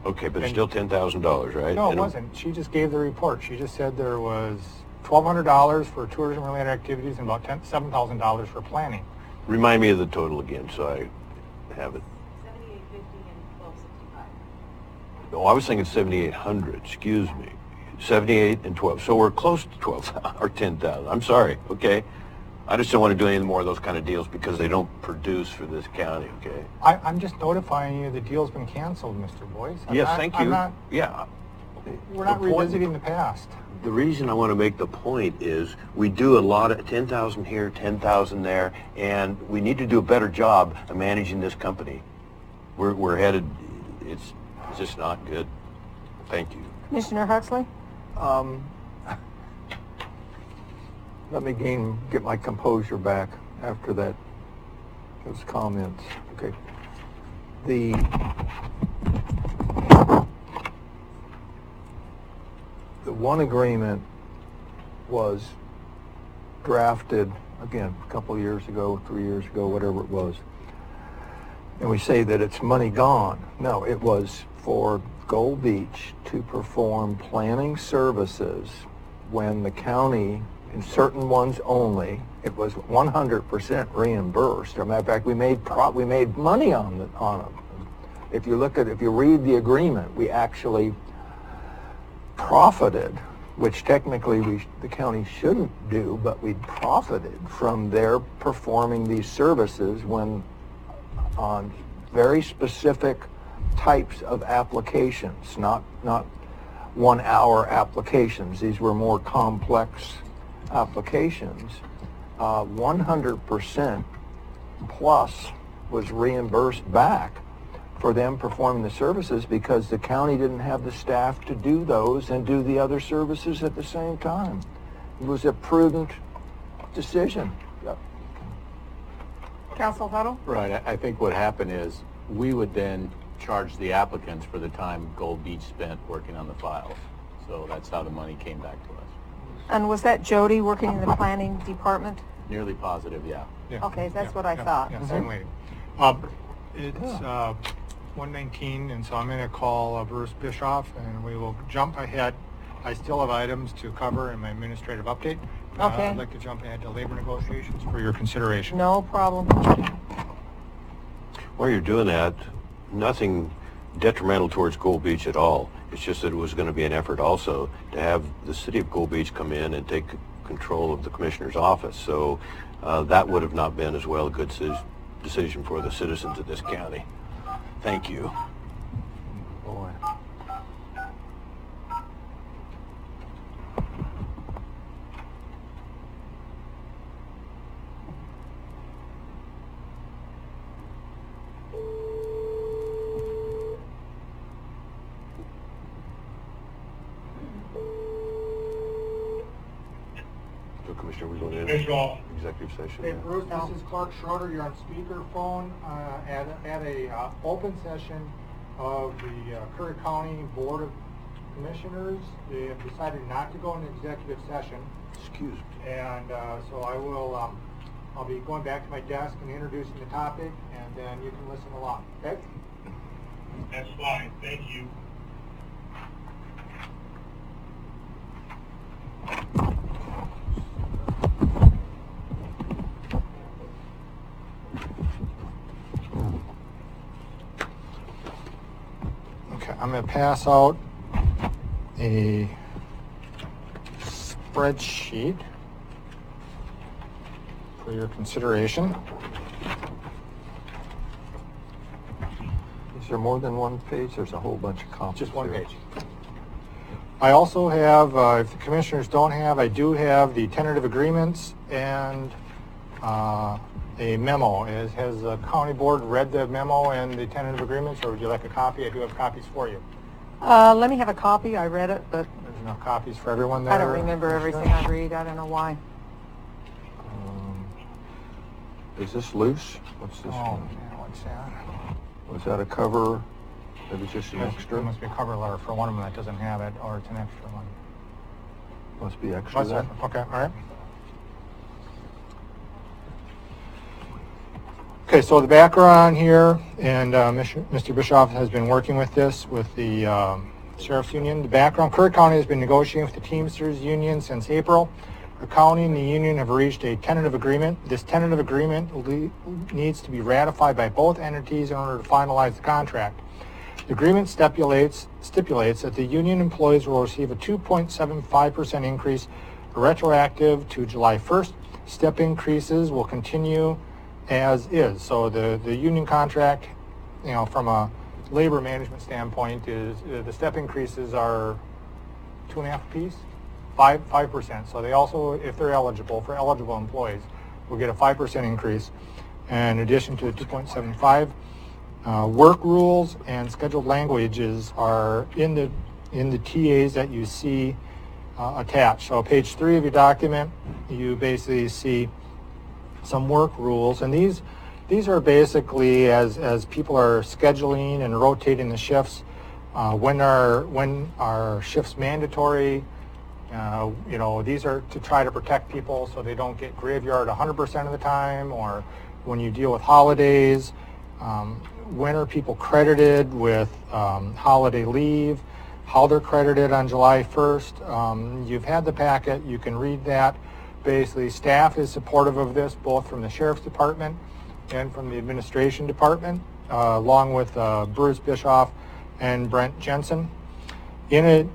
Okay, but it's still $10,000, right? No, it wasn't. She just gave the report. She just said there was $1,200 for tourism-related activities and about $7,000 for planning. Remind me of the total again, so I have it. $7,850 and $1,265. Oh, I was thinking 7,800. Excuse me. 78 and 12. So we're close to 12 or 10,000. I'm sorry. Okay. I just don't want to do any more of those kind of deals because they don't produce for this county. Okay. I'm just notifying you the deal's been canceled, Mr. Boyce. Yes, thank you. Yeah. We're not revisiting the past. The reason I want to make the point is we do a lot of 10,000 here, 10,000 there, and we need to do a better job of managing this company. We're headed. It's just not good. Thank you. Commissioner Huxley? Let me get my composure back after those comments. Okay. The one agreement was drafted, again, a couple of years ago, 3 years ago, whatever it was. And we say that it's money gone. No, it was for Gold Beach to perform planning services when the county, in certain ones only, it was 100% reimbursed. As a matter of fact, we made money on them. If you read the agreement, we actually profited, which technically the county shouldn't do, but we profited from their performing these services when on very specific types of applications, not 1 hour applications. These were more complex applications. 100% plus was reimbursed back for them performing the services because the county didn't have the staff to do those and do the other services at the same time. It was a prudent decision. Yep. Council Huddle? Right. I think what happened is we would then charge the applicants for the time Gold Beach spent working on the files. So that's how the money came back to us. And was that Jody working in the planning department? Nearly positive, yeah. Yeah. Okay, that's Yeah, what I yeah, thought. Yeah, same lady. It's 1:19, and so I'm going to call Bruce Bischoff, and we will jump ahead. I still have items to cover in my administrative update. Okay. I'd like to jump ahead to labor negotiations for your consideration. No problem. While you're doing that, nothing detrimental towards Gold Beach at all. It's just that it was going to be an effort also to have the city of Gold Beach come in and take control of the commissioner's office. So that would have not been as well a good decision for the citizens of this county. Thank you. Boy. So Commissioner, we're going in executive session. Hey now. Bruce, this is Clark Schroeder. You're on speakerphone at a open session of the Curry County Board of Commissioners. They have decided not to go into executive session. Excuse me. And so I will, I'll be going back to my desk and introducing the topic, and then you can listen along, okay? That's fine, thank you. Okay, I'm going to pass out a spreadsheet for your consideration. Is there more than one page? There's a whole bunch of copies. Just one here. page. I also have, if the commissioners don't have, I do have the tentative agreements and a memo. Has the county board read the memo and the tentative agreements, or would you like a copy? I do have copies for you. Let me have a copy. I read it, but There's enough copies for everyone there. I don't remember everything I read. I don't know why. Is this loose? What's this Oh, one? yeah, what's that? Was that a cover? That was just an There extra? must be a cover letter for one of them that doesn't have it, or it's an extra one. Must be extra then? Okay, all right. Okay, so the background here, and Mr. Bischoff has been working with this with the Sheriff's Union. The background, Curry County has been negotiating with the Teamsters Union since April. The county and the union have reached a tentative agreement. This tentative agreement needs to be ratified by both entities in order to finalize the contract. The agreement stipulates that the union employees will receive a 2.75% increase retroactive to July 1st. Step increases will continue as is. So the union contract, you know, from a labor management standpoint, is the step increases are 2.5 apiece, 5%. So they also, if they're eligible, for eligible employees, will get a 5% increase. And in addition to the 2.75, work rules and scheduled languages are in the TAs that you see attached. So page 3 of your document, you basically see some work rules, and these are basically as people are scheduling and rotating the shifts, when are shifts mandatory. You know, these are to try to protect people so they don't get graveyard 100% of the time, or when you deal with holidays, when are people credited with holiday leave, how they're credited on July 1st. You've had the packet, you can read that. Basically, staff is supportive of this, both from the Sheriff's Department and from the Administration Department, along with Bruce Bischoff and Brent Jensen. In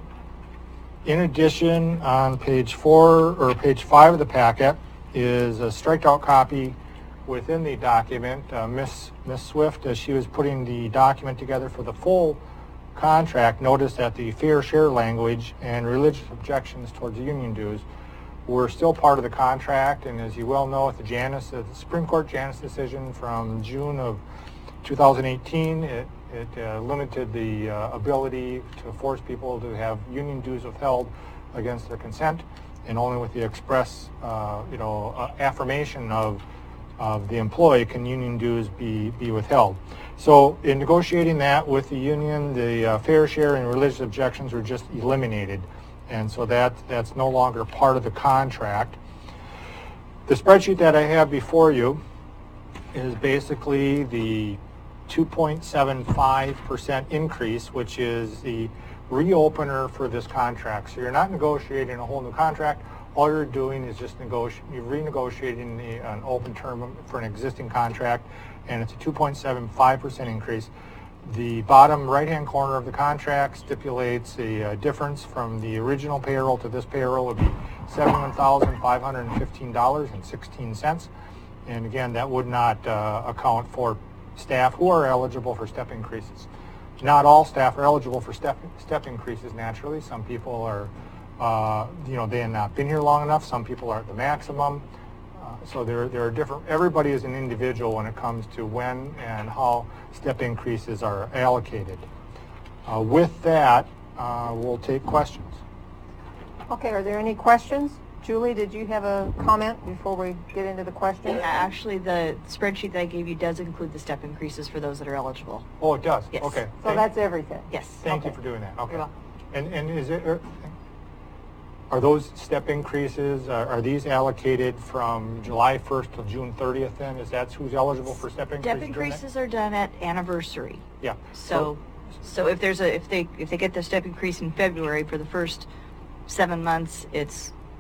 addition, on page 4 or page 5 of the packet is a strikeout copy within the document. Miss Swift, as she was putting the document together for the full contract, noticed that the fair share language and religious objections towards union dues were still part of the contract. And as you well know, with the Supreme Court Janus decision from June of 2018, it limited the ability to force people to have union dues withheld against their consent, and only with the express affirmation of the employee can union dues be withheld. So in negotiating that with the union, the fair share and religious objections were just eliminated And so that's no longer part of the contract. The spreadsheet that I have before you is basically the 2.75% increase, which is the reopener for this contract. So you're not negotiating a whole new contract. All you're doing is just you're renegotiating an open term for an existing contract, and it's a 2.75% increase. The bottom right-hand corner of the contract stipulates a difference from the original payroll to this payroll would be $71,515.16. And again, that would not account for staff who are eligible for step increases. Not all staff are eligible for step increases, naturally. Some people are, they have not been here long enough. Some people are at the maximum. So there are different, everybody is an individual when it comes to when and how step increases are allocated. With that, we'll take questions. Okay, are there any questions? Julie, did you have a comment before we get into the questions? Yeah, actually, the spreadsheet that I gave you does include the step increases for those that are eligible. Oh, it does? Yes. Okay. So that's everything? Yes. Thank you for doing that. Okay. You're welcome. And is it, are those step increases, are these allocated from July 1st to June 30th then? Is that who's eligible for step increases? Step increases are done at anniversary. Yeah. So if there's if they get the step increase in February for the first 7 months,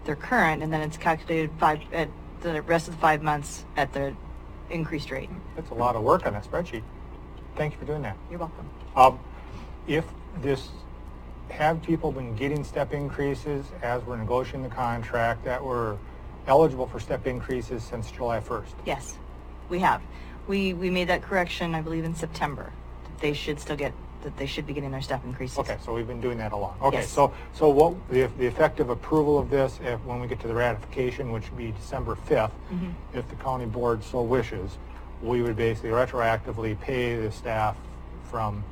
they're current, and then it's calculated at the rest of the 5 months at the increased rate. That's a lot of work on that spreadsheet. Thank you for doing that. You're welcome. Have people been getting step increases as we're negotiating the contract that were eligible for step increases since July 1st? Yes, we have. We made that correction, I believe, in September. They should still get, that they should be getting their step increases. Okay, so we've been doing that along. Okay, Yes. so what the effective approval of this, when we get to the ratification, which would be December 5th, if the county board so wishes, we would basically retroactively pay the staff from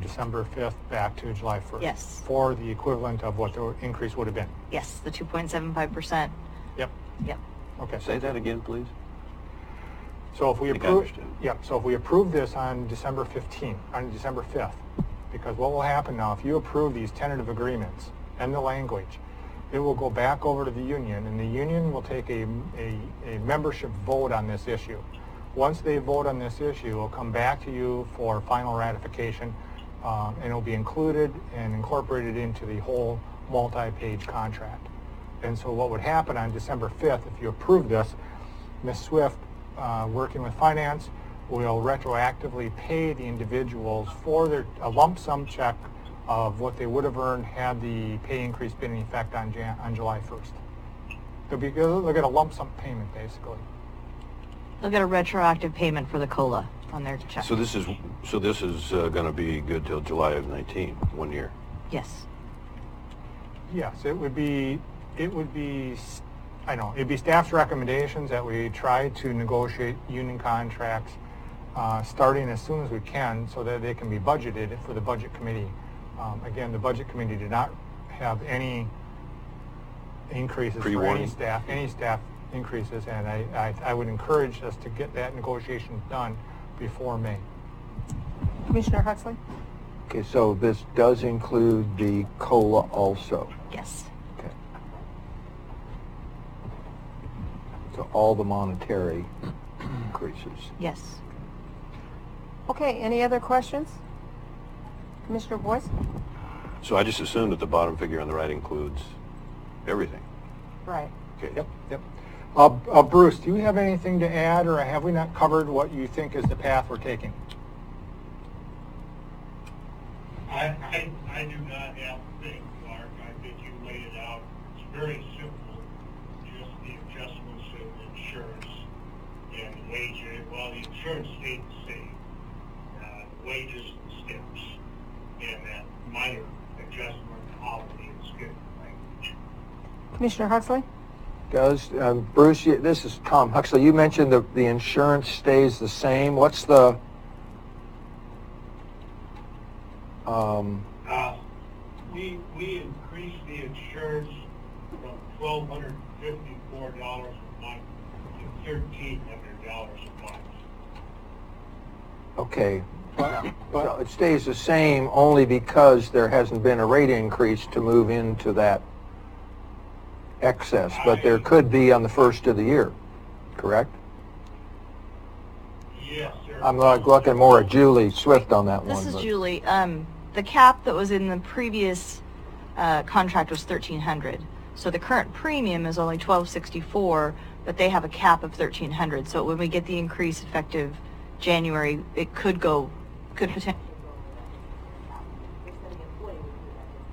December 5th back to July 1st. Yes. For the equivalent of what the increase would have been. Yes, the 2.75%. Yep. Yep. Okay. Say that again, please. So if we I think I approve, understand. so if we approve this on December 15th, on December 5th, because what will happen now, if you approve these tentative agreements and the language, it will go back over to the union, and the union will take a membership vote on this issue. Once they vote on this issue, it'll come back to you for final ratification, and it'll be included and incorporated into the whole multi-page contract. And so what would happen on December 5th, if you approve this, Ms. Swift, working with finance, will retroactively pay the individuals for a lump sum check of what they would have earned had the pay increase been in effect on July 1st. They'll get a lump sum payment, basically. They'll get a retroactive payment for the COLA on their check. So this is going to be good till July of 19, 1 year. Yes. Yes, it'd be staff's recommendations that we try to negotiate union contracts starting as soon as we can so that they can be budgeted for the budget committee. Again, the budget committee did not have any increases for any staff increases, and I would encourage us to get that negotiation done before May. Commissioner Huxley? Okay, so this does include the COLA also? Yes. Okay. So all the monetary increases? Yes. Okay, any other questions? Commissioner Boyce? So I just assumed that the bottom figure on the right includes everything. Right. Okay. Yep. Bruce, do you have anything to add, or have we not covered what you think is the path we're taking? I do not have to think, Mark. I think you laid it out. It's very simple. Just the adjustments in insurance and the wages. Well, the insurance stayed the same. Wages and steps. And that minor adjustment policy is good language. Commissioner Huxley? Bruce, this is Tom Huxley. You mentioned the insurance stays the same. What's the... We increased the insurance from $1,254 a month to $1,300 a month. Okay, So it stays the same only because there hasn't been a rate increase to move into that excess, but there could be on the first of the year, correct? Yes, sir. I'm looking more at Julie Swift on that one. This is but- Julie. The cap that was in the previous contract was $1,300. So the current premium is only $1,264, but they have a cap of $1,300. So when we get the increase effective January, it could potentially.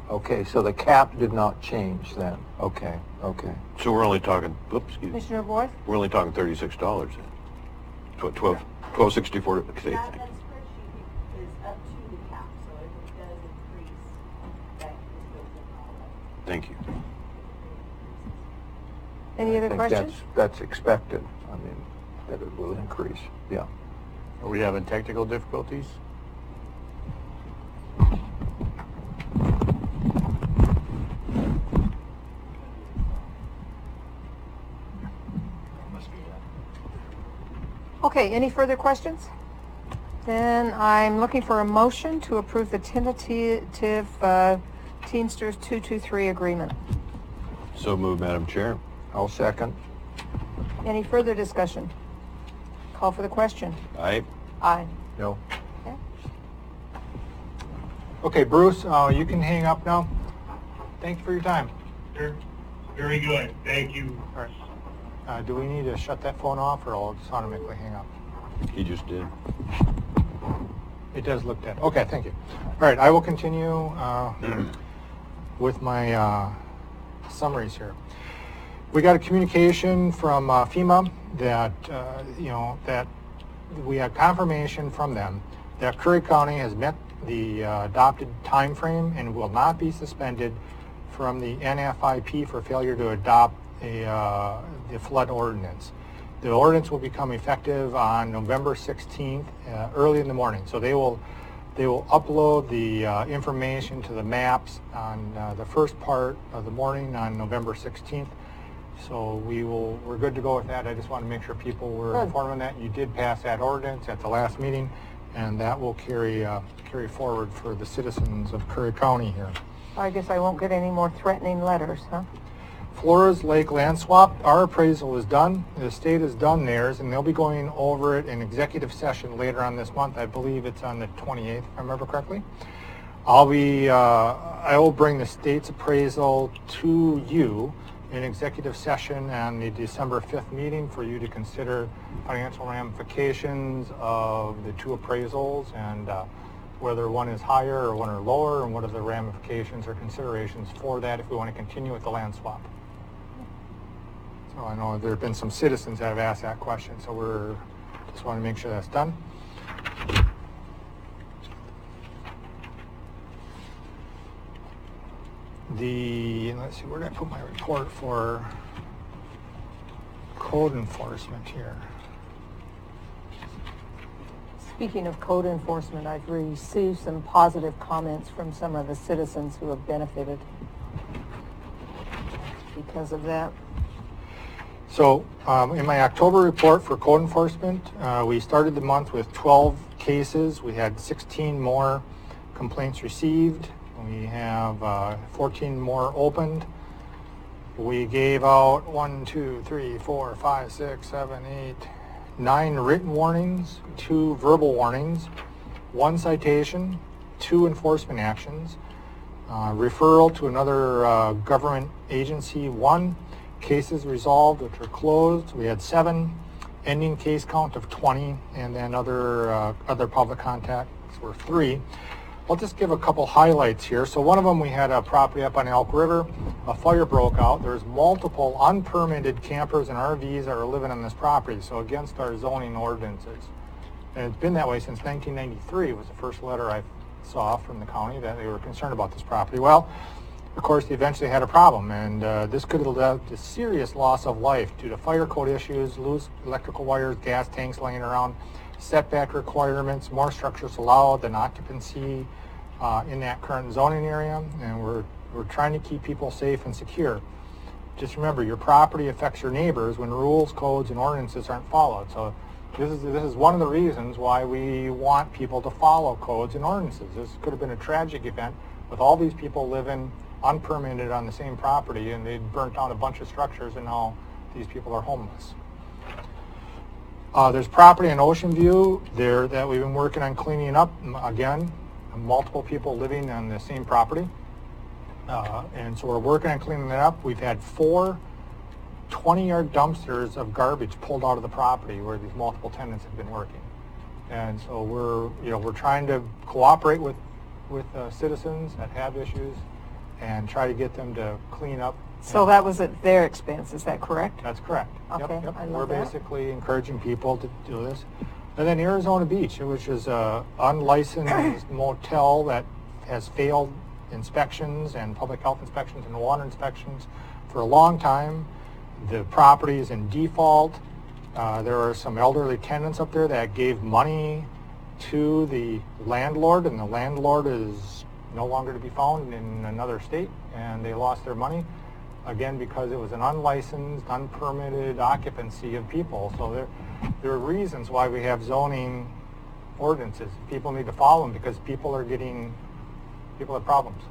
Okay, so the cap did not change then. Okay. So we're only talking, oops, excuse me, Commissioner Boyce? we're only talking $36 then. $12.64. Okay, That spreadsheet is up to the cap, so if it does increase, that is built in all of it. Thank you. Any I other think questions? that's expected. I mean, that it will increase. Yeah. Are we having technical difficulties? Okay, any further questions? Then I'm looking for a motion to approve the tentative Teamsters 223 agreement. So moved, Madam Chair. I'll second. Any further discussion? Call for the question. Aye. Aye. No. Okay. Okay, Bruce, you can hang up now. Thank you for your time. Sure. Very good. Thank you. All right. Do we need to shut that phone off, or I'll just automatically hang up? He just did. It does look dead. Okay, thank you. All right, I will continue with my summaries here. We got a communication from FEMA that, that we have confirmation from them that Curry County has met the adopted time frame and will not be suspended from the NFIP for failure to adopt the flood ordinance. The ordinance will become effective on November 16th, early in the morning. So they will upload the information to the maps on the first part of the morning on November 16th. So we're good to go with that. I just want to make sure people were informed on that. You did pass that ordinance at the last meeting, and that will carry forward for the citizens of Curry County here. I guess I won't get any more threatening letters, huh? Flores Lake land swap, our appraisal is done. The state has done theirs, and they'll be going over it in executive session later on this month. I believe it's on the 28th, if I remember correctly. I will bring the state's appraisal to you in executive session on the December 5th meeting for you to consider financial ramifications of the two appraisals and whether one is higher or one are lower, and what are the ramifications or considerations for that if we want to continue with the land swap. So I know there have been some citizens that have asked that question, so just want to make sure that's done. Let's see, where did I put my report for code enforcement here? Speaking of code enforcement, I've received some positive comments from some of the citizens who have benefited because of that. So in my October report for code enforcement, we started the month with 12 cases. We had 16 more complaints received. We have 14 more opened. We gave out 9 written warnings, 2 verbal warnings, 1 citation, 2 enforcement actions, referral to another government agency, 1 cases resolved which were closed. We had 7, ending case count of 20, and then other public contacts were 3. I'll just give a couple highlights here. So one of them, we had a property up on Elk River. A fire broke out. There's multiple unpermitted campers and RVs that are living on this property, so against our zoning ordinances. And it's been that way since 1993. It was the first letter I saw from the county that they were concerned about this property. Well, of course, they eventually had a problem, and this could have led to serious loss of life due to fire code issues, loose electrical wires, gas tanks laying around, setback requirements, more structures allowed than occupancy in that current zoning area, and we're trying to keep people safe and secure. Just remember, your property affects your neighbors when rules, codes, and ordinances aren't followed. So This is one of the reasons why we want people to follow codes and ordinances. This could have been a tragic event with all these people living unpermitted on the same property, and they'd burnt down a bunch of structures, and now these people are homeless. There's property in Ocean View there that we've been working on cleaning up. Again, multiple people living on the same property. And so we're working on cleaning that up. We've had 4 20-yard dumpsters of garbage pulled out of the property where these multiple tenants have been working. And so we're trying to cooperate with citizens that have issues and try to get them to clean up. So that was at their expense, is that correct? That's correct. Okay, Yep. I love We're that. basically encouraging people to do this. And then Arizona Beach, which is a unlicensed motel that has failed inspections and public health inspections and water inspections for a long time. The property is in default. There are some elderly tenants up there that gave money to the landlord, and the landlord is no longer to be found in another state, and they lost their money, again, because it was an unlicensed, unpermitted occupancy of people. So there are reasons why we have zoning ordinances. People need to follow them because people have problems.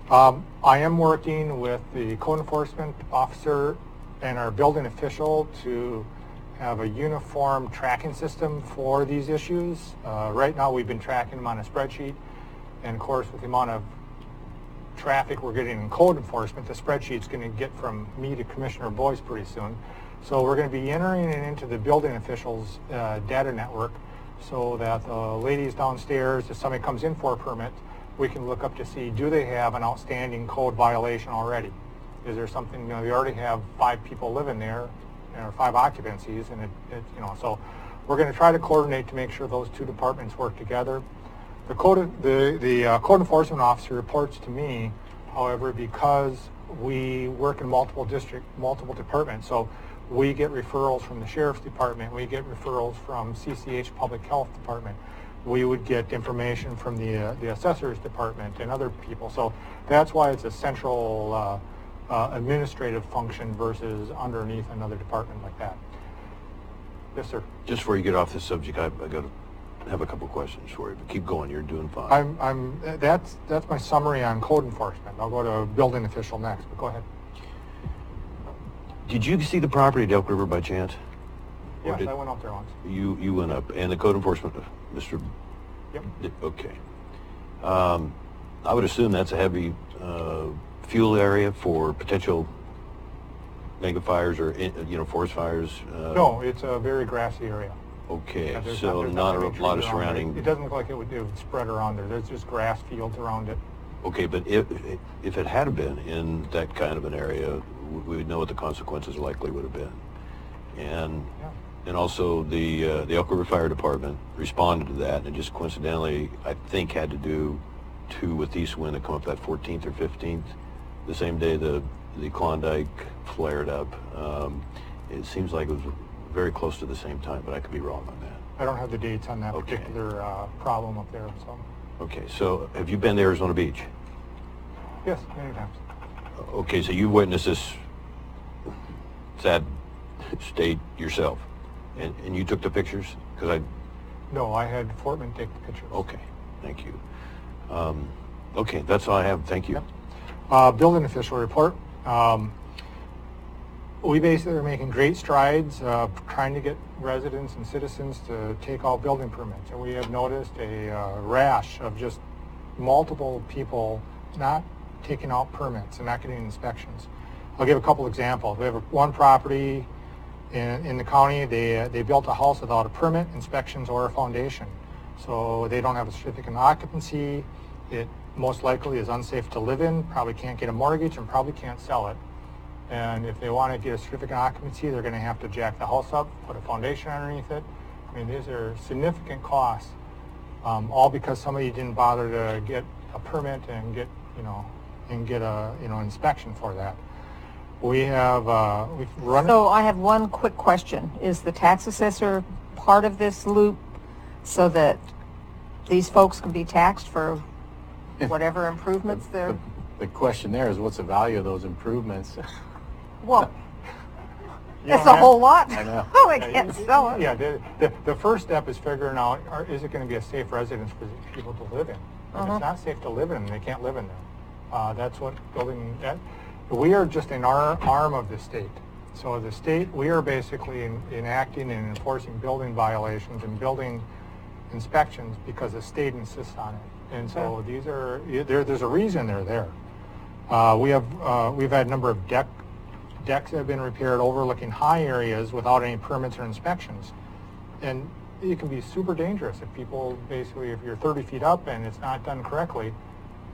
I am working with the code enforcement officer and our building official to have a uniform tracking system for these issues. Right now we've been tracking them on a spreadsheet, and of course with the amount of traffic we're getting in code enforcement, the spreadsheet's going to get from me to Commissioner Boyce pretty soon. So we're going to be entering it into the building officials' data network so that the ladies downstairs, if somebody comes in for a permit, we can look up to see, do they have an outstanding code violation already? Is there something, they already have 5 people living there, or 5 occupancies, and so we're going to try to coordinate to make sure those 2 departments work together. The code enforcement officer reports to me, however, because we work in multiple departments, so we get referrals from the sheriff's department, we get referrals from CCH Public Health Department, we would get information from the assessor's department and other people. So that's why it's a central administrative function versus underneath another department like that. Yes, sir. Just before you get off this subject, I've got to have a couple questions for you, but keep going. You're doing fine. That's my summary on code enforcement. I'll go to building official next, but go ahead. Did you see the property at Elk River by chance? Yes, I went up there once. You went up, and the code enforcement, Mr. Yep. Okay. I would assume that's a heavy fuel area for potential mega fires or forest fires. No, it's a very grassy area. Okay, Yeah, so not a lot of surrounding. It doesn't look like it would spread around there. There's just grass fields around it. Okay, but if it had been in that kind of an area, we would know what the consequences likely would have been. And also the Elk River Fire Department responded to that, and it just coincidentally, I think, had to do with east wind that come up that 14th or 15th, the same day the Klondike flared up. It seems like it was very close to the same time, but I could be wrong on that. I don't have the dates on that particular problem up there. So. Okay, so have you been to Arizona Beach? Yes, many times. Okay, so you witnessed this sad state yourself, and you took the pictures? No, I had Fortman take the pictures. Okay, thank you. Okay, that's all I have. Thank you. Yep. Building official report. We basically are making great strides trying to get residents and citizens to take out building permits. And we have noticed a rash of just multiple people not taking out permits and not getting inspections. I'll give a couple examples. We have one property in the county. They built a house without a permit, inspections, or a foundation. So they don't have a certificate of occupancy. It most likely is unsafe to live in, probably can't get a mortgage, and probably can't sell it. And if they want to get a certificate of occupancy, they're going to have to jack the house up, put a foundation underneath it. I mean, these are significant costs, all because somebody didn't bother to get a permit and get a inspection for that. We've run. So I have one quick question. Is the tax assessor part of this loop so that these folks can be taxed for whatever improvements they're... The question there is, what's the value of those improvements? Well, That's a whole lot. I know. Oh, I can't sell it. Yeah, the first step is figuring out, is it going to be a safe residence for people to live in? If it's not safe to live in, they can't live in there. That's what building, we are just an arm of the state. So the state, we are basically enacting and enforcing building violations and building inspections because the state insists on it. And so these are, there's a reason they're there. We've had a number of decks that have been repaired overlooking high areas without any permits or inspections. And it can be super dangerous if people basically, if you're 30 feet up and it's not done correctly,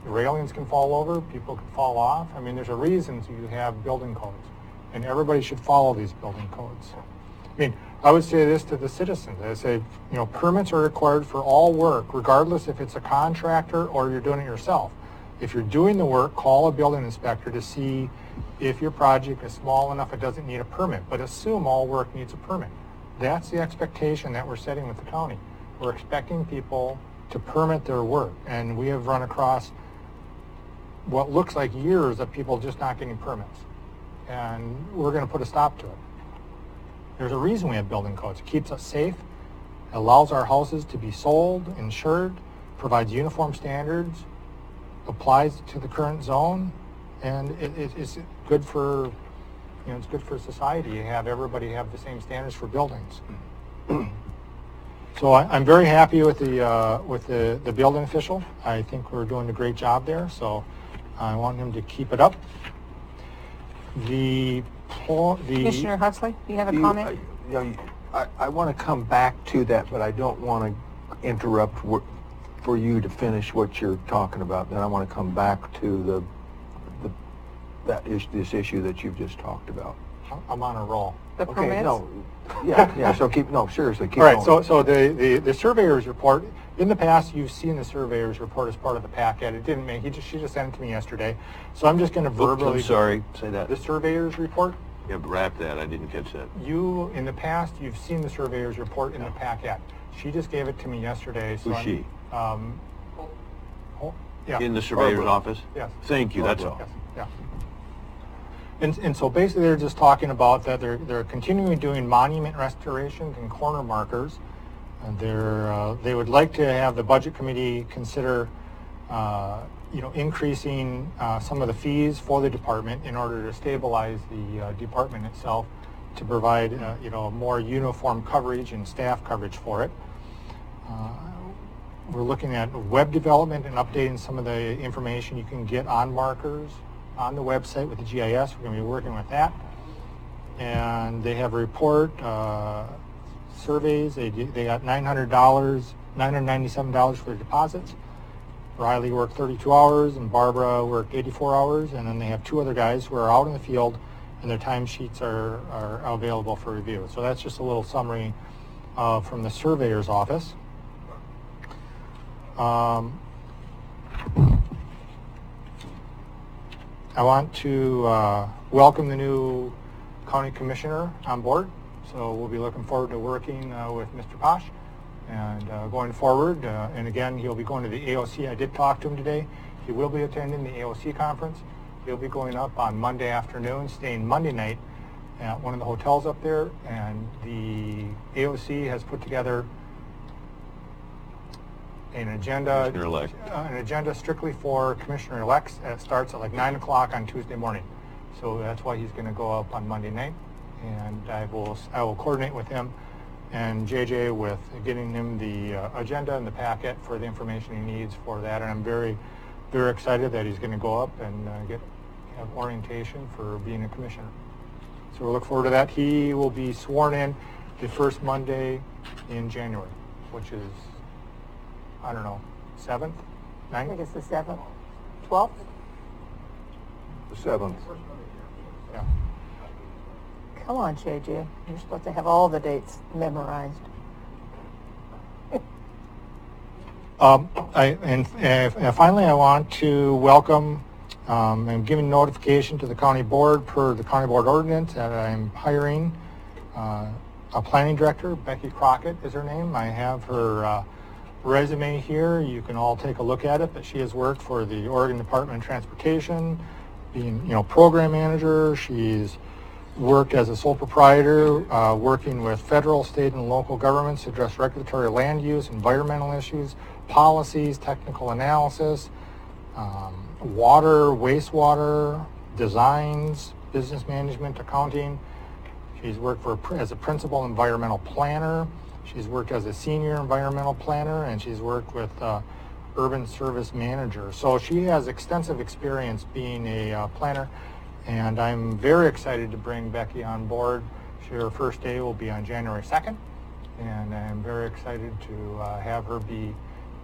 the railings can fall over, people can fall off. I mean, there's a reason you have building codes, and everybody should follow these building codes. I mean, I would say this to the citizens. I say, permits are required for all work, regardless if it's a contractor or you're doing it yourself. If you're doing the work, call a building inspector to see if your project is small enough it doesn't need a permit, but assume all work needs a permit. That's the expectation that we're setting with the county. We're expecting people to permit their work, and we have run across what looks like years of people just not getting permits, and we're going to put a stop to it. There's a reason we have building codes. It keeps us safe, allows our houses to be sold, insured, provides uniform standards, applies to the current zone, and it's good for, it's good for society. You have everybody have the same standards for buildings. So I'm very happy with the building official. I think we're doing a great job there. So I want him to keep it up. Commissioner Huxley, do you have a comment? I want to come back to that, but I don't want to interrupt for you to finish what you're talking about. Then I want to come back to this issue that you've just talked about. I'm on a roll. The permits? So seriously, keep All right, going. so the surveyor's report, in the past you've seen the surveyor's report as part of the packet. It didn't make, she just sent it to me yesterday. So I'm just going to verbally... I'm sorry, say that. The surveyor's report? Yeah, wrap that, I didn't catch that. In the past, you've seen the surveyor's report in the packet. She just gave it to me yesterday. So Who's she? Yeah. In the surveyor's office? Yes. Thank you, that's all. Yes. Yeah. And so basically they're just talking about that they're continuing doing monument restorations and corner markers. And they would like to have the budget committee consider increasing some of the fees for the department in order to stabilize the department itself, to provide more uniform coverage and staff coverage for it. We're looking at web development and updating some of the information you can get on markers on the website with the GIS. We're going to be working with that. And they have a report, surveys. They got $997 for the deposits. Riley worked 32 hours and Barbara worked 84 hours. And then they have two other guys who are out in the field, and their timesheets are available for review. So that's just a little summary from the surveyor's office. I want to welcome the new county commissioner on board. So we'll be looking forward to working with Mr. Posh and going forward. And again, he'll be going to the AOC. I did talk to him today. He will be attending the AOC conference. He'll be going up on Monday afternoon, staying Monday night at one of the hotels up there. And the AOC has put together an agenda strictly for commissioner-elects. It starts at like 9 o'clock on Tuesday morning. So that's why he's going to go up on Monday night. And I will coordinate with him and JJ with getting him the agenda and the packet for the information he needs for that. And I'm very, very excited that he's going to go up and have orientation for being a commissioner. So we'll look forward to that. He will be sworn in the first Monday in January, which is, I don't know, 7th, 9th? I think it's the 7th, 12th? The 7th. Yeah. Come on, JJ. You're supposed to have all the dates memorized. Finally, I want to welcome and giving notification to the county board per the county board ordinance that I'm hiring a planning director. Becky Crockett is her name. I have her resume here. You can all take a look at it, but she has worked for the Oregon Department of Transportation, being program manager. She's worked as a sole proprietor, working with federal, state, and local governments to address regulatory land use, environmental issues, policies, technical analysis, water, wastewater, designs, business management, accounting. She's worked as a principal environmental planner. She's worked as a senior environmental planner, and she's worked with urban service manager. So she has extensive experience being a planner, and I'm very excited to bring Becky on board. Her first day will be on January 2nd, and I'm very excited to have her be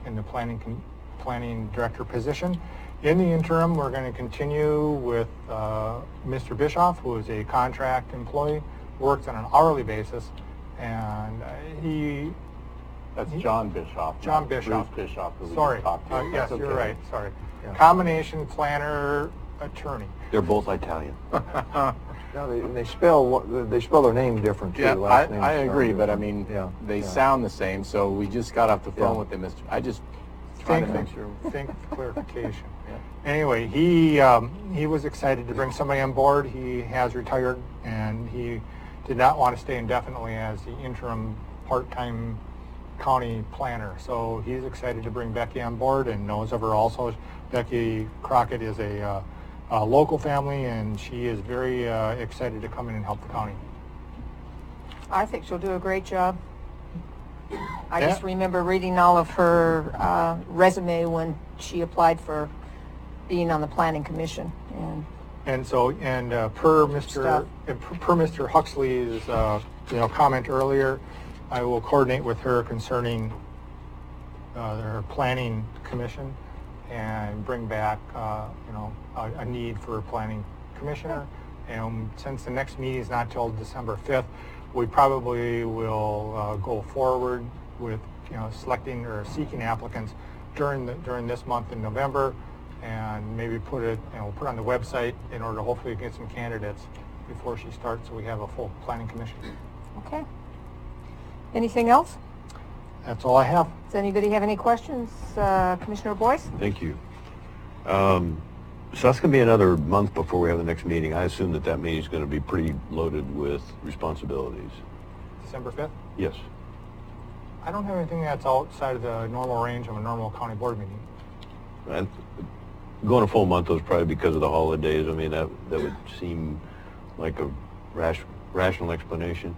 in the planning director position. In the interim, we're going to continue with Mr. Bischoff, who is a contract employee, works on an hourly basis, and That's John Bischoff. John Bischoff. Bruce Bischoff. Who we Sorry. just talked to. Yes, That's you're okay. right. Sorry. Yeah. Combination planner attorney. They're both Italian. No, they spell their name different too. Yeah, Last name's I agree, Stern. but I mean, they sound the same. So we just got off the phone Yeah. with them. I just trying to make sure. Think clarification. Anyway, he was excited to bring somebody on board. He has retired, and he did not want to stay indefinitely as the interim part-time county planner. So he's excited to bring Becky on board and knows of her also. Becky Crockett is a local family, and she is very excited to come in and help the county. I think she'll do a great job. I just remember reading all of her resume when she applied for being on the planning commission. And per Mr. Huxley's comment earlier, I will coordinate with her concerning her planning commission and bring back a need for a planning commissioner. And since the next meeting is not till December 5th, we probably will go forward with selecting or seeking applicants during this month in November, and maybe put it on the website in order to hopefully get some candidates before she starts, so we have a full planning commission. Okay. Anything else? That's all I have. Does anybody have any questions? Commissioner Boyce? Thank you. So that's going to be another month before we have the next meeting. I assume that meeting is going to be pretty loaded with responsibilities. December 5th? Yes. I don't have anything that's outside of the normal range of a normal county board meeting. And going a full month was probably because of the holidays. I mean, that would seem like a rational explanation.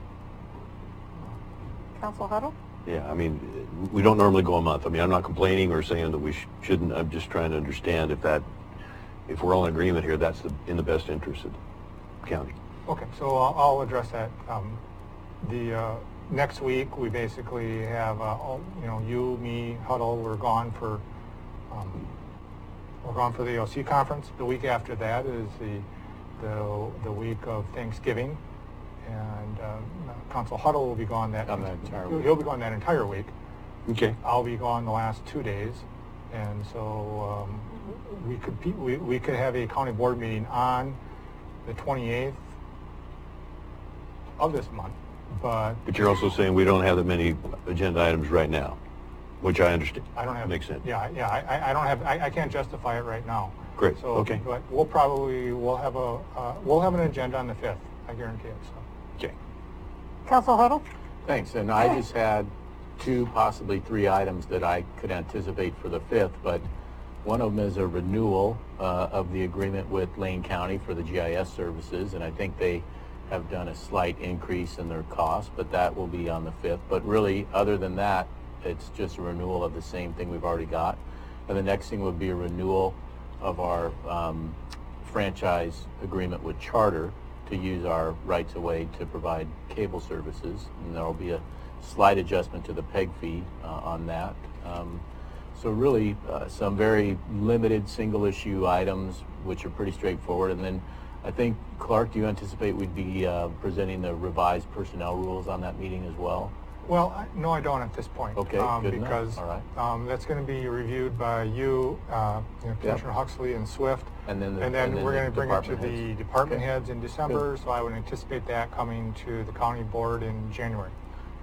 Council Huddle? Yeah, I mean, we don't normally go a month. I mean, I'm not complaining or saying that we shouldn't. I'm just trying to understand if we're all in agreement here, that's in the best interest of the county. Okay, so I'll address that. The next week we basically have you, me, Huddle. We're gone for the OC conference. The week after that is the week of Thanksgiving, and Council Huddle will be gone that entire week. He'll be gone that entire week. Okay. I'll be gone the last 2 days, and so we could have a county board meeting on the 28th of this month, but you're also saying we don't have that many agenda items right now, which I understand. I don't have. Makes sense. Yeah. I don't have. I can't justify it right now. Great. So, Okay. But we'll have an agenda on the 5th. I guarantee it. So. Okay. Council Huddle? Thanks. And I just had 2, possibly 3 items that I could anticipate for the 5th, but one of them is a renewal of the agreement with Lane County for the GIS services, and I think they have done a slight increase in their cost, but that will be on the 5th. But really, other than that, it's just a renewal of the same thing we've already got. And the next thing would be a renewal of our franchise agreement with Charter to use our rights-of-way to provide cable services. And there will be a slight adjustment to the PEG fee on that. So really, some very limited single-issue items, which are pretty straightforward. And then I think, Clark, do you anticipate we'd be presenting the revised personnel rules on that meeting as well? Well, no, I don't at this point. Okay, good because enough. All right. that's going to be reviewed by you, Commissioner Huxley and Swift, and then we're going to bring it to department the heads. department Okay. heads in December. Good. So I would anticipate that coming to the county board in January.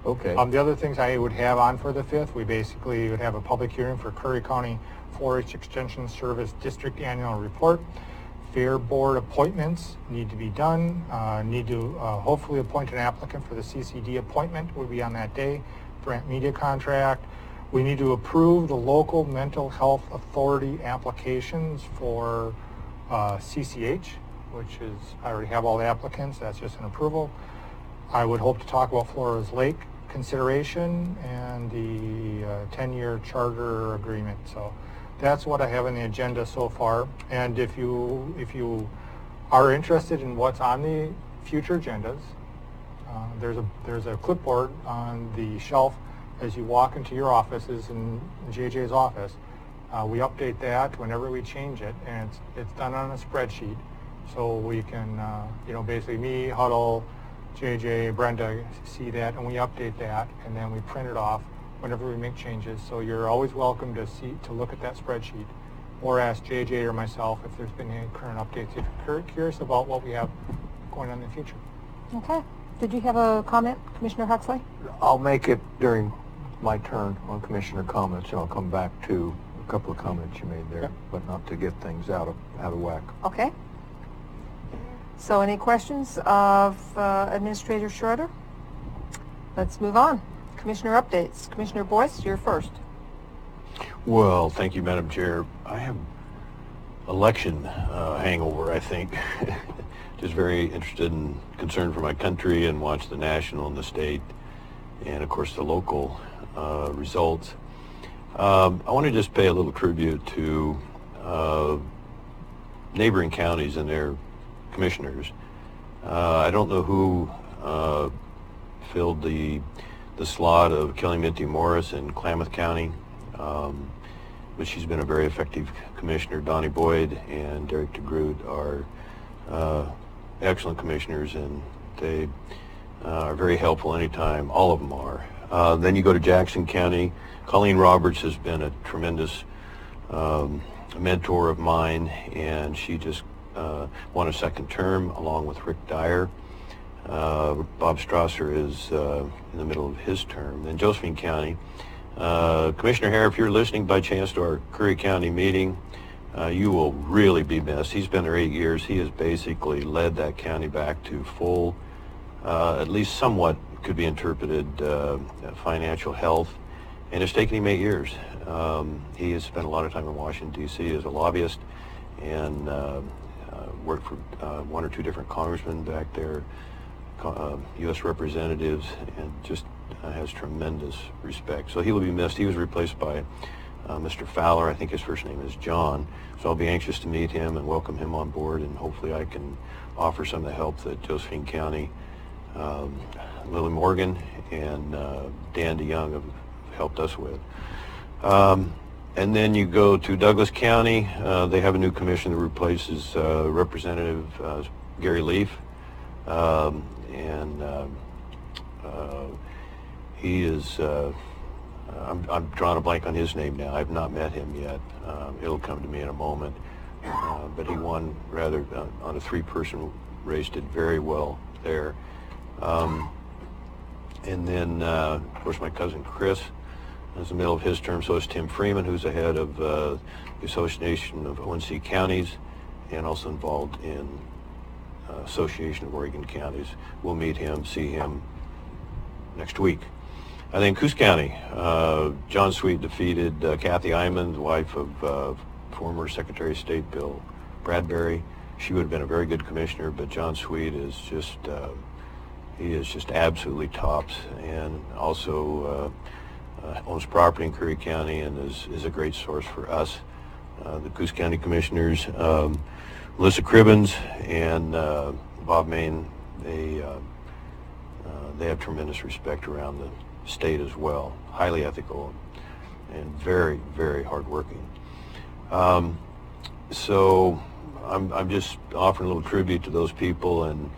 Okay. The other things I would have on for the 5th, we basically would have a public hearing for Curry County 4-H Extension Service District Annual Report, Fair board appointments need to be done. Need to hopefully appoint an applicant for the CCD appointment. Will be on that day. Brant Media contract. We need to approve the local mental health authority applications for CCH, which is, I already have all the applicants. That's just an approval. I would hope to talk about Flores Lake consideration and the 10-year charter agreement. So that's what I have on the agenda so far. And if you are interested in what's on the future agendas, there's a clipboard on the shelf as you walk into your offices in JJ's office. We update that whenever we change it, and it's done on a spreadsheet. So we can, basically me, Huddle, JJ, Brenda see that, and we update that, and then we print it off whenever we make changes. So you're always welcome to look at that spreadsheet, or ask JJ or myself if there's been any current updates if you're curious about what we have going on in the future. Okay. Did you have a comment, Commissioner Huxley? I'll make it during my turn on Commissioner comments, and I'll come back to a couple of comments you made there, but not to get things out of whack. Okay. So any questions of Administrator Schroeder? Let's move on. Commissioner updates. Commissioner Boyce, you're first. Well, thank you, Madam Chair. I have election hangover, I think. Just very interested and concerned for my country and watch the national and the state and, of course, the local results. I want to just pay a little tribute to neighboring counties and their commissioners. I don't know who filled the slot of Kelly Minty Morris in Klamath County, but she's been a very effective commissioner. Donnie Boyd and Derek DeGroot are excellent commissioners, and they are very helpful anytime. All of them are. Then you go to Jackson County. Colleen Roberts has been a tremendous mentor of mine, and she just won a second term along with Rick Dyer. Bob Strasser is in the middle of his term. Then Josephine County. Commissioner Hare, if you're listening by chance to our Curry County meeting, you will really be missed. He's been there 8 years. He has basically led that county back to full, at least somewhat could be interpreted, financial health. And it's taken him 8 years. He has spent a lot of time in Washington, D.C. as a lobbyist, and worked for one or two different congressmen back there, U.S. representatives, and just has tremendous respect. So he will be missed. He was replaced by Mr. Fowler. I think his first name is John. So I'll be anxious to meet him and welcome him on board, and hopefully I can offer some of the help that Josephine County, Lily Morgan, and Dan DeYoung have helped us with. And then you go to Douglas County. They have a new commission that replaces Representative Gary Leaf. He is, I'm drawing a blank on his name now. I've not met him yet. It'll come to me in a moment. But he won rather on a three-person race, did very well there. And then, of course, my cousin Chris is in the middle of his term. So is Tim Freeman, who's the head of the Association of ONC Counties and also involved in Association of Oregon Counties. We'll meet him, see him next week. And then Coos County, John Sweet defeated Kathy Iman, the wife of former Secretary of State Bill Bradbury. She would have been a very good commissioner, but John Sweet is just, he is just absolutely tops, and also owns property in Curry County and is a great source for us, the Coos County commissioners. Melissa Cribbins and Bob Main, they have tremendous respect around the state as well. Highly ethical and very, very hardworking. So I'm just offering a little tribute to those people, and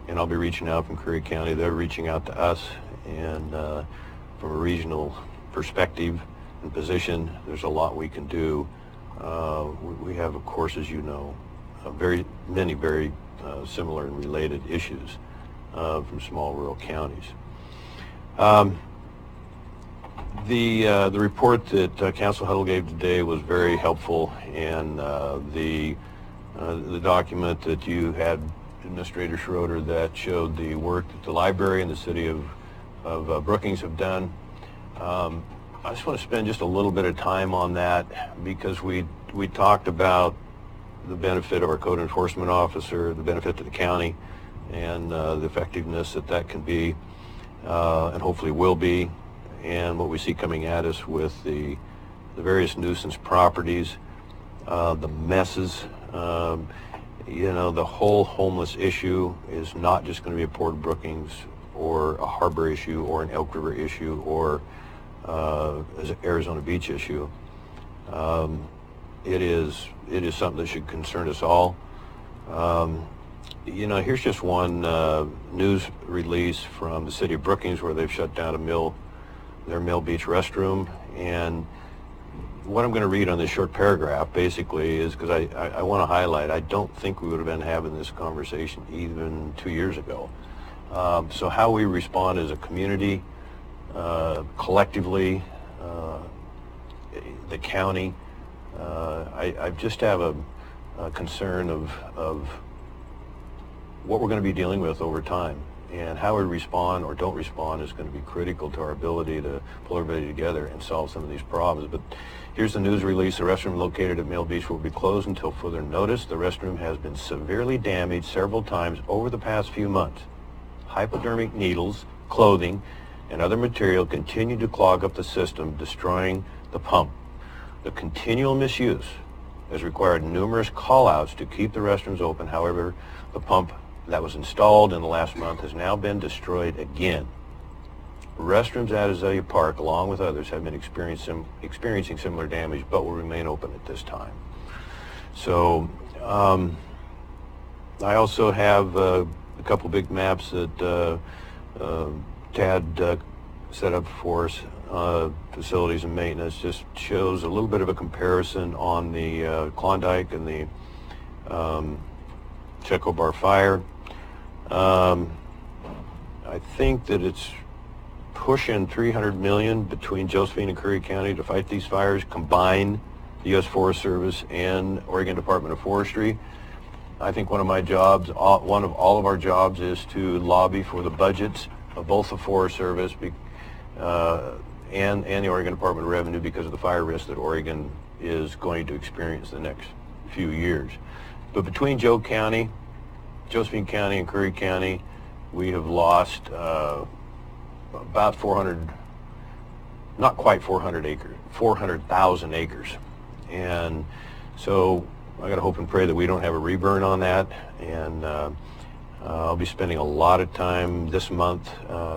I'll be reaching out from Curry County. They're reaching out to us, and from a regional perspective and position, there's a lot we can do. We have, of course, as you know, many very similar and related issues from small rural counties. The report that Council Huddle gave today was very helpful, and the the document that you had, Administrator Schroeder, that showed the work that the library and the city of Brookings have done. I just want to spend just a little bit of time on that because we talked about the benefit of our code enforcement officer, the benefit to the county, and the effectiveness that can be, and hopefully will be, and what we see coming at us with the various nuisance properties, the messes. You know, the whole homeless issue is not just going to be a Port of Brookings or a Harbor issue or an Elk River issue or as an Arizona Beach issue. It is something that should concern us all. You know, here's just one news release from the city of Brookings where they've shut down their Mill Beach restroom. And what I'm going to read on this short paragraph basically is because I want to highlight, I don't think we would have been having this conversation even 2 years ago. So how we respond as a community, collectively, the county, I just have a concern of what we're going to be dealing with over time, and how we respond or don't respond is going to be critical to our ability to pull everybody together and solve some of these problems. But here's the news release. The restroom located at Mill Beach will be closed until further notice. The restroom has been severely damaged several times over the past few months. Hypodermic needles, clothing, and other material continue to clog up the system, destroying the pump. The continual misuse has required numerous call-outs to keep the restrooms open. However, the pump that was installed in the last month has now been destroyed again. Restrooms at Azalea Park, along with others, have been experiencing similar damage, but will remain open at this time. So I also have a couple big maps that Tad set up for us, facilities and maintenance. Just shows a little bit of a comparison on the Klondike and the Checo Bar fire. I think that it's pushing $300 million between Josephine and Curry County to fight these fires, combine the U.S. Forest Service and Oregon Department of Forestry. I think one of my jobs, one of all of our jobs, is to lobby for the budgets of both the Forest Service and the Oregon Department of Revenue because of the fire risk that Oregon is going to experience the next few years. But between Josephine County and Curry County, we have lost about 400, not quite 400 acres, 400,000 acres. And so I got to hope and pray that we don't have a reburn on that. And I'll be spending a lot of time this month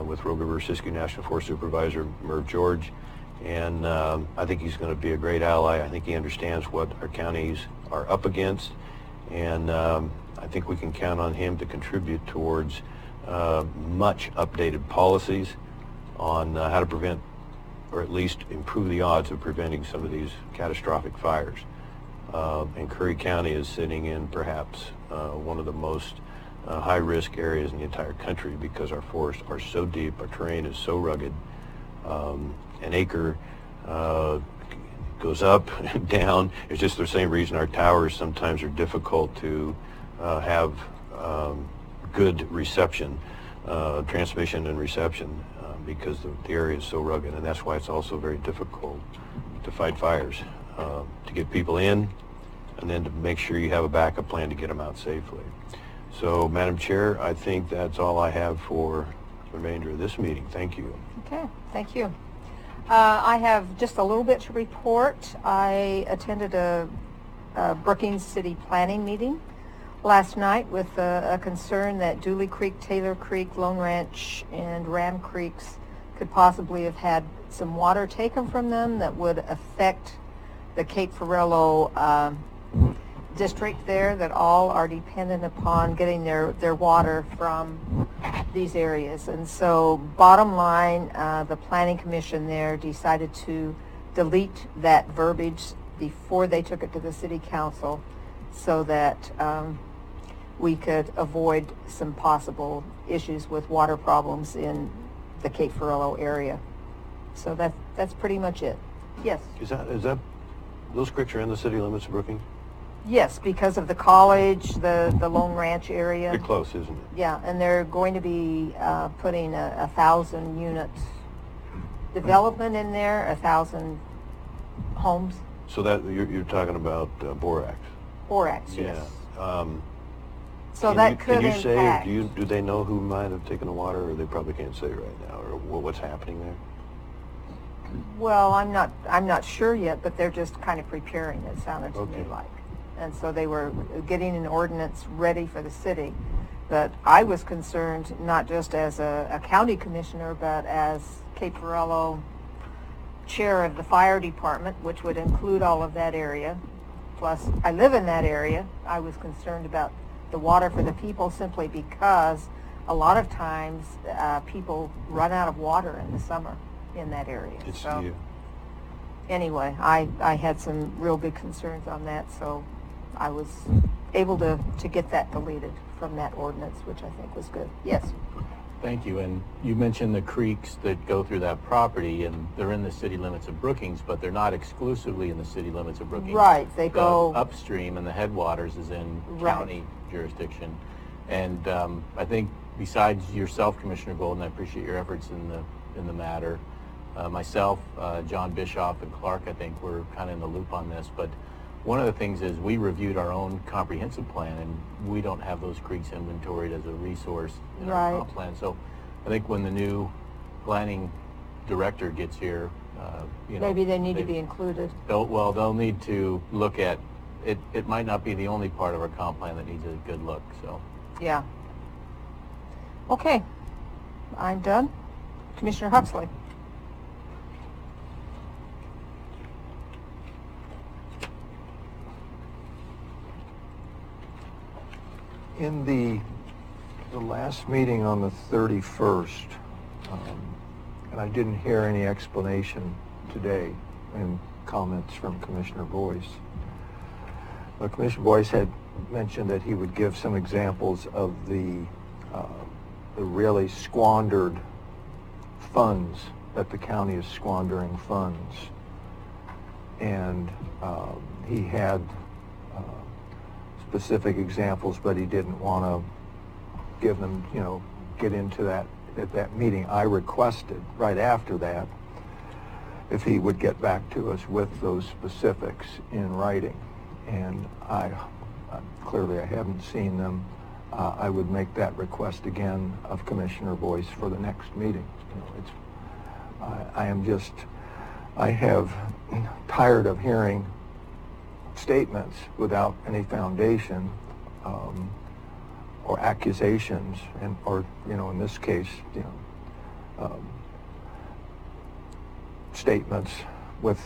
with Rogue River Siskiyou National Forest Supervisor Merv George. And I think he's going to be a great ally. I think he understands what our counties are up against. And I think we can count on him to contribute towards much updated policies on how to prevent, or at least improve the odds of preventing some of these catastrophic fires. And Curry County is sitting in perhaps one of the most high-risk areas in the entire country because our forests are so deep, our terrain is so rugged. An acre goes up and down. It's just the same reason our towers sometimes are difficult to have good reception, transmission and reception, because the area is so rugged, and that's why it's also very difficult to fight fires, to get people in, and then to make sure you have a backup plan to get them out safely. So, Madam Chair, I think that's all I have for the remainder of this meeting. Thank you. Okay, thank you. I have just a little bit to report. I attended a Brookings City Planning meeting last night with a concern that Dooley Creek, Taylor Creek, Lone Ranch, and Ram Creeks could possibly have had some water taken from them that would affect the Cape Ferrelo district there, that all are dependent upon getting their water from these areas. And so bottom line, the Planning Commission there decided to delete that verbiage before they took it to the City Council so that we could avoid some possible issues with water problems in the Cape Ferrelo area. So that's pretty much it. Yes? Is that those creeks are in the city limits of Brookings? Yes, because of the college, the Lone Ranch area. Pretty close, isn't it? Yeah, and they're going to be putting a 1,000-unit development in there, 1,000 homes. So that you're talking about Borax. Borax, yes. Yeah. So that could Can you impact. say, do they know who might have taken the water, or they probably can't say right now, or what's happening there? Well, I'm not sure yet, but they're just kind of preparing, it sounded to me like. And so they were getting an ordinance ready for the city. But I was concerned not just as a county commissioner, but as Cape Ferrello chair of the fire department, which would include all of that area. Plus, I live in that area. I was concerned about the water for the people simply because a lot of times people run out of water in the summer in that area. So anyway, I had some real big concerns on that, so I was able to get that deleted from that ordinance, which I think was good. Yes. Thank you. And you mentioned the creeks that go through that property, and they're in the city limits of Brookings, but they're not exclusively in the city limits of Brookings. Right. They go upstream, and the headwaters is in county jurisdiction. And I think besides yourself, Commissioner Golden, I appreciate your efforts in the matter. Myself, John Bischoff, and Clark, I think we're kind of in the loop on this, but one of the things is we reviewed our own comprehensive plan, and we don't have those creeks inventoried as a resource in our comp plan. So I think when the new planning director gets here, maybe they need to be included. They'll need to look at it. It might not be the only part of our comp plan that needs a good look. So yeah. Okay, I'm done. Commissioner Huxley. In the last meeting on the 31st, and I didn't hear any explanation today in comments from Commissioner Boyce. Commissioner Boyce had mentioned that he would give some examples of the really squandered funds, that the county is squandering funds. And he had specific examples, but he didn't want to give them, get into that at that meeting. I requested right after that if he would get back to us with those specifics in writing. And clearly I haven't seen them. I would make that request again of Commissioner Boyce for the next meeting. I have tired of hearing statements without any foundation or accusations, or in this case, statements with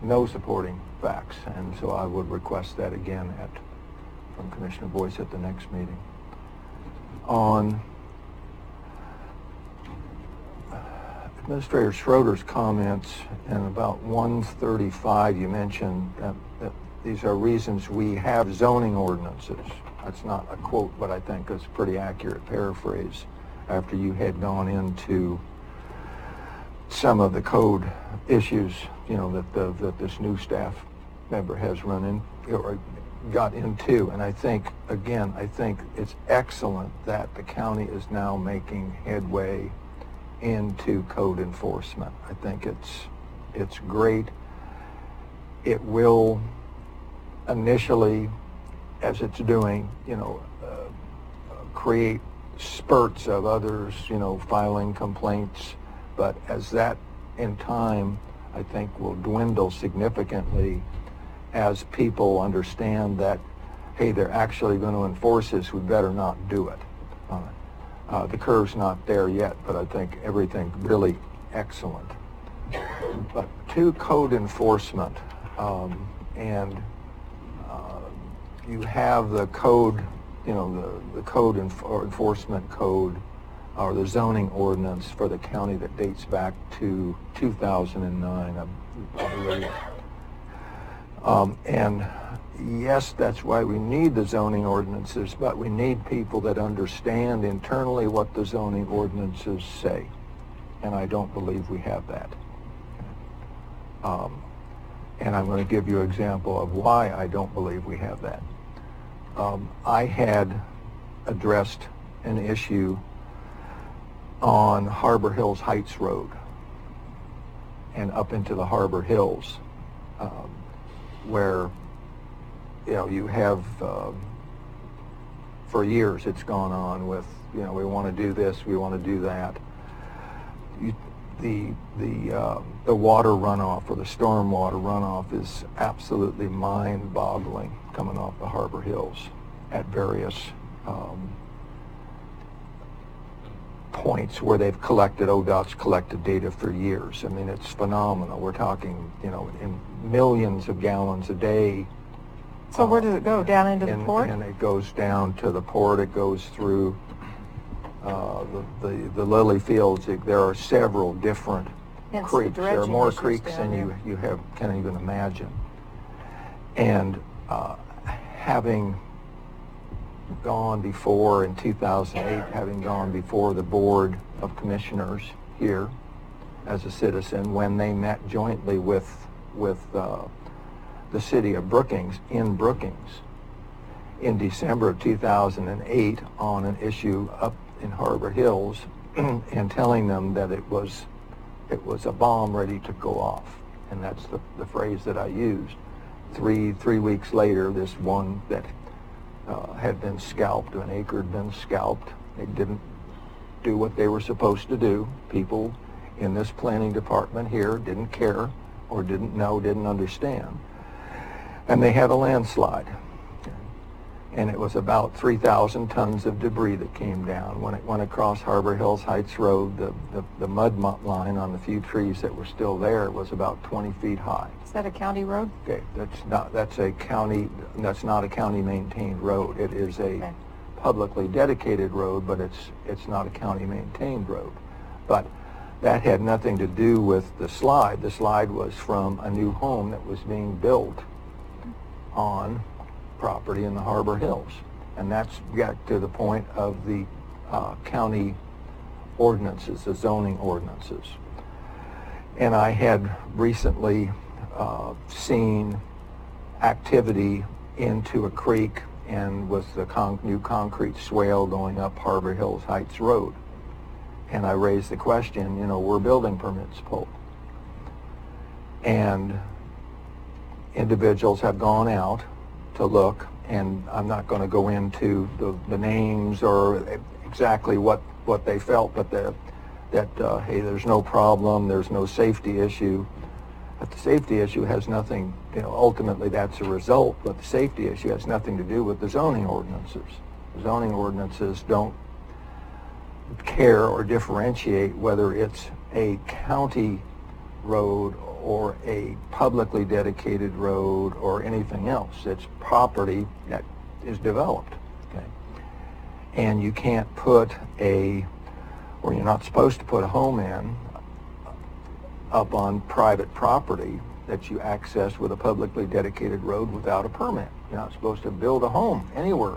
no supporting facts. And so I would request that again from Commissioner Boyce at the next meeting. On Administrator Schroeder's comments, and about 135, you mentioned that these are reasons we have zoning ordinances. That's not a quote, but I think it's a pretty accurate paraphrase after you had gone into some of the code issues, that this new staff member has run in or got into. And I think it's excellent that the county is now making headway into code enforcement. I think it's great. It will initially, as it's doing, create spurts of others, filing complaints, but as that in time, I think, will dwindle significantly as people understand that, hey, they're actually going to enforce this, we better not do it. The curve's not there yet, but I think everything really excellent. But to code enforcement, and you have the code, the code enforcement code, or the zoning ordinance for the county that dates back to 2009, I believe. And yes, that's why we need the zoning ordinances, but we need people that understand internally what the zoning ordinances say. And I don't believe we have that. And I'm going to give you an example of why I don't believe we have that. I had addressed an issue on Harbor Hills Heights Road and up into the Harbor Hills, where you have for years it's gone on with we want to do this, we want to do that. The water runoff or the storm water runoff is absolutely mind-boggling coming off the Harbor Hills at various points where they've collected, ODOT's collected data for years. I mean, it's phenomenal. We're talking, in millions of gallons a day. So where does it go? Down into the port? And it goes down to the port. It goes through the lily fields. There are several different creeks. There are more creeks than you can't even imagine. And having gone before in 2008, having gone before the Board of Commissioners here as a citizen, when they met jointly with the city of Brookings in in December of 2008 on an issue up in Harbor Hills, and telling them that it was a bomb ready to go off, and that's the phrase that I used. Three weeks later, this one that had been scalped, an acre had been scalped. They didn't do what they were supposed to do. People in this planning department here didn't care or didn't know, didn't understand. And they had a landslide. And it was about 3,000 tons of debris that came down. When it went across Harbor Hills Heights Road, the mud line on the few trees that were still there was about 20 feet high. Is that a county road? Okay, that's a county, that's not a county maintained road. It is a publicly dedicated road, but it's not a county maintained road. But that had nothing to do with the slide. The slide was from a new home that was being built on property in the Harbor Hills. And that's got to the point of the county ordinances, the zoning ordinances. And I had recently seen activity into a creek and with the new concrete swale going up Harbor Hills Heights Road. And I raised the question, were building permits pulled? And individuals have gone out to look, and I'm not going to go into the names or exactly what they felt, but hey, there's no problem, there's no safety issue. But the safety issue has nothing, ultimately that's a result, but the safety issue has nothing to do with the zoning ordinances. The zoning ordinances don't care or differentiate whether it's a county road or a publicly dedicated road or anything else. It's property that is developed, okay? And you can't put or you're not supposed to put a home in up on private property that you access with a publicly dedicated road without a permit. You're not supposed to build a home anywhere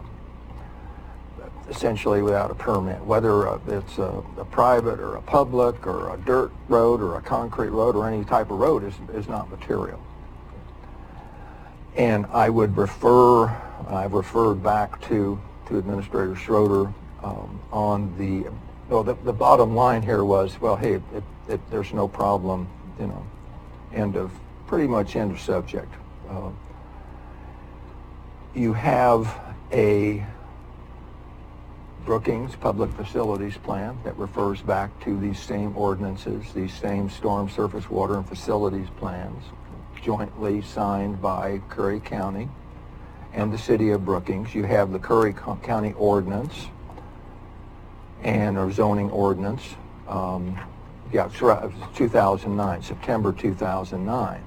essentially without a permit, whether it's a private or a public or a dirt road or a concrete road or any type of road is not material. And I would I've referred back to Administrator Schroeder on the bottom line here was, well, hey, there's no problem, pretty much end of subject. You have a Brookings Public Facilities Plan that refers back to these same ordinances, these same storm surface water and facilities plans, jointly signed by Curry County and the City of Brookings. You have the Curry County Ordinance and our zoning ordinance, 2009, September 2009.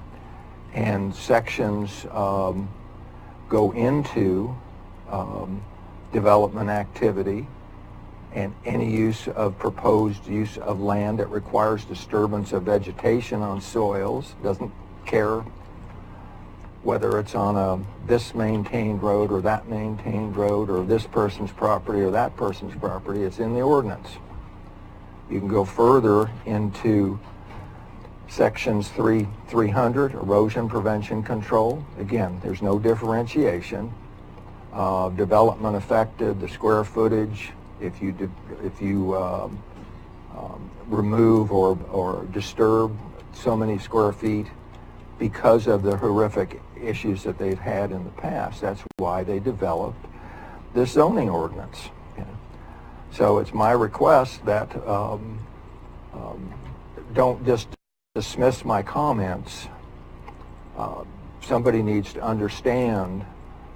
And sections go into development activity and any proposed use of land that requires disturbance of vegetation on soils. Doesn't care whether it's on this maintained road or that maintained road or this person's property or that person's property. It's in the ordinance. You can go further into Sections 300, erosion prevention control. Again, there's no differentiation. Development affected, the square footage, if you remove or disturb so many square feet because of the horrific issues that they've had in the past. That's why they developed this zoning ordinance. So it's my request that don't just dismiss my comments. Somebody needs to understand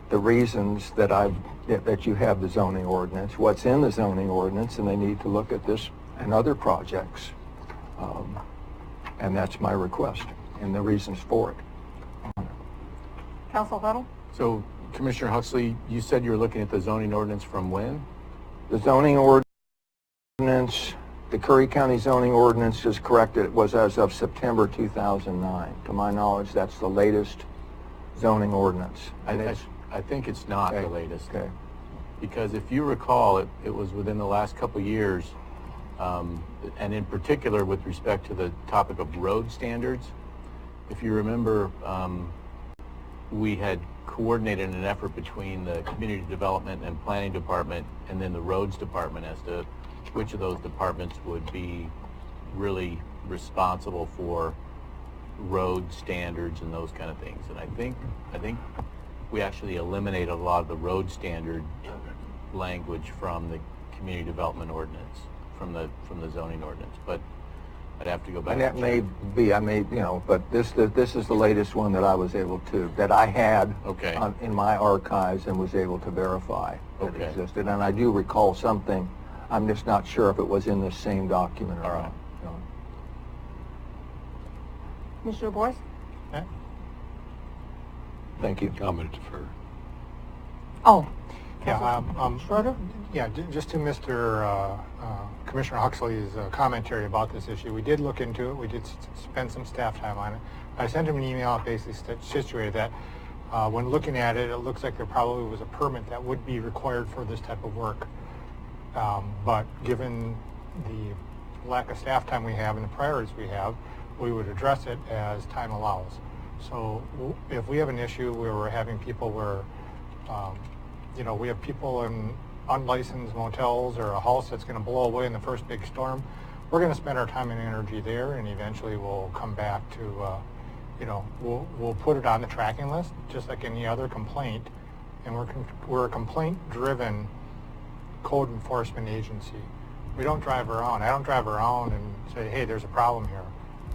the reasons that you have the zoning ordinance, what's in the zoning ordinance, and they need to look at this and other projects. And that's my request and the reasons for it. Council Huddle? So, Commissioner Huxley, you said you were looking at the zoning ordinance from when? The zoning ordinance, the Curry County zoning ordinance is corrected. It was as of September 2009. To my knowledge, that's the latest zoning ordinance. I think it's not the latest. Okay. Because if you recall, it was within the last couple of years, and in particular with respect to the topic of road standards. If you remember, we had coordinated an effort between the Community Development and Planning Department and then the Roads Department as to which of those departments would be really responsible for road standards and those kind of things. And I think we actually eliminated a lot of the road standard language from the Community Development Ordinance, from the zoning ordinance. But I'd have to go back. And that may be, but this is the latest one that I was able to, that I had in my archives and was able to verify that existed. And I do recall something. I'm just not sure if it was in this same document or not. Commissioner Boyce? Okay. Thank you. I'm going to defer. Oh. Yeah, Schroeder? Yeah, just to Mr. Commissioner Huxley's commentary about this issue, we did look into it. We did spend some staff time on it. I sent him an email basically situated that when looking at it, it looks like there probably was a permit that would be required for this type of work. But given the lack of staff time we have and the priorities we have, we would address it as time allows. So if we have an issue where we're having people where, we have people in unlicensed motels or a house that's going to blow away in the first big storm, we're going to spend our time and energy there, and eventually we'll come back to, we'll put it on the tracking list just like any other complaint, and we're a complaint-driven code enforcement agency. We don't drive around. I don't drive around and say, hey, there's a problem here.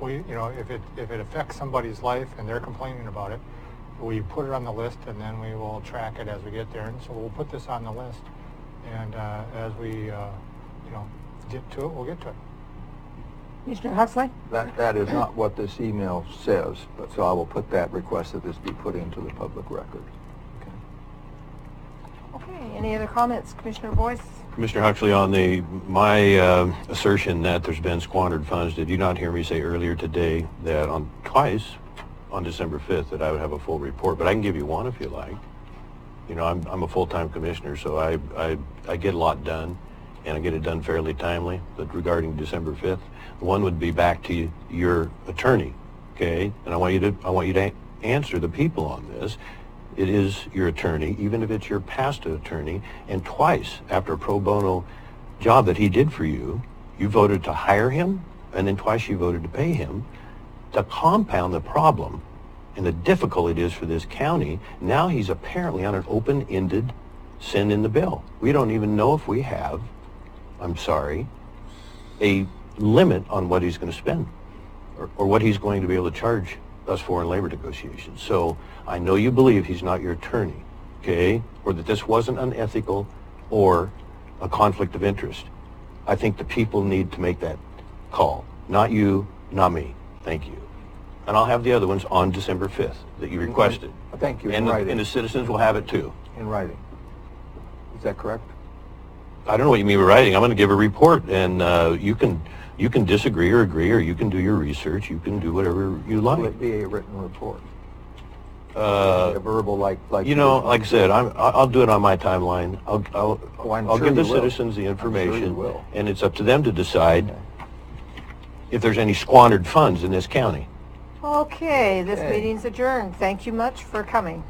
If it affects somebody's life and they're complaining about it, we put it on the list and then we will track it as we get there. And so we'll put this on the list, and as we, get to it, we'll get to it. Commissioner Huxley? That is not what this email says, but so I will put that request that this be put into the public record. Okay, any other comments? Commissioner Boyce? Commissioner Huxley, on my assertion that there's been squandered funds, did you not hear me say earlier today that twice on December 5th that I would have a full report? But I can give you one if you like. I'm a full-time commissioner, so I get a lot done, and I get it done fairly timely. But regarding December 5th, one would be back to your attorney, okay? And I want you to answer the people on this. It is your attorney, even if it's your past attorney, and twice after a pro bono job that he did for you, you voted to hire him, and then twice you voted to pay him. To compound the problem and the difficult it is for this county, now he's apparently on an open-ended send in the bill. We don't even know if we have, I'm sorry, a limit on what he's going to spend or what he's going to be able to charge us for in labor negotiations. So I know you believe he's not your attorney, okay, or that this wasn't unethical or a conflict of interest. I think the people need to make that call. Not you, not me. Thank you. And I'll have the other ones on December 5th that you requested. Thank you. And the citizens will have it too. In writing. Is that correct? I don't know what you mean by writing. I'm going to give a report, and you can disagree or agree, or you can do your research. You can do whatever you like. Will it be a written report? A verbal, like like I said, I'll do it on my timeline. I'll give the citizens the information, and it's up to them to decide. if there's any squandered funds in this county. Okay, this Okay. meeting's adjourned. Thank you much for coming.